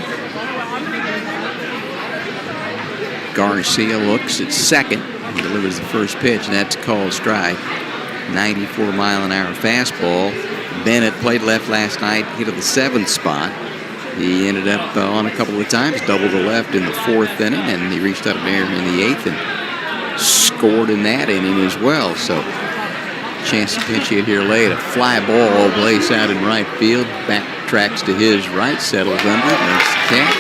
Garcia looks at second. He delivers the first pitch, and that's called strike. 94-mile-an-hour fastball. Bennett played left last night, hit at the 7th spot. He ended up on a couple of times, doubled to left in the 4th inning, and he reached out there in the 8th and scored in that inning as well. So, chance to pinch hit here late. A fly ball blaze out in right field. Backtracks to his right, settles under it. There's the catch.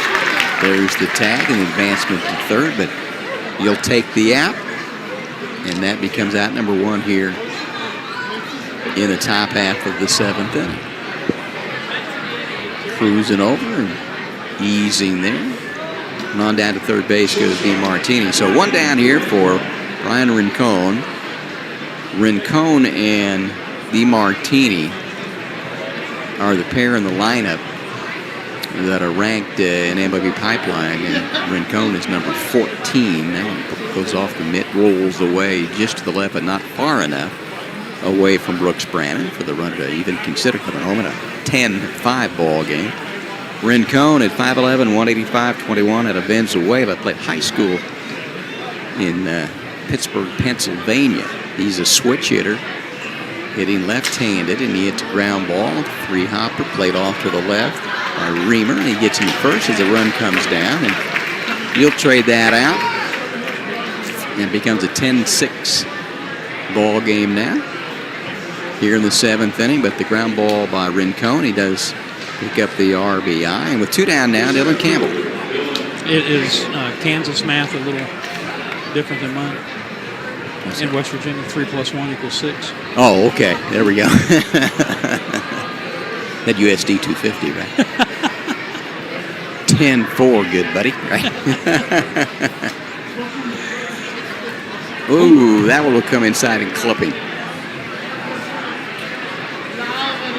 There's the tag and advancement to third, but he'll take the out, and that becomes out number 1 here in the top half of the 7th inning. Cruising over and easing there. And on down to third base goes DeMartini. So one down here for Brian Rincon. Rincon and DeMartini are the pair in the lineup that are ranked in MLB Pipeline. And Rincon is number 14. That one goes off the mitt, rolls away just to the left, but not far enough away from Brooks Brannon for the runner to even consider coming home in a 10-5 ball game. Rincon at 5'11", 185-21 out of Venezuela, played high school in Pittsburgh, Pennsylvania. He's a switch hitter, hitting left-handed, and he hits a ground ball, 3-hopper, played off to the left by Reamer, and he gets him first as the run comes down, and he'll trade that out, and it becomes a 10-6 ball game now here in the 7th inning, but the ground ball by Rincon, he does pick up the RBI, and with 2 down now, Dylan Campbell. It is Kansas math a little different than mine. In West Virginia, 3 + 1 = 6. Oh, okay. There we go. That USD 250, right? 10-4, good buddy. Right? Ooh, that one will come inside and clip him.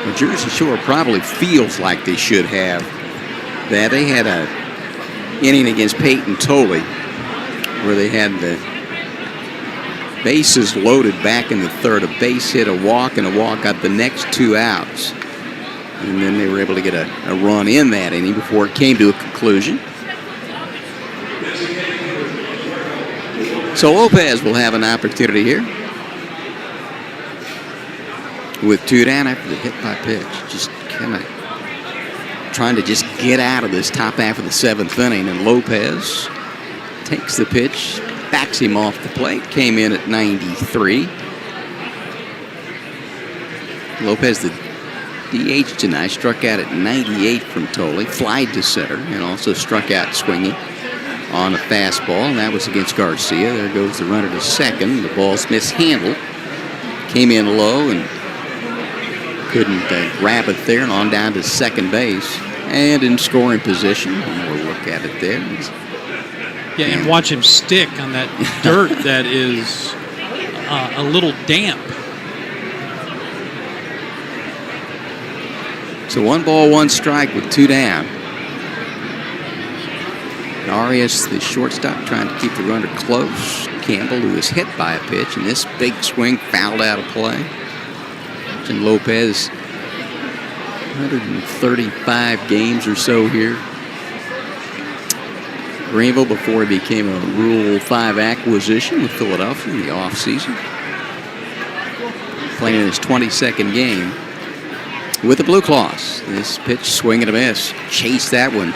Well, Jersey Shore probably feels like they should have that. They had a inning against Peyton Tolley where they had the bases loaded back in the 3rd, a base hit, a walk, and a walk got the next 2 outs. And then they were able to get a run in that inning before it came to a conclusion. So Lopez will have an opportunity here with 2 down after the hit by pitch. Just kind of trying to just get out of this top half of the 7th inning, and Lopez takes the pitch, backs him off the plate, came in at 93. Lopez, the DH tonight, struck out at 98 from Tolley, flied to center, and also struck out swinging on a fastball, and that was against Garcia. There goes the runner to second. The ball's mishandled. Came in low and couldn't grab it there, and on down to second base and in scoring position. We'll look at it there. Yeah, and watch him stick on that dirt that is a little damp. So 1 ball, 1 strike with 2 down. Arias, the shortstop, trying to keep the runner close. Campbell, who was hit by a pitch, and this big swing fouled out of play. And Lopez 135 games or so here. Greenville before he became a Rule 5 acquisition with Philadelphia in the offseason. Playing in his 22nd game with the Blueclaws. This pitch, swing and a miss. Chased that one.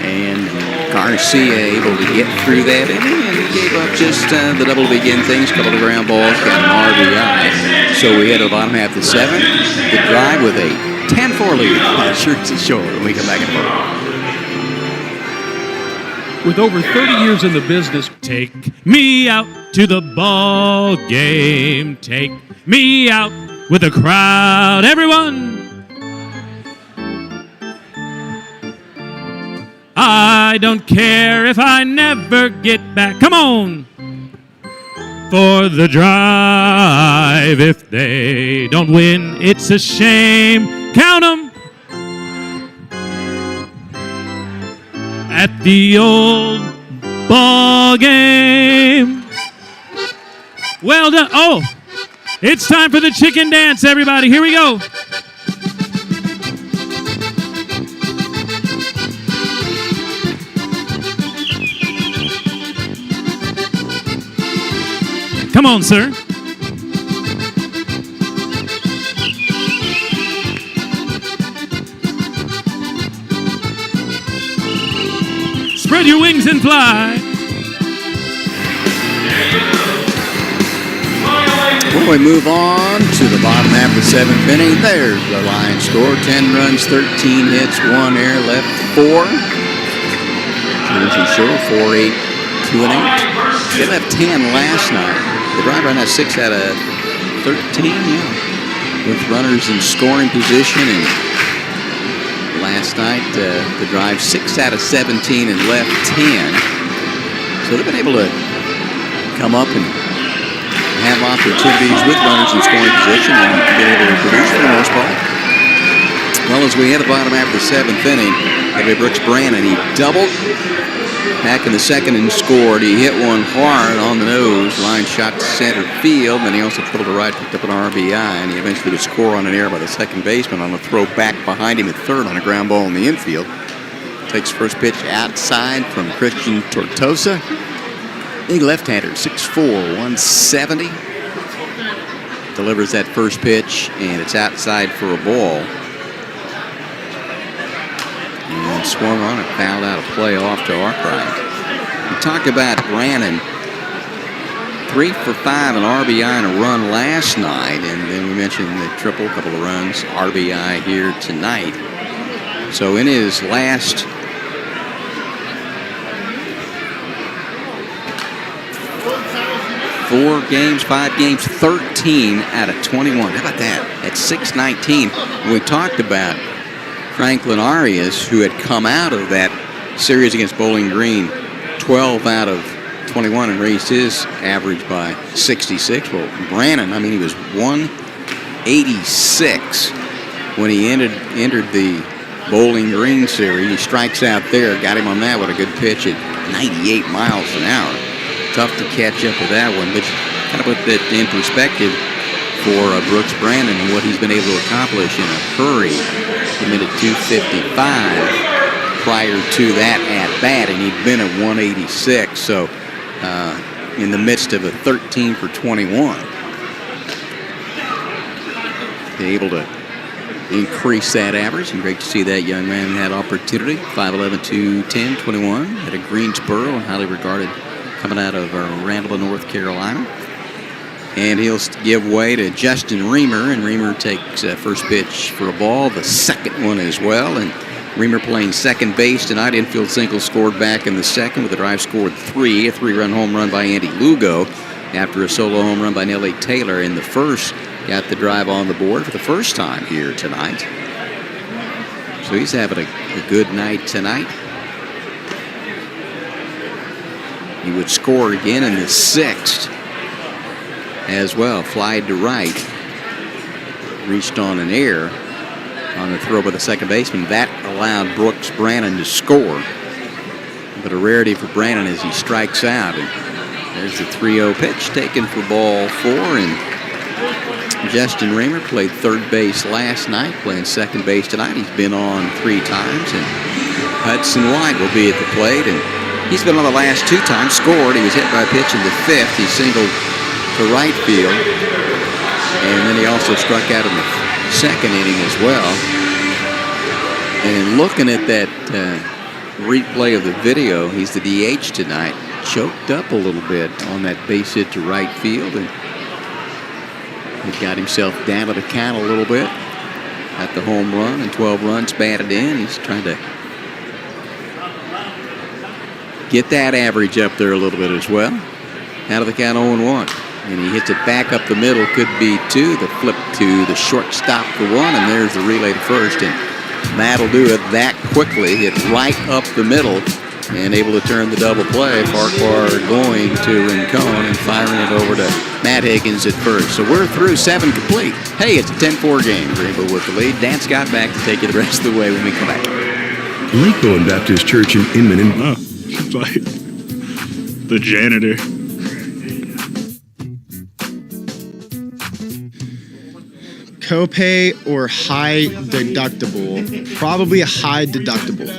And Garcia able to get through that. And he gave up just the double to begin things. Couple of ground balls. Got an RBI. So we head to the bottom half of the 7th. The Drive with a 10-4 lead on Jersey Shore when we come back and forth. With over 30 years in the business, take me out to the ball game. Take me out with a crowd. Everyone. I don't care if I never get back. Come on. For the Drive. If they don't win, it's a shame. Count 'em. At the old ball game. Well done. Oh, it's time for the chicken dance, everybody. Here we go. Come on, sir. Spread your wings and fly. When we move on to the bottom half of the 7th inning, there's the Lions score. 10 runs, 13 hits, 1 error, left 4. Jersey Shore, 4-8, 2-8. They left 10 last night. The Drive ran out 6 out of 13, with runners in scoring position. And last night, the Drive 6 out of 17 and left 10. So they've been able to come up and have opportunities with runners in scoring position and been able to produce for the most part. Well, as we hit the bottom half of the 7th inning, that'll be Brooks Brannon. He doubled back in the 2nd and scored. He hit one hard on the nose. Line shot to center field. Then he also tripled to right, picked up an RBI, and he eventually would score on an error by the second baseman on a throw back behind him at third on a ground ball in the infield. Takes first pitch outside from Christian Tortosa. Big left-hander, 6'4", 170. Delivers that first pitch, and it's outside for a ball. And swung on it, fouled out a play off to Arkwright. We talk about Brannon. 3 for 5, an RBI and a run last night. And then we mentioned the triple, couple of runs, RBI here tonight. So in his last 5 games, 13 out of 21. How about that? At 6-19. We talked about Franklin Arias, who had come out of that series against Bowling Green, 12 out of 21 and raised his average by 66. Well, Brannon, I mean, he was 186 when he entered the Bowling Green series. He strikes out there, got him on that with a good pitch at 98 miles an hour. Tough to catch up with that one, but kind of put that in perspective for Brooks Brannon and what he's been able to accomplish in a hurry. He made it 255 prior to that at-bat, and he'd been at 186, so in the midst of a 13 for 21. They're able to increase that average, and great to see that young man had opportunity. 5'11", 210, 21 at a Greensboro, highly regarded coming out of Randall, North Carolina. And he'll give way to Justin Reamer, and Reamer takes first pitch for a ball, the second one as well. And Reamer playing second base tonight. Infield single scored back in the second with the Drive scored 3. A 3-run home run by Andy Lugo after a solo home run by Nellie Taylor in the first. Got the Drive on the board for the first time here tonight. So he's having a good night tonight. He would score again in the 6th as well. Flied to right. Reached on an error on the throw by the second baseman. That allowed Brooks Brannon to score. But a rarity for Brannon as he strikes out. And there's the 3-0 pitch taken for ball 4. And Justin Reamer played third base last night, playing second base tonight. He's been on 3 times, and Hudson White will be at the plate, and he's been on the last 2 times, scored. He was hit by a pitch in the 5th. He singled to right field, and then he also struck out in the 2nd inning as well. And looking at that replay of the video, he's the DH tonight. Choked up a little bit on that base hit to right field, and he got himself down to the count a little bit at the home run, and 12 runs batted in. He's trying to get that average up there a little bit as well. Out of the count 0-1. And he hits it back up the middle, could be 2. The flip to the shortstop for 1, and there's the relay to first. And Matt'll do it that quickly, hit right up the middle, and able to turn the double play. Farquhar going to Rincon and firing it over to Matt Higgins at first. So we're through 7 complete. Hey, it's a 10-4 game. Greenville with the lead. Dan Scott back to take you the rest of the way when we come back. Lakeland Baptist Church in Inman. Oh, like the janitor. Copay or high deductible? Probably a high deductible.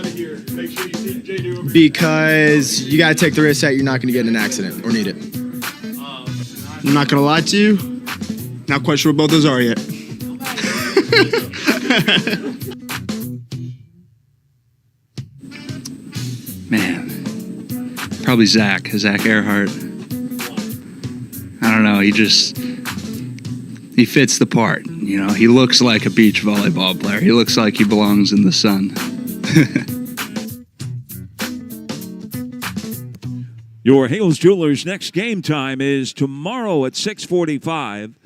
Because you got to take the risk that you're not going to get in an accident or need it. I'm not going to lie to you. Not quite sure what both those are yet. Man, probably Zach Earhart. I don't know. He fits the part. You know, he looks like a beach volleyball player. He looks like he belongs in the sun. Your Hales Jewelers next game time is tomorrow at 6:45,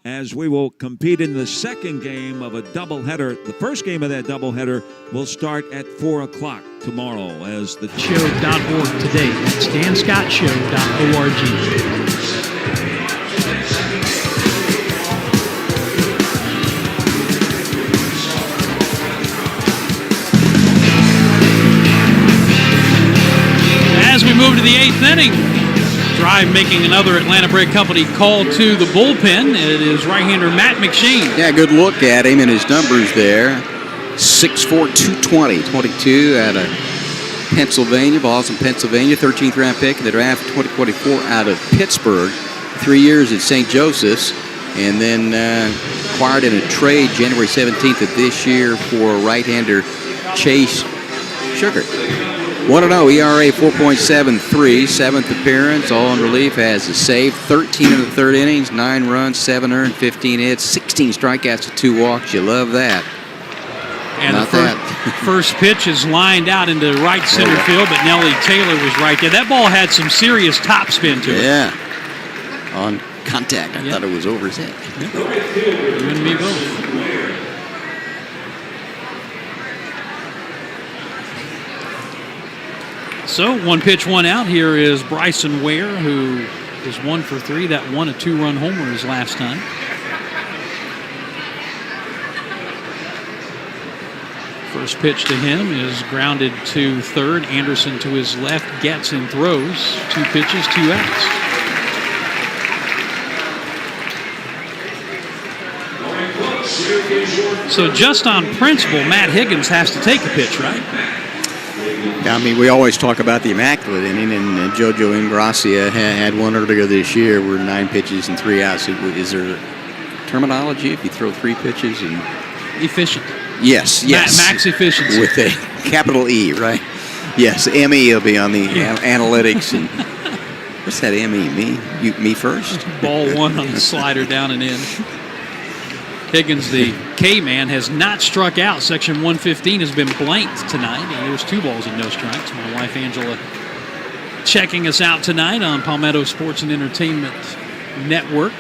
as we will compete in the second game of a doubleheader. The first game of that doubleheader will start at 4 o'clock tomorrow as the show.org today. That's danscottshow.org. As we move to the 8th inning, Drive making another Atlanta Bread Company call to the bullpen. It is right-hander Matt McShane. Yeah, good look at him and his numbers there. 6'4", 220, 22 out of Pennsylvania, Boston, Pennsylvania. 13th round pick in the draft, 2024 out of Pittsburgh. 3 years at St. Joseph's, and then acquired in a trade January 17th of this year for right-hander Chase Sugar. 1-0 ERA 4.73, 7th appearance, all in relief, has a save, 13 in the 3rd innings, 9 runs, 7 earned, 15 hits, 16 strikeouts to 2 walks. You love that. And the first pitch is lined out into right center field, but Nellie Taylor was right there. That ball had some serious topspin to it. Yeah. On contact, I thought it was over his head. You and me both. So 1 pitch, 1 out. Here is Bryson Ware, who is 1 for 3. That won a 2-run homer his last time. First pitch to him is grounded to third. Anderson to his left gets and throws. 2 pitches, 2 outs. So just on principle, Matt Higgins has to take a pitch, right? I mean, we always talk about the immaculate inning, and JoJo Ingracia had one earlier this year where 9 pitches and 3 outs. Is there terminology if you throw 3 pitches and efficient? Yes. Max efficiency with a capital E, right? Yes, ME will be on the analytics. And what's that ME? Me first. Ball 1 on the slider down and in. Higgins, the K-man, has not struck out. Section 115 has been blanked tonight. And there's 2 balls and no strikes. My wife, Angela, checking us out tonight on Palmetto Sports and Entertainment Network.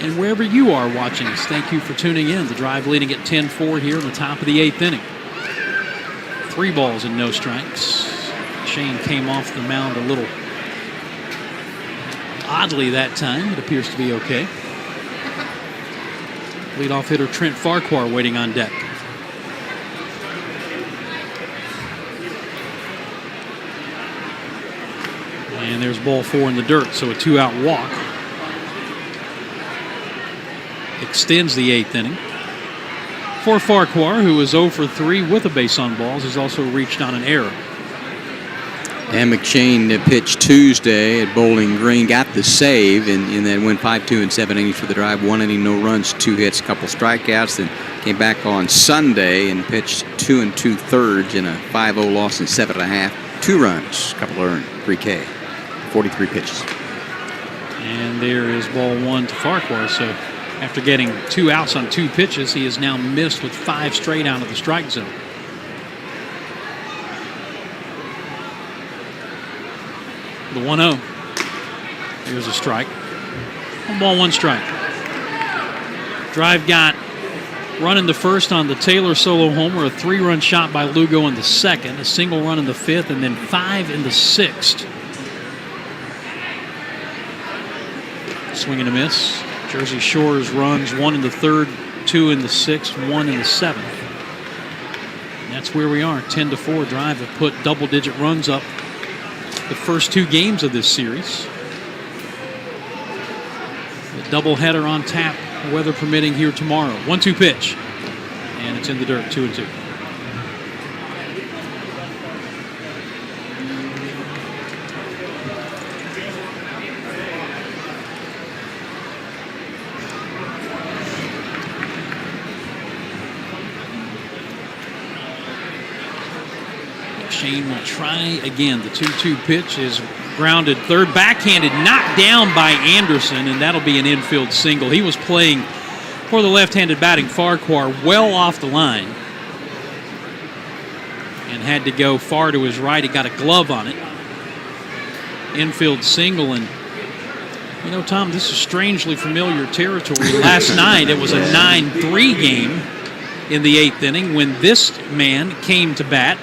And wherever you are watching us, thank you for tuning in. The Drive leading at 10-4 here in the top of the 8th inning. 3 balls and no strikes. Shane came off the mound a little oddly that time. It appears to be okay. Leadoff hitter Trent Farquhar waiting on deck. And there's ball 4 in the dirt, so a 2-out walk. extends the 8th inning. For Farquhar, who is 0 for 3 with a base on balls, he's also reached on an error. And McShane pitched Tuesday at Bowling Green, got the save, and then went 5-2 and 7 innings for the drive. 1 inning, no runs, 2 hits, couple strikeouts. Then came back on Sunday and pitched 2 2/3 in a 5-0 loss in 7.5. 2 runs, couple earned, 3K, 43 pitches. And there is ball 1 to Farquhar. So after getting 2 outs on 2 pitches, he has now missed with 5 straight out of the strike zone. The 1-0. Here's a strike. 1 ball, 1 strike. Drive got run in the first on the Taylor solo homer, a 3-run shot by Lugo in the second, a single run in the 5th, and then 5 in the 6th. Swing and a miss. Jersey Shores runs 1 in the 3rd, 2 in the 6th, 1 in the 7th. And that's where we are. 10-4 Drive have put double-digit runs up the first 2 games of this series. The doubleheader on tap, weather permitting, here tomorrow. 1-2 pitch, and it's in the dirt. 2-2. Shane will try again. The 2-2 pitch is grounded third, backhanded, knocked down by Anderson, and that'll be an infield single. He was playing for the left-handed batting Farquhar well off the line and had to go far to his right. He got a glove on it. Infield single, and you know, Tom, this is strangely familiar territory. Last night it was a 9-3 game in the 8th inning when this man came to bat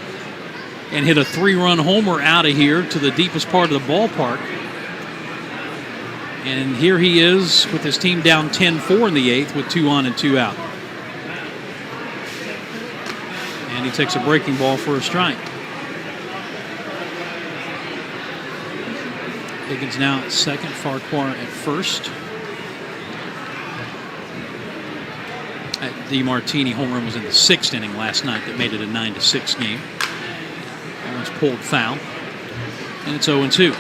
and hit a 3-run homer out of here to the deepest part of the ballpark. And here he is with his team down 10-4 in the 8th with 2 on and 2 out. And he takes a breaking ball for a strike. Higgins now at second, Farquhar at first. DeMartini home run was in the 6th inning last night that made it a 9-6 game. Pulled foul, and it's 0-2.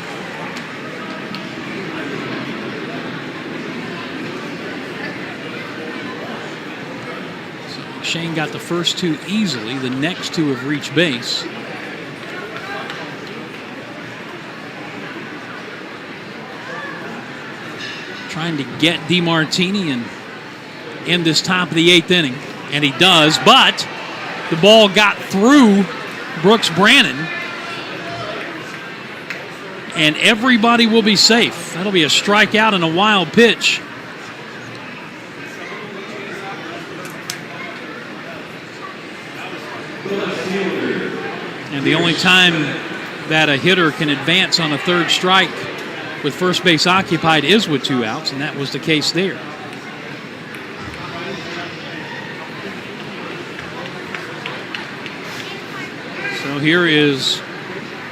So Shane got the first 2 easily. The next 2 have reached base. Trying to get DeMartini and end this top of the 8th inning, and he does, but the ball got through Brooks Brannon, and everybody will be safe. That'll be a strikeout and a wild pitch. And the only time that a hitter can advance on a 3rd strike with first base occupied is with 2 outs, and that was the case there. So here is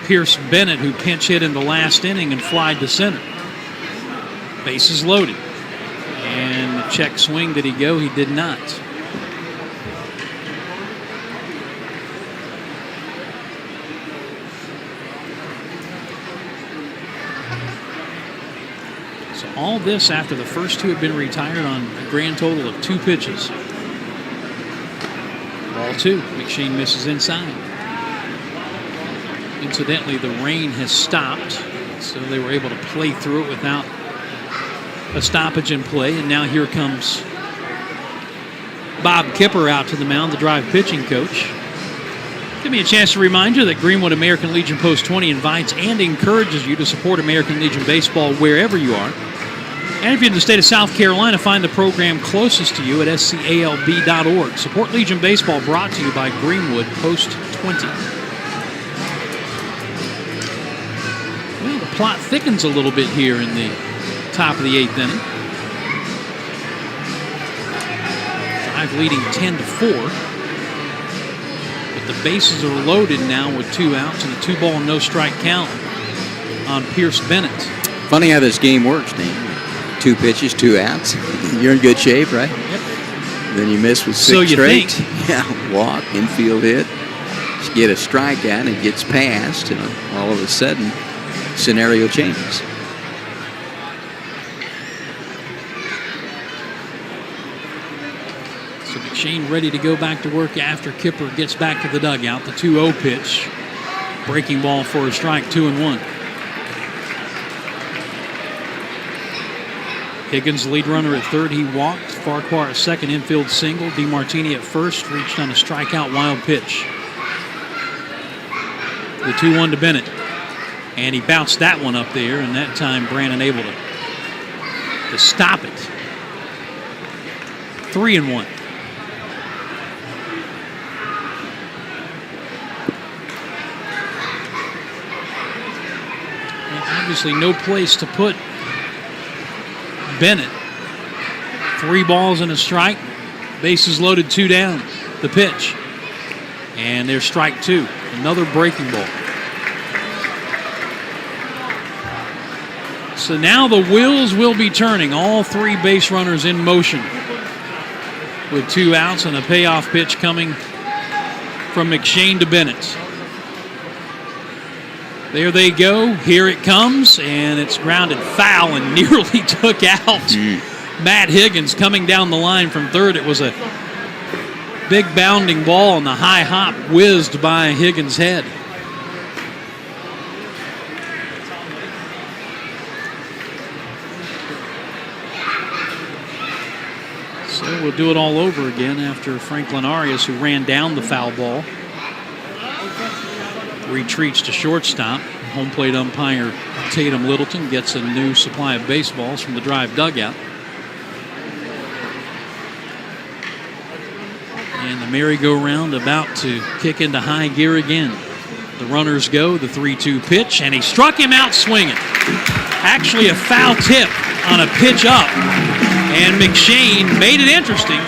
Pierce Bennett, who pinch hit in the last inning and flied to center. Bases loaded. And the check swing, did he go? He did not. So all this after the first 2 have been retired on a grand total of 2 pitches. Ball 2. McShane misses inside. Incidentally, the rain has stopped, so they were able to play through it without a stoppage in play. And now here comes Bob Kipper out to the mound, the Drive pitching coach. Give me a chance to remind you that Greenwood American Legion Post 20 invites and encourages you to support American Legion baseball wherever you are. And if you're in the state of South Carolina, find the program closest to you at scalb.org. Support Legion Baseball, brought to you by Greenwood Post 20. Well, the plot thickens a little bit here in the top of the 8th inning. Drive leading 10-4. But the bases are loaded now with 2 outs and a 2-ball, no strike count on Pierce Bennett. Funny how this game works, Dan. 2 pitches, 2 outs. You're in good shape, right? Yep. Then you miss with 6 So you straight. think. Yeah, walk, infield hit. Just get a strikeout and it gets passed, and all of a sudden, scenario changes. So McShane ready to go back to work after Kipper gets back to the dugout. The 2-0 pitch. Breaking ball for a strike, 2-1. Higgins, lead runner at third. He walked. Farquhar at second, infield single. DeMartini at first, reached on a strikeout wild pitch. The 2-1 to Bennett. And he bounced that one up there, and that time Brannon able to stop it. 3-1. And obviously no place to put Bennett. 3 balls and a strike. Bases loaded, 2 down. The pitch. And there's strike 2. Another breaking ball. So now the wheels will be turning. All 3 base runners in motion. With 2 outs and a payoff pitch coming from McShane to Bennett. There they go. Here it comes. And it's grounded foul and nearly took out Matt Higgins coming down the line from third. It was a big bounding ball, and the high hop whizzed by Higgins' head. So we'll do it all over again after Franklin Arias, who ran down the foul ball, retreats to shortstop. Home plate umpire Tatum Littleton gets a new supply of baseballs from the drive dugout. And the merry-go-round about to kick into high gear again. The runners go, the 3-2 pitch, and he struck him out swinging. Actually a foul tip on a pitch up. And McShane made it interesting,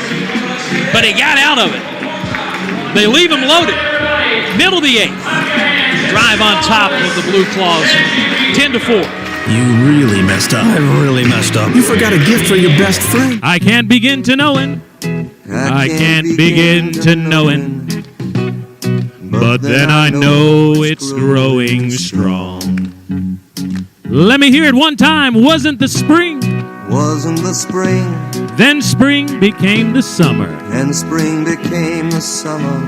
but he got out of it. They leave him loaded. Middle of the 8th. Drive on top of the Blueclaws, 10-4. You really messed up. I really messed up. You forgot a gift for your best friend. I can't begin to knowing. I can't begin to knowing. But then I know it's growing strong. Let me hear it one time. Wasn't the spring? Wasn't the spring? Then spring became the summer. And spring became the summer.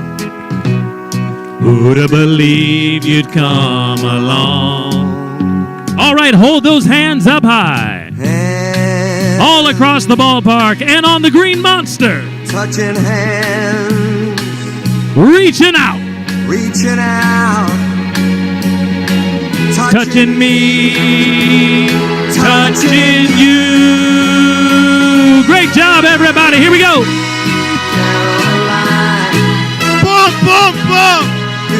Who'd have believed you'd come along? All right, hold those hands up high. Hands all across the ballpark and on the Green Monster. Touching hands. Reaching out. Reaching out. Touching me. Touching you. Great job, everybody. Here we go. Bump, bump, bump.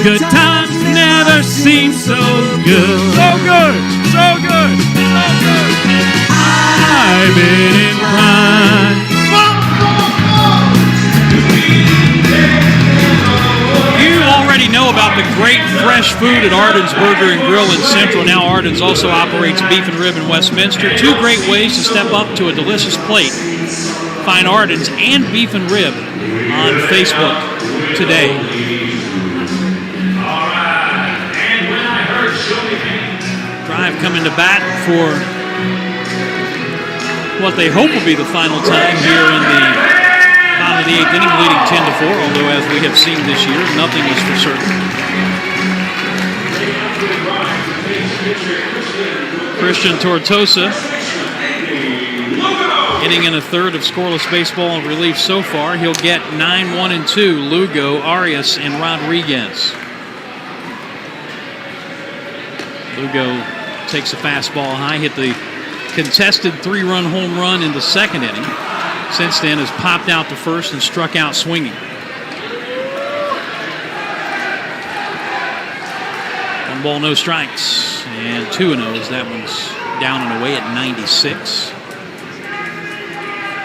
Good times never seem so good. So good. So good. So good. I've been in prime. You already know about the great fresh food at Arden's Burger and Grill in Central. Now Arden's also operates Beef and Rib in Westminster. Two great ways to step up to a delicious plate. Find Arden's and Beef and Rib on Facebook today. Drive coming to bat for what they hope will be the final time here in the bottom of the 8th inning, leading 10-4, although as we have seen this year, nothing is for certain. Christian Tortosa, inning and a third of scoreless baseball relief so far. He'll get 9-1-2, Lugo, Arias, and Rodriguez. Lugo takes a fastball high, hit the contested 3-run home run in the second inning. Since then has popped out to first and struck out swinging. 1 ball, no strikes, and 2-0 as that one's down and away at 96.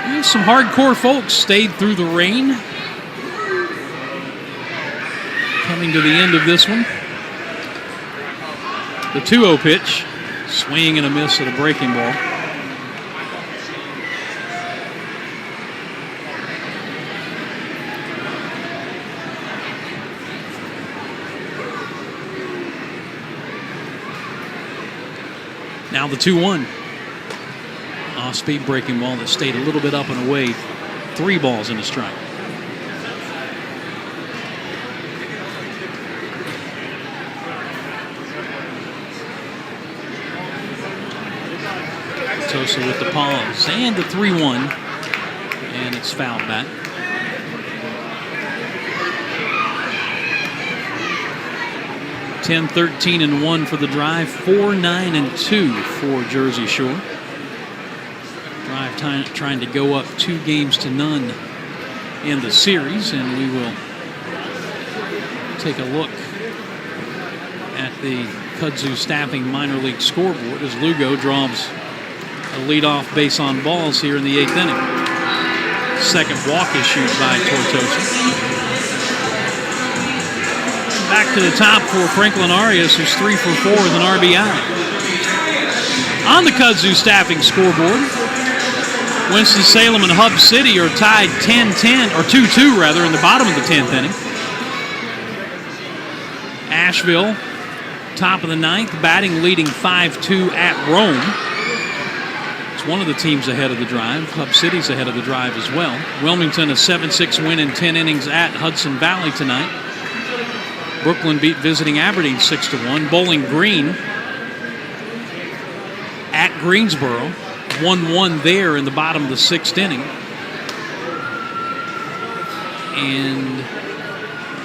And some hardcore folks stayed through the rain. Coming to the end of this one. The 2-0 pitch, swing and a miss at a breaking ball. Now the 2-1. Off-speed breaking ball that stayed a little bit up and away. 3 balls and a strike. Tortosa with the pause and the 3-1. And it's fouled back. $10-13-1 for the Drive, 4-9-2 for Jersey Shore. Drive trying to go up 2 games to none in the series, and we will take a look at the Kudzu Staffing minor league scoreboard as Lugo draws a leadoff base on balls here in the 8th inning. Second walk issued by Tortosa. Back to the top for Franklin Arias, who's 3 for 4 with an RBI. On the Kudzu Staffing scoreboard, Winston-Salem and Hub City are tied 10-10, or 2-2 rather, in the bottom of the 10th inning. Asheville, top of the 9th, batting leading 5-2 at Rome. It's one of the teams ahead of the Drive. Hub City's ahead of the Drive as well. Wilmington, a 7-6 win in 10 innings at Hudson Valley tonight. Brooklyn beat visiting Aberdeen 6-1. Bowling Green at Greensboro, 1-1 there in the bottom of the 6th inning. And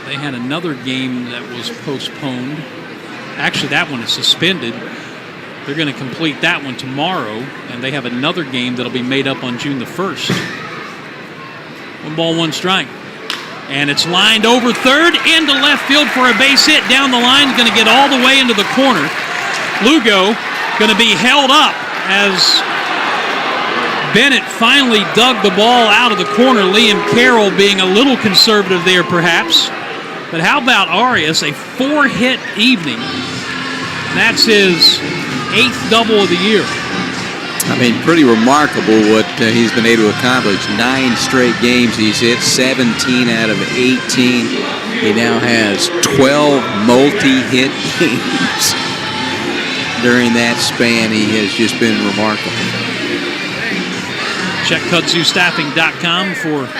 they had another game that was postponed. Actually, that one is suspended. They're going to complete that one tomorrow, and they have another game that'll be made up on June the 1st. 1 ball, 1 strike. And it's lined over third into left field for a base hit down the line. Going to get all the way into the corner. Lugo going to be held up as Bennett finally dug the ball out of the corner. Liam Carroll being a little conservative there perhaps. But how about Arias? A 4-hit evening. That's his 8th double of the year. I mean, pretty remarkable what he's been able to accomplish. 9 straight games he's hit, 17 out of 18. He now has 12 multi-hit games. During that span, he has just been remarkable. Check KudzuStaffing.com for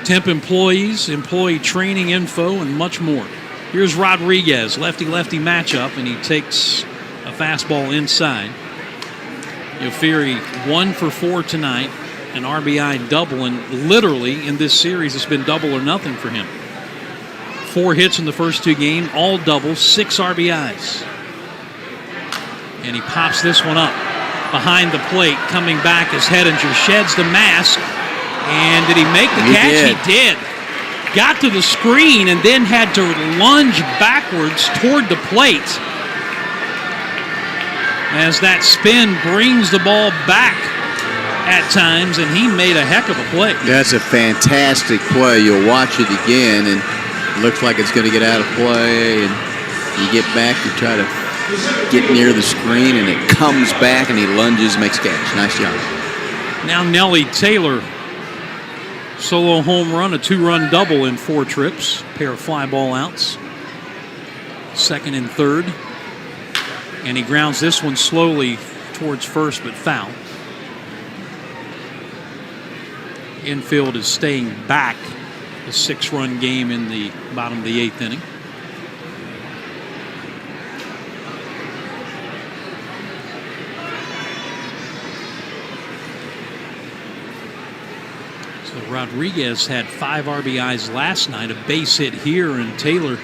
temp employees, employee training info, and much more. Here's Rodriguez, lefty-lefty matchup, and he takes a fastball inside. Yofiri 1 for 4 tonight, an RBI double, and literally in this series it's been double or nothing for him. 4 hits in the first 2 games, all doubles, 6 RBIs. And he pops this one up behind the plate, coming back as Hettinger sheds the mask. And did he make the catch? He did. Got to the screen and then had to lunge backwards toward the plate as that spin brings the ball back at times, and he made a heck of a play. That's a fantastic play. You'll watch it again, and it looks like it's going to get out of play, and you get back to try to get near the screen, and it comes back, and he lunges, makes a catch. Nice job. Now Nelly Taylor, solo home run, a 2-run double in 4 trips, pair of fly ball outs. 2nd and 3rd. And he grounds this one slowly towards first, but foul. Infield is staying back. A 6-run game in the bottom of the 8th inning. So Rodriguez had 5 RBIs last night, a base hit here, and Taylor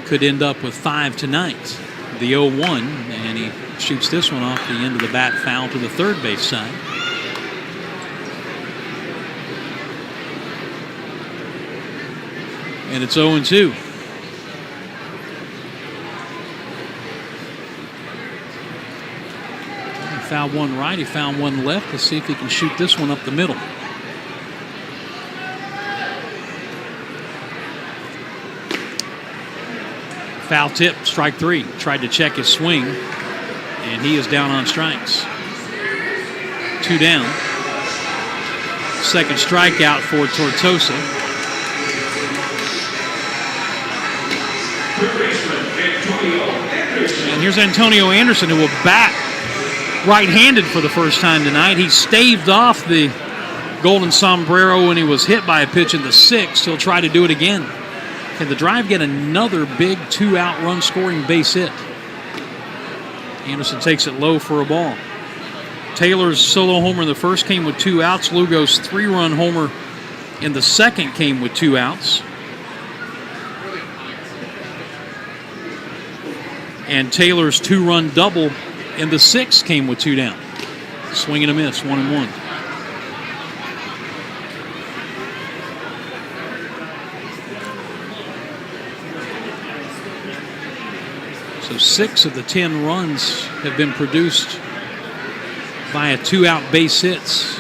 could end up with 5 tonight. The 0-1, and he shoots this one off the end of the bat, foul to the third base side. And it's 0-2. He fouled one right, he found one left. Let's see if he can shoot this one up the middle. Foul tip, strike 3. Tried to check his swing, and he is down on strikes. 2 down. Second strikeout for Tortosa. And here's Antonio Anderson, who will bat right-handed for the first time tonight. He staved off the Golden Sombrero when he was hit by a pitch in the sixth. He'll try to do it again. Can the Drive get another big 2-out run-scoring base hit? Anderson takes it low for a ball. Taylor's solo homer in the first came with 2 outs. Lugo's 3-run homer in the second came with 2 outs. And Taylor's 2-run double in the sixth came with 2 down. Swing and a miss, 1-1. So 6 of the 10 runs have been produced via 2-out base hits.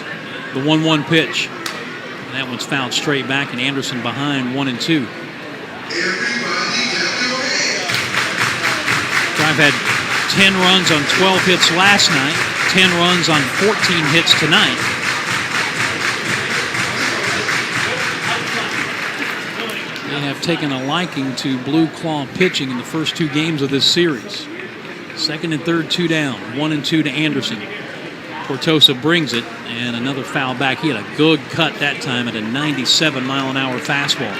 The 1-1 pitch. And that one's fouled straight back, and Anderson behind 1-2. Drive had 10 runs on 12 hits last night, 10 runs on 14 hits tonight. They have taken a liking to Blueclaw pitching in the first 2 games of this series. Second and third, 2 down, 1-2 to Anderson. Cortosa brings it, and another foul back. He had a good cut that time at a 97-mile-an-hour fastball.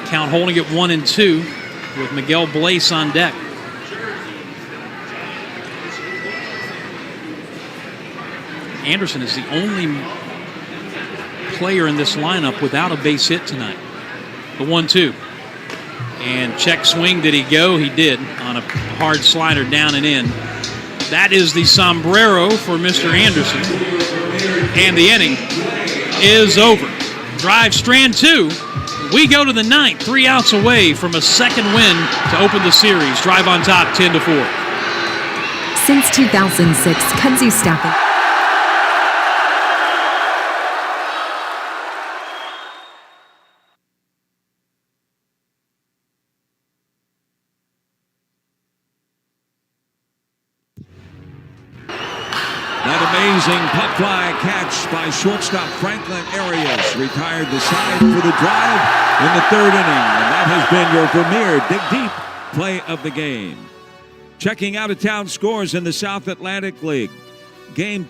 Count holding it 1-2 with Miguel Blaze on deck. Anderson is the only player in this lineup without a base hit tonight. The 1-2. And check swing, did he go? He did, on a hard slider down and in. That is the sombrero for Mr. Anderson. And the inning is over. Drive strand 2. We go to the 9th, 3 outs away from a second win to open the series. Drive on top, 10-4. Since 2006, Kunze Staffing. Amazing pop fly catch by shortstop Franklin Arias retired the side for the Drive in the 3rd inning. And that has been your premier Dig Deep play of the game. Checking out-of-town scores in the South Atlantic League. Game 1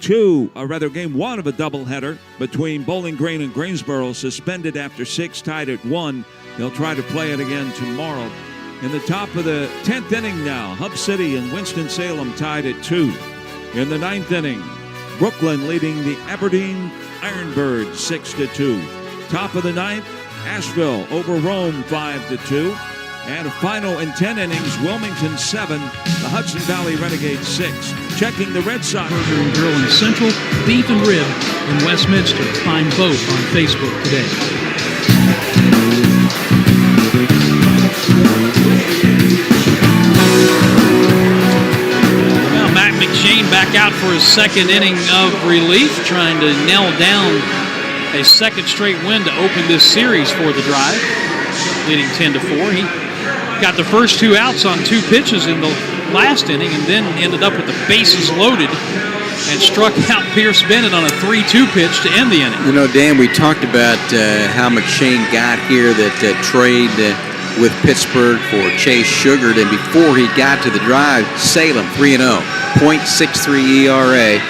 of a doubleheader between Bowling Green and Greensboro, suspended after 6, tied at 1. They'll try to play it again tomorrow. In the top of the 10th inning now, Hub City and Winston-Salem tied at 2. In the 9th inning, Brooklyn leading the Aberdeen Ironbirds 6-2. Top of the 9th, Asheville over Rome 5-2. And a final in 10 innings, Wilmington 7, the Hudson Valley Renegades 6. Checking the Red Sox. Burger and Grill in Central, Beef and Rib in Westminster. Find both on Facebook today. McShane back out for his second inning of relief, trying to nail down a second straight win to open this series for the Drive, leading 10-4. He got the first 2 outs on 2 pitches in the last inning, and then ended up with the bases loaded and struck out Pierce Bennett on a 3-2 pitch to end the inning. You know, Dan, we talked about how McShane got here, that trade with Pittsburgh for Chase Sugared, and before he got to the Drive, Salem 3-0. .63 ERA,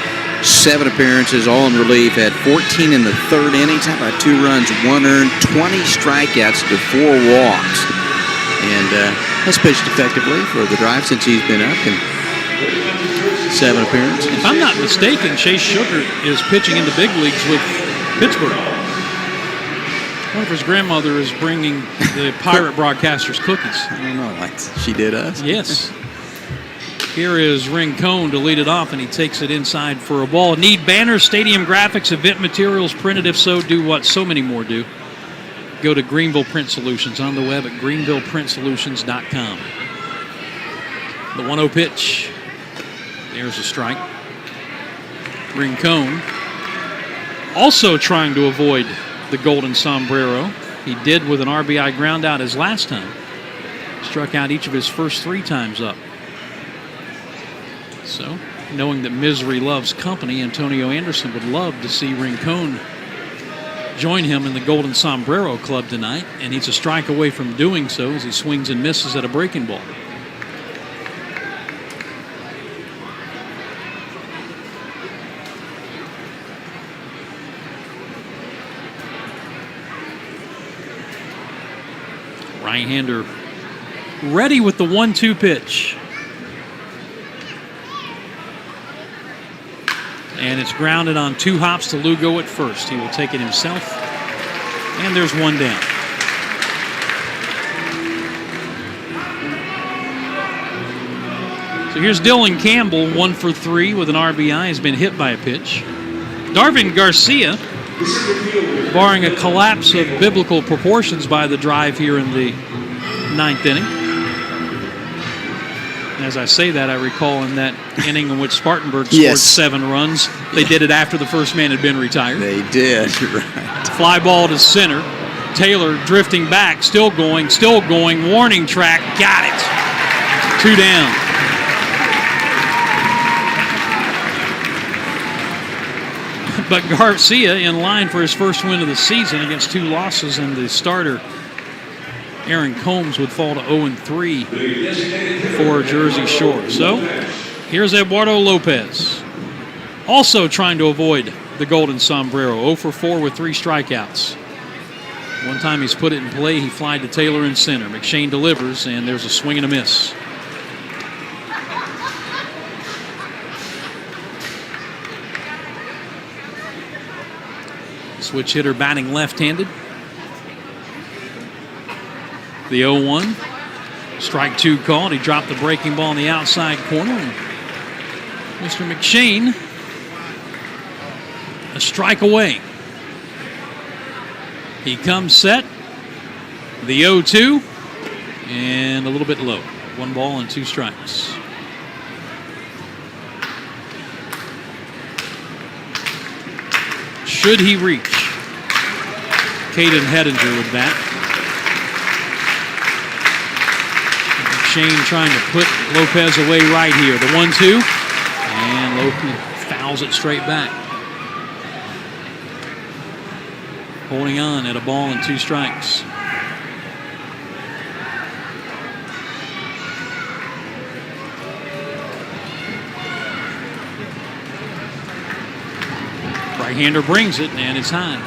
7 appearances, all in relief. Had 14 in the 3rd inning. How about 2 runs, 1 earned, 20 strikeouts to 4 walks, and has pitched effectively for the Drive since he's been up in 7 appearances. If I'm not mistaken, Chase Sugar is pitching in the big leagues with Pittsburgh. I wonder if his grandmother is bringing the Pirate Broadcasters cookies. I don't know, like she did us. Yes. Here is Rincon to lead it off, and he takes it inside for a ball. Need banners, stadium graphics, event materials printed? If so, do what so many more do. Go to Greenville Print Solutions on the web at greenvillePrintSolutions.com. The 1-0 pitch. There's a strike. Rincon also trying to avoid the Golden Sombrero. He did with an RBI ground out his last time. Struck out each of his first 3 times up. So, knowing that misery loves company, Antonio Anderson would love to see Rincon join him in the Golden Sombrero Club tonight, and he's a strike away from doing so as he swings and misses at a breaking ball. Right-hander ready with the 1-2 pitch. And it's grounded on 2 hops to Lugo at first. He will take it himself. And there's one down. So here's Dylan Campbell, 1 for 3 with an RBI. Has been hit by a pitch. Darvin Garcia, barring a collapse of biblical proportions by the drive here in the 9th inning. As I say that, I recall in that inning in which Spartanburg scored 7 runs, they did it after the first man had been retired. They did, right. Fly ball to center. Taylor drifting back, still going, warning track, got it. 2 down. But Garcia in line for his first win of the season against 2 losses, and the starter Aaron Combs would fall to 0-3 for Jersey Shore. So here's Eduardo Lopez, also trying to avoid the Golden Sombrero. 0 for 4 with 3 strikeouts. One time he's put it in play, he flied to Taylor in center. McShane delivers, and there's a swing and a miss. Switch hitter batting left-handed. The 0-1. Strike 2 called. He dropped the breaking ball in the outside corner. And Mr. McShane, a strike away. He comes set. The 0-2. And a little bit low. 1 ball and 2 strikes. Should he reach? Caden Hedinger with that. McShane trying to put Lopez away right here. The 1-2. And Lopez fouls it straight back. Holding on at a ball and 2 strikes. Right-hander brings it, and it's high.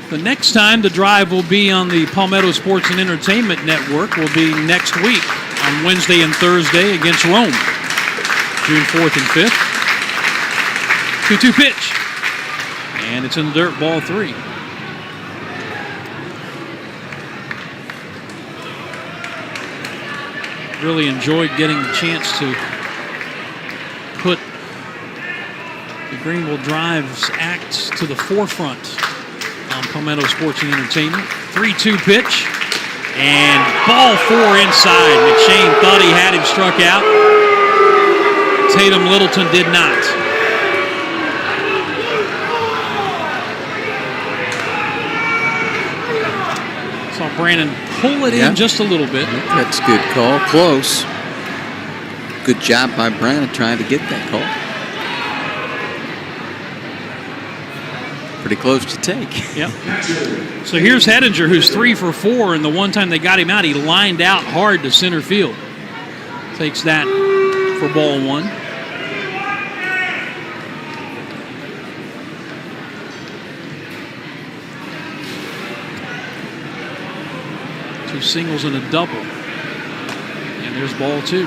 The next time the drive will be on the Palmetto Sports and Entertainment Network will be next week on Wednesday and Thursday against Rome, June 4th and 5th. 2-2 pitch, and it's in the dirt, ball 3. Really enjoyed getting the chance to put the Greenville Drive's act to the forefront on Palmetto Sports and Entertainment. 3-2 pitch, and ball 4 inside. McShane thought he had him struck out. Tatum Littleton did not. Saw Brandon pull it in just a little bit. That's a good call. Close. Good job by Brandon trying to get that call. Pretty close to take. Yep. So here's Hedinger, who's 3 for 4, and the one time they got him out, he lined out hard to center field. Takes that for ball 1. Two singles and a double. And there's ball 2.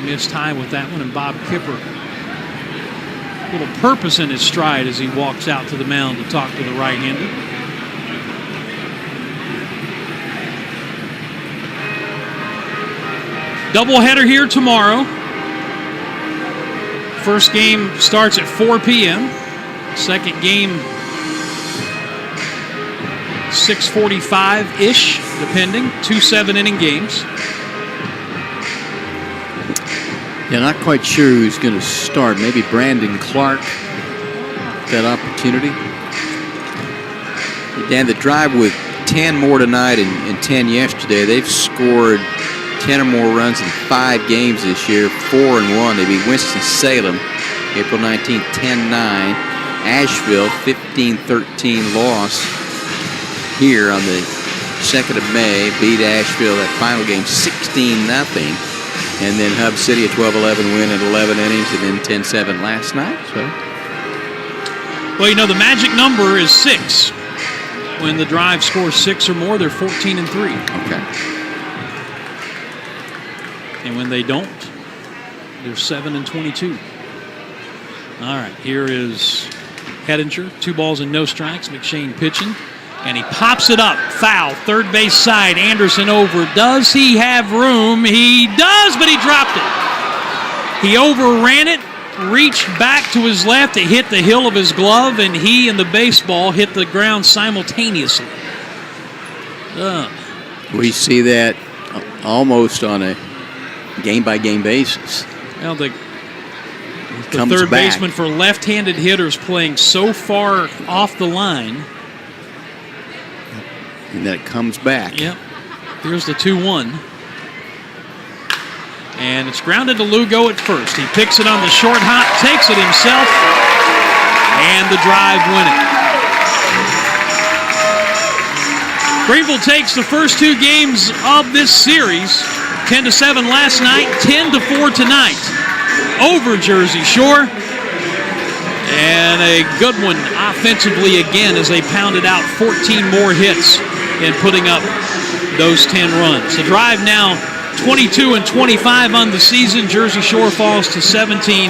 Missed high with that one, and Bob Kipper, a little purpose in his stride as he walks out to the mound to talk to the right-hander. Doubleheader here tomorrow. First game starts at 4 p.m. Second game 6:45-ish, depending. 2 7-inning games. Yeah, not quite sure who's going to start. Maybe Brandon Clark, that opportunity. Dan, the drive with 10 more tonight and 10 yesterday. They've scored 10 or more runs in 5 games this year, 4-1. They beat Winston-Salem April 19th, 10-9. Asheville, 15-13 loss here on the 2nd of May. Beat Asheville that final game 16-0. And then Hub City, a 12-11 win in 11 innings, and then 10-7 last night. So, well, you know, the magic number is 6. When the Drive scores 6 or more, they're 14-3. Okay. And when they don't, they're 7-22. All right, here is Hedinger, 2 balls and no strikes. McShane pitching, and he pops it up. Foul, third base side. Anderson over. Does he have room? He does, but he dropped it. He overran it, reached back to his left. It hit the heel of his glove, and he and the baseball hit the ground simultaneously. We see that almost on a game-by-game basis. Well, the third baseman for left-handed hitters playing so far off the line. And then it comes back. Yep. Here's the 2-1. And it's grounded to Lugo at first. He picks it on the short hop, takes it himself, and the Drive win it. Greenville takes the first 2 games of this series, 10-7 last night, 10-4 tonight, over Jersey Shore. And a good one offensively again as they pounded out 14 more hits and putting up those 10 runs. The Drive now 22-25 on the season. Jersey Shore falls to 17-29.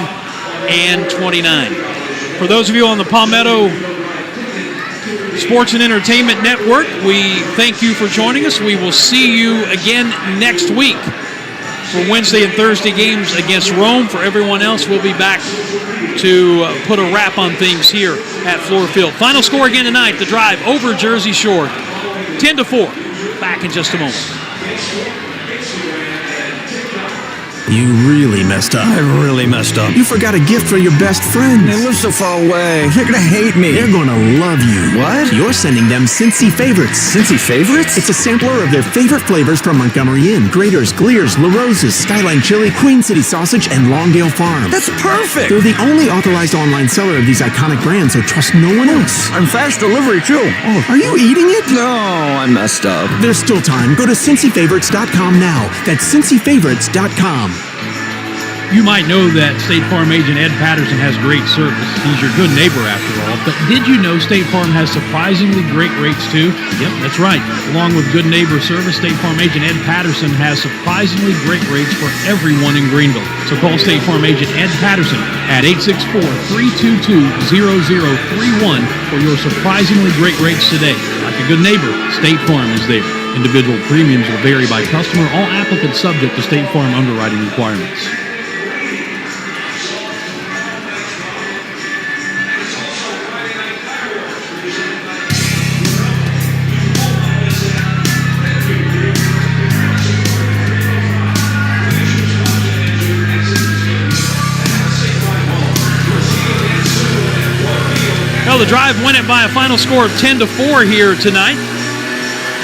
For those of you on the Palmetto Sports and Entertainment Network, we thank you for joining us. We will see you again next week for Wednesday and Thursday games against Rome. For everyone else, we'll be back to put a wrap on things here at Fluor Field. Final score again tonight, the Drive over Jersey Shore, 10-4. Back in just a moment. You really messed up. I really messed up. You forgot a gift for your best friend. They live so far away. They're gonna hate me. They're gonna love you. What? You're sending them Cincy Favorites. Cincy Favorites? It's a sampler of their favorite flavors from Montgomery Inn, Graeter's, Gleer's, La Rosa's, Skyline Chili, Queen City Sausage, and Longdale Farm. That's perfect. They're the only authorized online seller of these iconic brands, so trust no one else. I'm fast delivery too. Oh, are you eating it? No, I messed up. There's still time. Go to CincyFavorites.com now. That's CincyFavorites.com. You might know that State Farm agent Ed Patterson has great service. He's your good neighbor after all. But did you know State Farm has surprisingly great rates too? Yep, that's right. Along with good neighbor service, State Farm agent Ed Patterson has surprisingly great rates for everyone in Greenville. So call State Farm agent Ed Patterson at 864-322-0031 for your surprisingly great rates today. Like a good neighbor, State Farm is there. Individual premiums will vary by customer. All applicants subject to State Farm underwriting requirements. Well, the Drive win it by a final score of 10-4 here tonight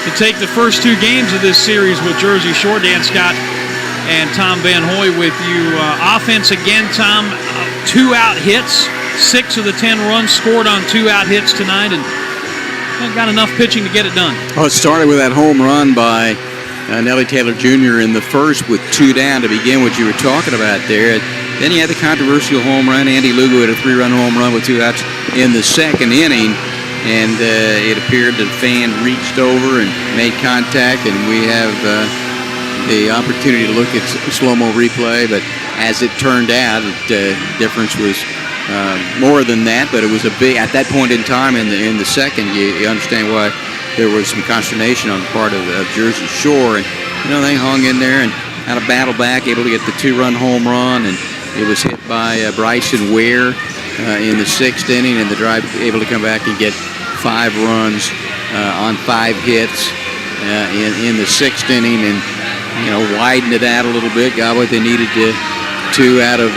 to take the first 2 games of this series with Jersey Shore. Dan Scott and Tom Van Hoy with you. Offense again, Tom, 2 out hits. 6 of the 10 runs scored on 2 out hits tonight, and got enough pitching to get it done. Oh, it started with that home run by Nellie Taylor Jr. in the first with 2 down to begin what you were talking about there. Then he had the controversial home run. Andy Lugo had a 3-run home run with 2 outs in the second inning, and it appeared that the fan reached over and made contact, and we have the opportunity to look at slow-mo replay, but as it turned out, the difference was more than that, but it was a big, at that point in time in the second, you understand why there was some consternation on the part of Jersey Shore, and they hung in there and had a battle back, able to get the 2-run home run, and it was hit by Bryson Ware in the 6th inning, and the Drive able to come back and get 5 runs on 5 hits in the 6th inning, and widened it out a little bit, got what they needed to 2 out of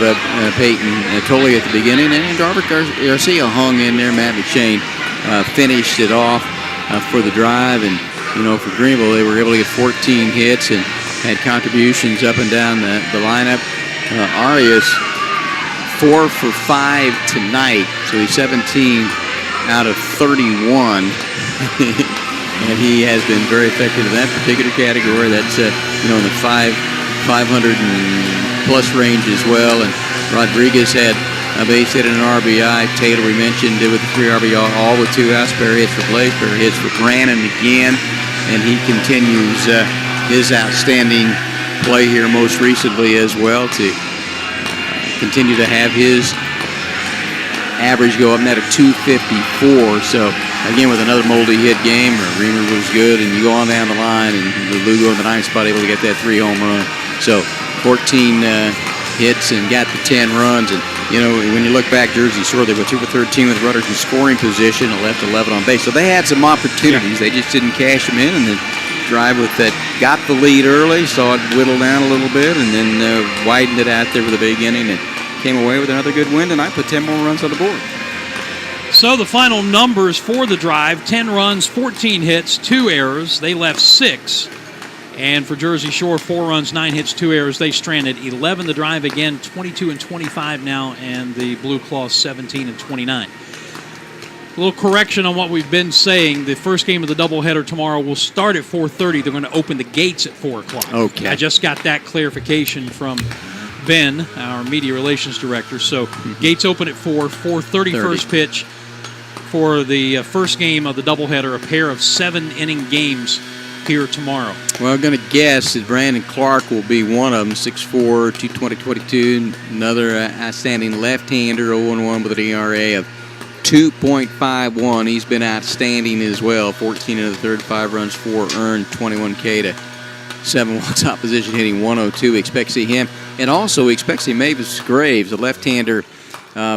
Peyton Tolley at the beginning, and Darvick Garcia hung in there. Matt McShane finished it off. for the drive. And, for Greenville, they were able to get 14 hits and had contributions up and down the lineup. Arias, 4 for 5 tonight, so he's 17 out of 31. And he has been very effective in that particular category. That's, in the 500 and plus range as well. And Rodriguez had a base hit and an RBI. Taylor, we mentioned, did with the 3 RBI, all with 2 outs. Perry hits for Blake. Perry hits for Brannon again. And he continues his outstanding play here most recently as well to continue to have his average go up net of 254. So, again, with another multi hit game, Reamer was good, and you go on down the line, and Lugo in the 9th spot able to get that 3 home run. So, 14 hits and got the 10 runs. And, when you look back, Jersey Shore, they were 2 for 13 with runners in scoring position and left 11 on base. So, they had some opportunities. They just didn't cash them in, and then drive with that got the lead early, saw it whittle down a little bit, and then widened it out there with a big inning and came away with another good win tonight, put 10 more runs on the board. So the final numbers for the drive, 10 runs, 14 hits, 2 errors. They left 6. And for Jersey Shore, 4 runs, 9 hits, 2 errors. They stranded 11. The drive again, 22 and 25 now, and the Blueclaws 17 and 29. A little correction on what we've been saying. The first game of the doubleheader tomorrow will start at 4:30. They're going to open the gates at 4 o'clock. Okay. I just got that clarification from Ben, our media relations director. So gates open at 4:30 first pitch for the first game of the doubleheader, a pair of 7-inning games here tomorrow. Well, I'm going to guess that Brandon Clark will be one of them, 6'4", 220-22, another outstanding left-hander, 0-1 with an ERA of 2.51. He's been outstanding as well. 14 in the third, 5 runs, 4 earned, 21K to 7 walks opposition, hitting 102. Expect to see him. And also, we expect to see Mavis Graves, a left-hander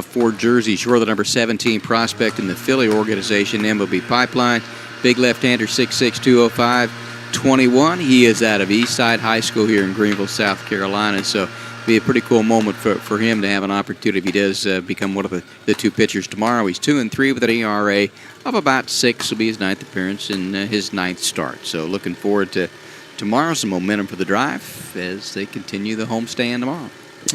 for Jersey Shore, the number 17 prospect in the Philly organization, MLB Pipeline. Big left-hander, 6'6", 205, 21. He is out of Eastside High School here in Greenville, South Carolina. So, be a pretty cool moment for him to have an opportunity if he does become one of the 2 pitchers tomorrow. He's 2-3 with an ERA of about 6. Will be his 9th appearance and his 9th start. So looking forward to tomorrow, some momentum for the drive as they continue the homestand tomorrow.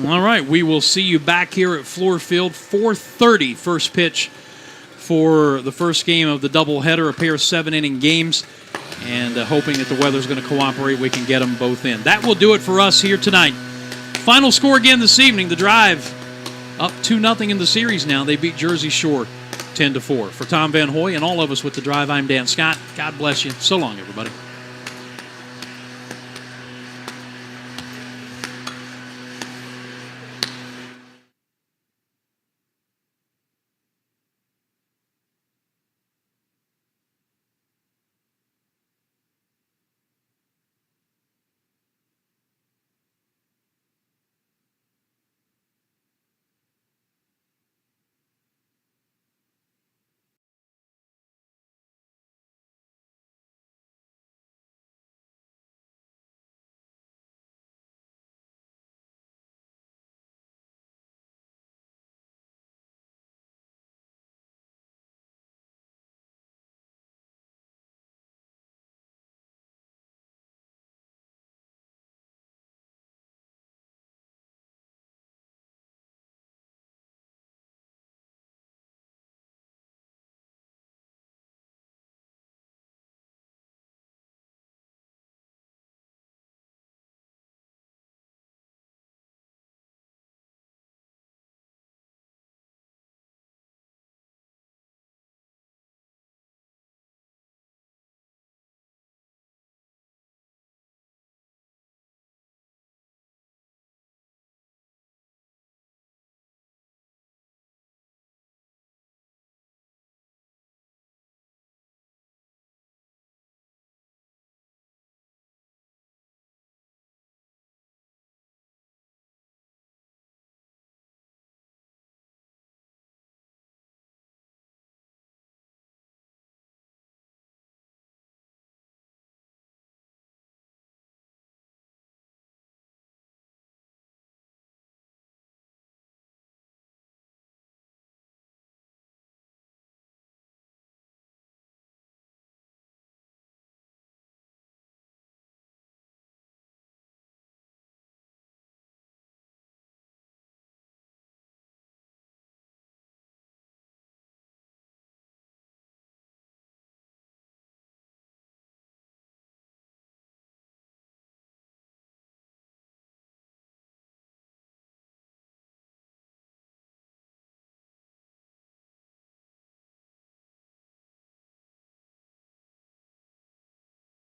All right, we will see you back here at Fluor Field, 4:30 first pitch for the first game of the doubleheader, a pair of 7-inning games, and hoping that the weather's going to cooperate, we can get them both in. That will do it for us here tonight. Final score again this evening, the drive up 2-0 in the series now. They beat Jersey Shore 10-4. For Tom Van Hoy and all of us with the drive, I'm Dan Scott. God bless you. So long, everybody.